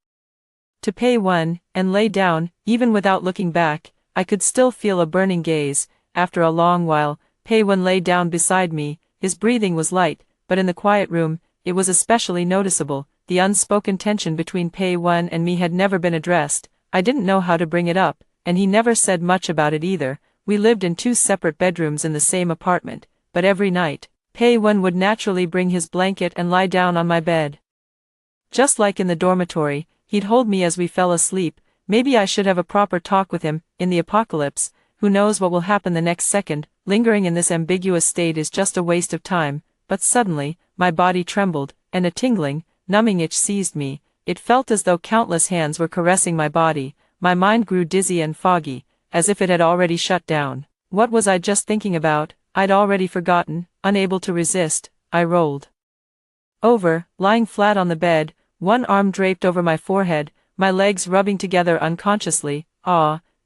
to Pei Wen, and lay down. Even without looking back, I could still feel a burning gaze. After a long while, Pei Wen lay down beside me. His breathing was light, but in the quiet room, it was especially noticeable. The unspoken tension between Pei Wen and me had never been addressed. I didn't know how to bring it up, and he never said much about it either. We lived in 2 separate bedrooms in the same apartment, but every night, Pei Wen would naturally bring his blanket and lie down on my bed. Just like in the dormitory, he'd hold me as we fell asleep. Maybe I should have a proper talk with him. In the apocalypse, who knows what will happen the next second? Lingering in this ambiguous state is just a waste of time. But suddenly, my body trembled, and a tingling, numbing itch seized me. It felt as though countless hands were caressing my body. My mind grew dizzy and foggy, as if it had already shut down. What was I just thinking about? I'd already forgotten. Unable to resist, I rolled over, lying flat on the bed, one arm draped over my forehead, my legs rubbing together unconsciously.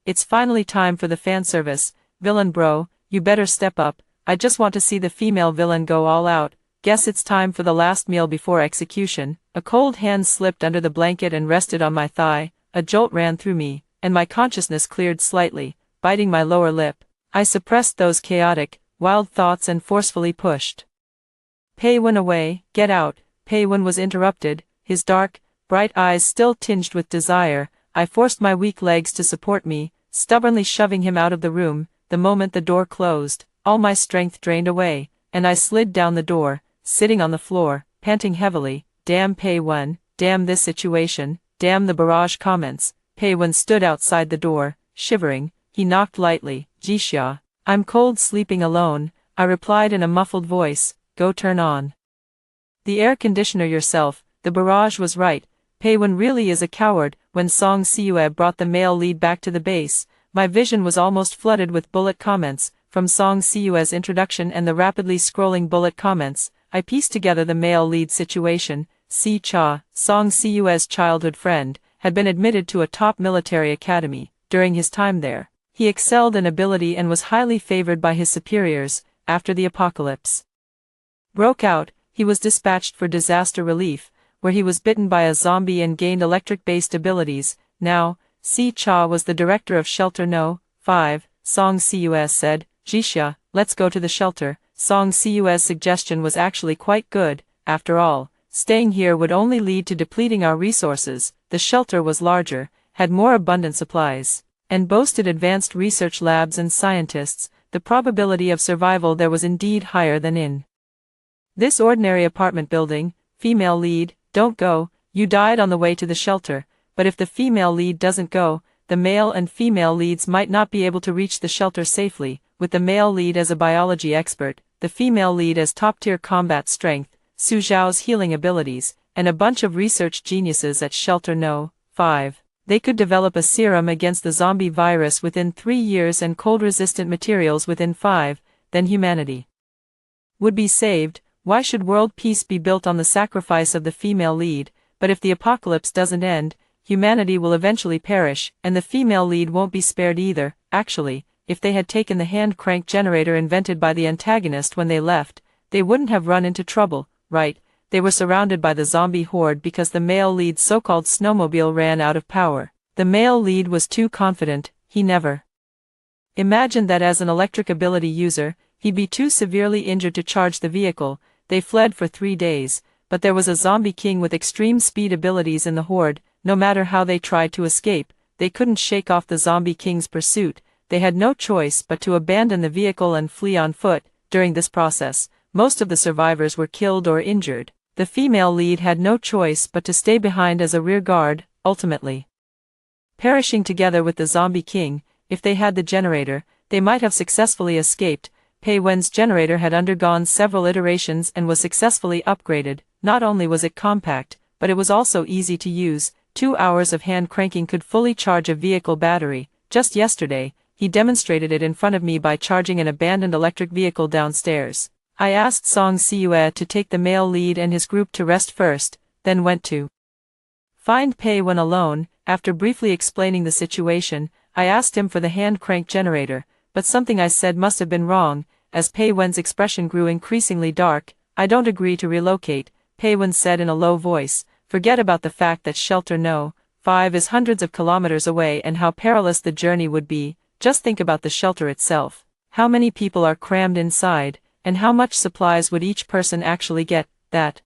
It's finally time for the fan service. Villain bro, you better step up. I just want to see the female villain go all out. Guess it's time for the last meal before execution. A cold hand slipped under the blanket and rested on my thigh. A jolt ran through me, and my consciousness cleared slightly. Biting my lower lip, I suppressed those chaotic, wild thoughts and forcefully pushed Pei Wen away. Get out. Pei Wen was interrupted, his dark, bright eyes still tinged with desire. I forced my weak legs to support me, stubbornly shoving him out of the room. The moment the door closed, all my strength drained away, and I slid down the door, sitting on the floor, panting heavily. Damn Pei Wen, damn this situation, damn the barrage comments. Pei Wen stood outside the door, shivering. He knocked lightly. Jixia, I'm cold sleeping alone, I replied in a muffled voice. Go turn on the air conditioner yourself. The barrage was right. Pei Wen really is a coward. When Song Siue brought the male lead back to the base, my vision was almost flooded with bullet comments. From Song Siue's introduction and the rapidly scrolling bullet comments, I pieced together the male lead situation. Si Cha, Song Siue's childhood friend, had been admitted to a top military academy. During his time there, he excelled in ability and was highly favored by his superiors. After the apocalypse broke out, he was dispatched for disaster relief, where he was bitten by a zombie and gained electric-based abilities. Now, Si Cha was the director of Shelter No. 5. Song Siue said, Jixia, let's go to the shelter. Song Siue's suggestion was actually quite good. After all, staying here would only lead to depleting our resources. The shelter was larger, had more abundant supplies, and boasted advanced research labs and scientists, the probability of survival there was indeed higher than in this ordinary apartment building. Female lead, don't go, you died on the way to the shelter, but if the female lead doesn't go, the male and female leads might not be able to reach the shelter safely, with the male lead as a biology expert, the female lead as top-tier combat strength, Su Zhao's healing abilities, and a bunch of research geniuses at Shelter No. 5. They could develop a serum against the zombie virus within 3 years and cold-resistant materials within 5, then humanity would be saved. Why should world peace be built on the sacrifice of the female lead? But if the apocalypse doesn't end, humanity will eventually perish, and the female lead won't be spared either. Actually, if they had taken the hand-crank generator invented by the antagonist when they left, they wouldn't have run into trouble, right? They were surrounded by the zombie horde because the male lead's so-called snowmobile ran out of power. The male lead was too confident, he never imagined that as an electric ability user, he'd be too severely injured to charge the vehicle. They fled for 3 days, but there was a zombie king with extreme speed abilities in the horde. No matter how they tried to escape, they couldn't shake off the zombie king's pursuit. They had no choice but to abandon the vehicle and flee on foot. During this process, most of the survivors were killed or injured. The female lead had no choice but to stay behind as a rear guard, ultimately perishing together with the zombie king. If they had the generator, they might have successfully escaped. Pei Wen's generator had undergone several iterations and was successfully upgraded. Not only was it compact, but it was also easy to use. 2 hours of hand cranking could fully charge a vehicle battery. Just yesterday, he demonstrated it in front of me by charging an abandoned electric vehicle downstairs. I asked Song Siue to take the male lead and his group to rest first, then went to find Pei Wen alone. After briefly explaining the situation, I asked him for the hand crank generator, but something I said must have been wrong. As Pei Wen's expression grew increasingly dark. I don't agree to relocate, Pei Wen said in a low voice. Forget about the fact that Shelter No. 5 is hundreds of kilometers away and how perilous the journey would be. Just think about the shelter itself. How many people are crammed inside, and how much supplies would each person actually get? That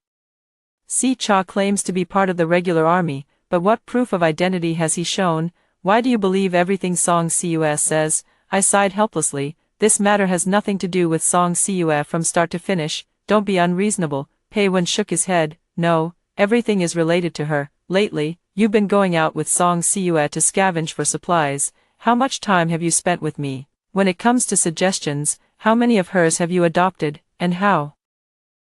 Si Cha claims to be part of the regular army, but what proof of identity has he shown? Why do you believe everything Song Siue says? I sighed helplessly. This matter has nothing to do with Song Siue from start to finish. Don't be unreasonable. Pei Wen shook his head. No, everything is related to her. Lately, you've been going out with Song Siue to scavenge for supplies. How much time have you spent with me? When it comes to suggestions, how many of hers have you adopted, and how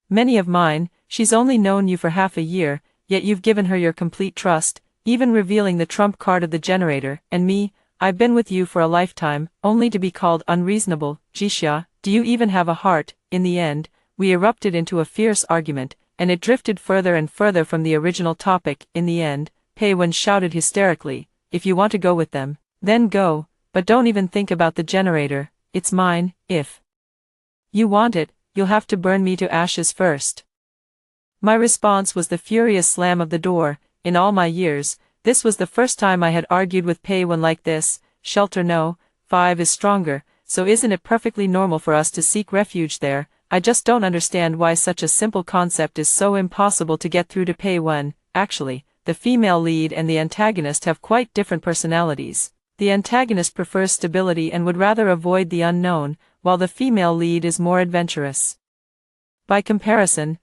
many of mine? She's only known you for half a year, yet you've given her your complete trust, even revealing the trump card of the generator. And me, I've been with you for a lifetime, only to be called unreasonable. Jixia, do you even have a heart? In the end, we erupted into a fierce argument, and it drifted further and further from the original topic. In the end, Pei Wen shouted hysterically, if you want to go with them, then go, but don't even think about the generator. It's mine. If you want it, you'll have to burn me to ashes first. My response was the furious slam of the door. In all my years, this was the first time I had argued with Pei Wen like this. Shelter No. 5 is stronger, so isn't it perfectly normal for us to seek refuge there? I just don't understand why such a simple concept is so impossible to get through to Pei Wen. Actually, the female lead and the antagonist have quite different personalities. The antagonist prefers stability and would rather avoid the unknown, while the female lead is more adventurous. By comparison,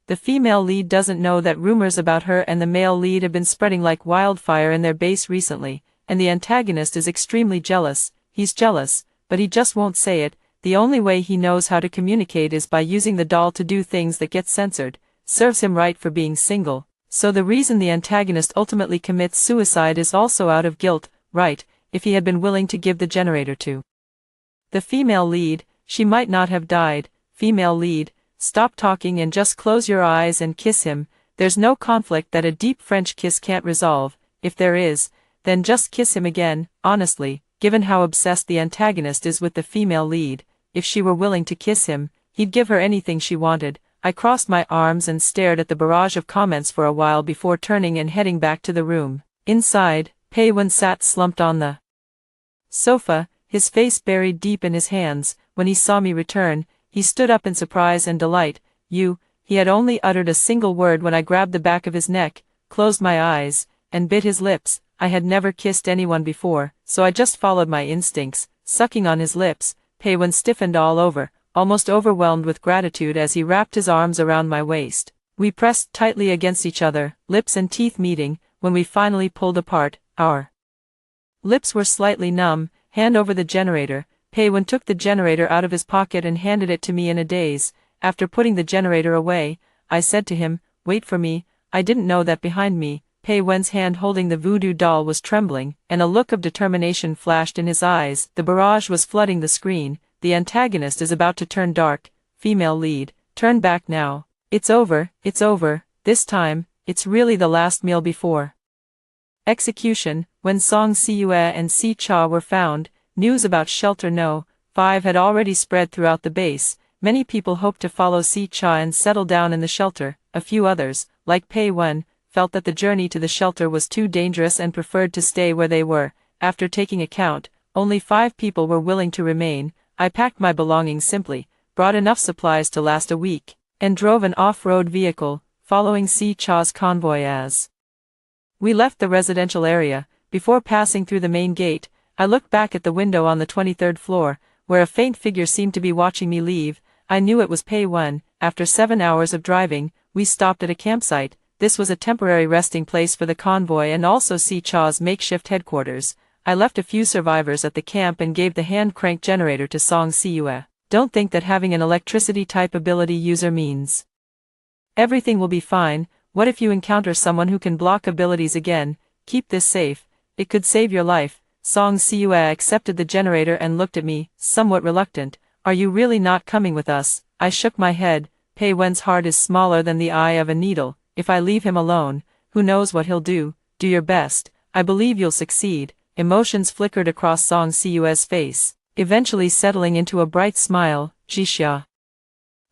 the female lead doesn't know that rumors about her and the male lead have been spreading like wildfire in their base recently, and the antagonist is extremely jealous. He's jealous, but he just won't say it. The only way he knows how to communicate is by using the doll to do things that get censored. Serves him right for being single. So the reason the antagonist ultimately commits suicide is also out of guilt, right? If he had been willing to give the generator to the female lead, she might not have died. Female lead, stop talking and just close your eyes and kiss him. There's no conflict that a deep French kiss can't resolve. If there is, then just kiss him again. Honestly, given how obsessed the antagonist is with the female lead, if she were willing to kiss him, he'd give her anything she wanted. I crossed my arms and stared at the barrage of comments for a while before turning and heading back to the room. Inside, Pei Wen sat slumped on the sofa, his face buried deep in his hands. When he saw me return, he stood up in surprise and delight. You, he had only uttered a single word when I grabbed the back of his neck, closed my eyes, and bit his lips. I had never kissed anyone before, so I just followed my instincts, sucking on his lips. Pei-wen stiffened all over, almost overwhelmed with gratitude as he wrapped his arms around my waist. We pressed tightly against each other, lips and teeth meeting. When we finally pulled apart, our lips were slightly numb. Hand over the generator. Pei-wen took the generator out of his pocket and handed it to me in a daze. After putting the generator away, I said to him, "Wait for me." I didn't know that behind me, Pei-wen's hand holding the voodoo doll was trembling, and a look of determination flashed in his eyes. The barrage was flooding the screen. The antagonist is about to turn dark. Female lead, turn back now. It's over, this time, it's really the last meal before execution. When Song Siue and Si Cha were found, news about Shelter No. 5 had already spread throughout the base. Many people hoped to follow Si Cha and settle down in the shelter. A few others, like Pei-wen, felt that the journey to the shelter was too dangerous and preferred to stay where they were. After taking account, only 5 people were willing to remain. I packed my belongings simply, brought enough supplies to last a week, and drove an off-road vehicle, following Si Cha's convoy as we left the residential area. Before passing through the main gate, I looked back at the window on the 23rd floor, where a faint figure seemed to be watching me leave. I knew it was Pei-wen. After 7 hours of driving, we stopped at a campsite. This was a temporary resting place for the convoy and also Si Cha's makeshift headquarters. I left a few survivors at the camp and gave the hand-cranked generator to Song Siue. Don't think that having an electricity-type ability user means everything will be fine. What if you encounter someone who can block abilities again? Keep this safe. It could save your life. Song Siue accepted the generator and looked at me, somewhat reluctant. Are you really not coming with us? I shook my head. Pei-wen's heart is smaller than the eye of a needle. If I leave him alone, who knows what he'll do? Do your best. I believe you'll succeed. Emotions flickered across Song Siue's face, eventually settling into a bright smile. Jixia.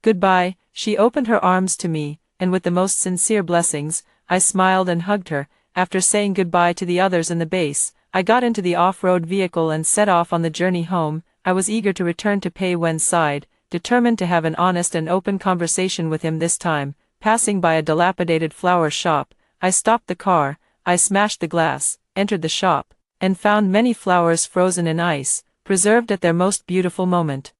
Goodbye. She opened her arms to me, and with the most sincere blessings, I smiled and hugged her. After saying goodbye to the others in the base, I got into the off-road vehicle and set off on the journey home. I was eager to return to Pei-wen's side, determined to have an honest and open conversation with him this time. Passing by a dilapidated flower shop, I stopped the car. I smashed the glass, entered the shop, and found many flowers frozen in ice, preserved at their most beautiful moment.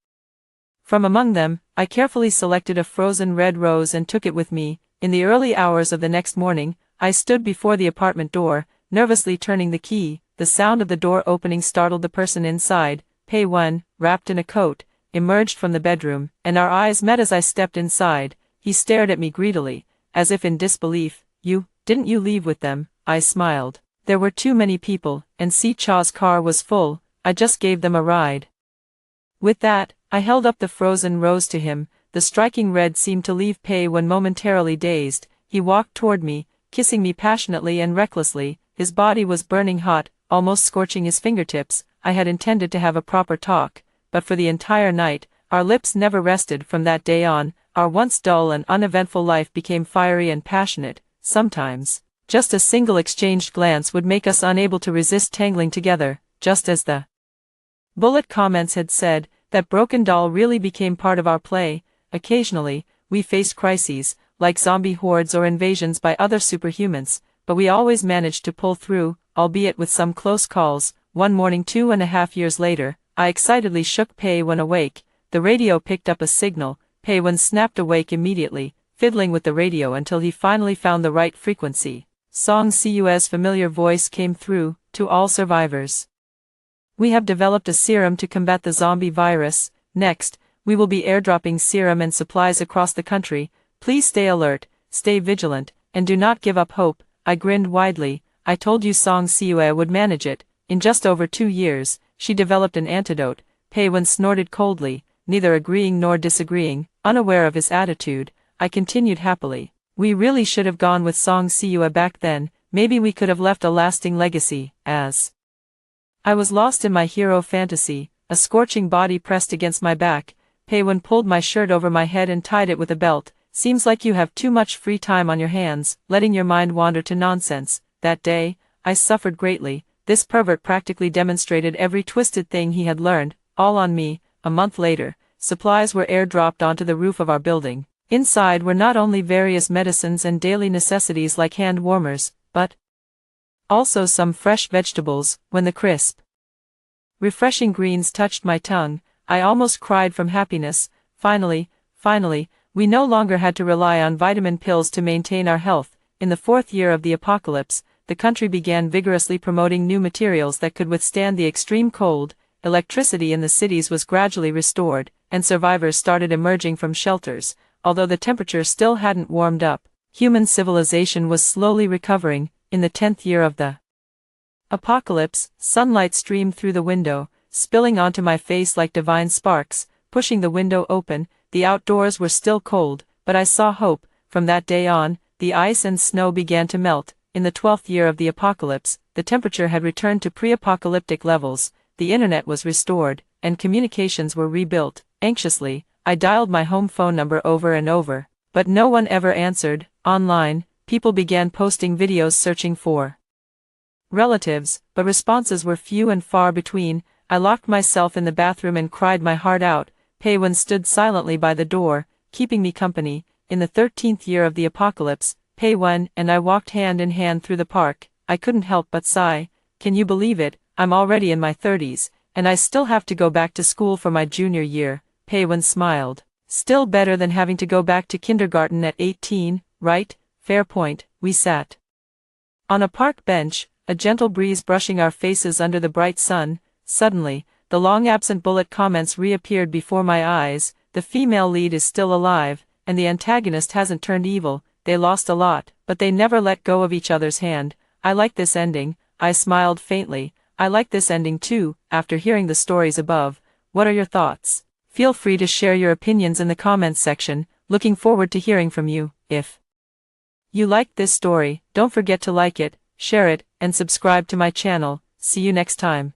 From among them, I carefully selected a frozen red rose and took it with me. In the early hours of the next morning, I stood before the apartment door, nervously turning the key. The sound of the door opening startled the person inside. Pei-wen, wrapped in a coat, emerged from the bedroom, and our eyes met as I stepped inside. He stared at me greedily, as if in disbelief. Didn't you leave with them? I smiled. There were too many people, and Si Cha's car was full. I just gave them a ride. With that, I held up the frozen rose to him. The striking red seemed to leave Pei-wen momentarily dazed. He walked toward me, kissing me passionately and recklessly. His body was burning hot, almost scorching his fingertips. I had intended to have a proper talk, but for the entire night, our lips never rested. From that day on, our once dull and uneventful life became fiery and passionate. Sometimes, just a single exchanged glance would make us unable to resist tangling together. Just as the bullet comments had said, that broken doll really became part of our play. Occasionally, we faced crises, like zombie hordes or invasions by other superhumans, but we always managed to pull through, albeit with some close calls. One morning 2.5 years later, I excitedly shook Pei-wen awake. The radio picked up a signal. Pei-wen snapped awake immediately, fiddling with the radio until he finally found the right frequency. Song Siue's familiar voice came through. To all survivors, we have developed a serum to combat the zombie virus. Next, we will be airdropping serum and supplies across the country. Please stay alert, stay vigilant, and do not give up hope. I grinned widely. I told you Song Siue would manage it. In just over 2 years, she developed an antidote. Pei-wen snorted coldly, neither agreeing nor disagreeing. Unaware of his attitude, I continued happily. We really should have gone with Song Siue back then. Maybe we could have left a lasting legacy. As I was lost in my hero fantasy, a scorching body pressed against my back. Pei-wen pulled my shirt over my head and tied it with a belt. Seems like you have too much free time on your hands, letting your mind wander to nonsense. That day, I suffered greatly. This pervert practically demonstrated every twisted thing he had learned, all on me. A month later, supplies were airdropped onto the roof of our building. Inside were not only various medicines and daily necessities like hand warmers, but Also some fresh vegetables. When the crisp, refreshing greens touched my tongue, I almost cried from happiness. Finally, we no longer had to rely on vitamin pills to maintain our health. In the 4th year of the apocalypse, the country began vigorously promoting new materials that could withstand the extreme cold. Electricity in the cities was gradually restored, and survivors started emerging from shelters. Although the temperature still hadn't warmed up, human civilization was slowly recovering. In the 10th year of the apocalypse, sunlight streamed through the window, spilling onto my face like divine sparks. Pushing the window open, the outdoors were still cold, but I saw hope. From that day on, the ice and snow began to melt. In the 12th year of the apocalypse, the temperature had returned to pre-apocalyptic levels, the internet was restored, and communications were rebuilt. Anxiously, I dialed my home phone number over and over, but no one ever answered. Online, people began posting videos searching for relatives, but responses were few and far between. I locked myself in the bathroom and cried my heart out. Peiwen stood silently by the door, keeping me company. In the 13th year of the apocalypse, Peiwen and I walked hand in hand through the park. I couldn't help but sigh. Can you believe it? I'm already in my 30s, and I still have to go back to school for my junior year. Peiwen smiled. Still better than having to go back to kindergarten at 18, right? Fair point. We sat on a park bench, a gentle breeze brushing our faces under the bright sun. Suddenly, the long-absent bullet comments reappeared before my eyes. The female lead is still alive, and the antagonist hasn't turned evil. They lost a lot, but they never let go of each other's hand. I like this ending. I smiled faintly. I like this ending too. After hearing the stories above, what are your thoughts? Feel free to share your opinions in the comments section. Looking forward to hearing from you. If you liked this story, don't forget to like it, share it, and subscribe to my channel. See you next time.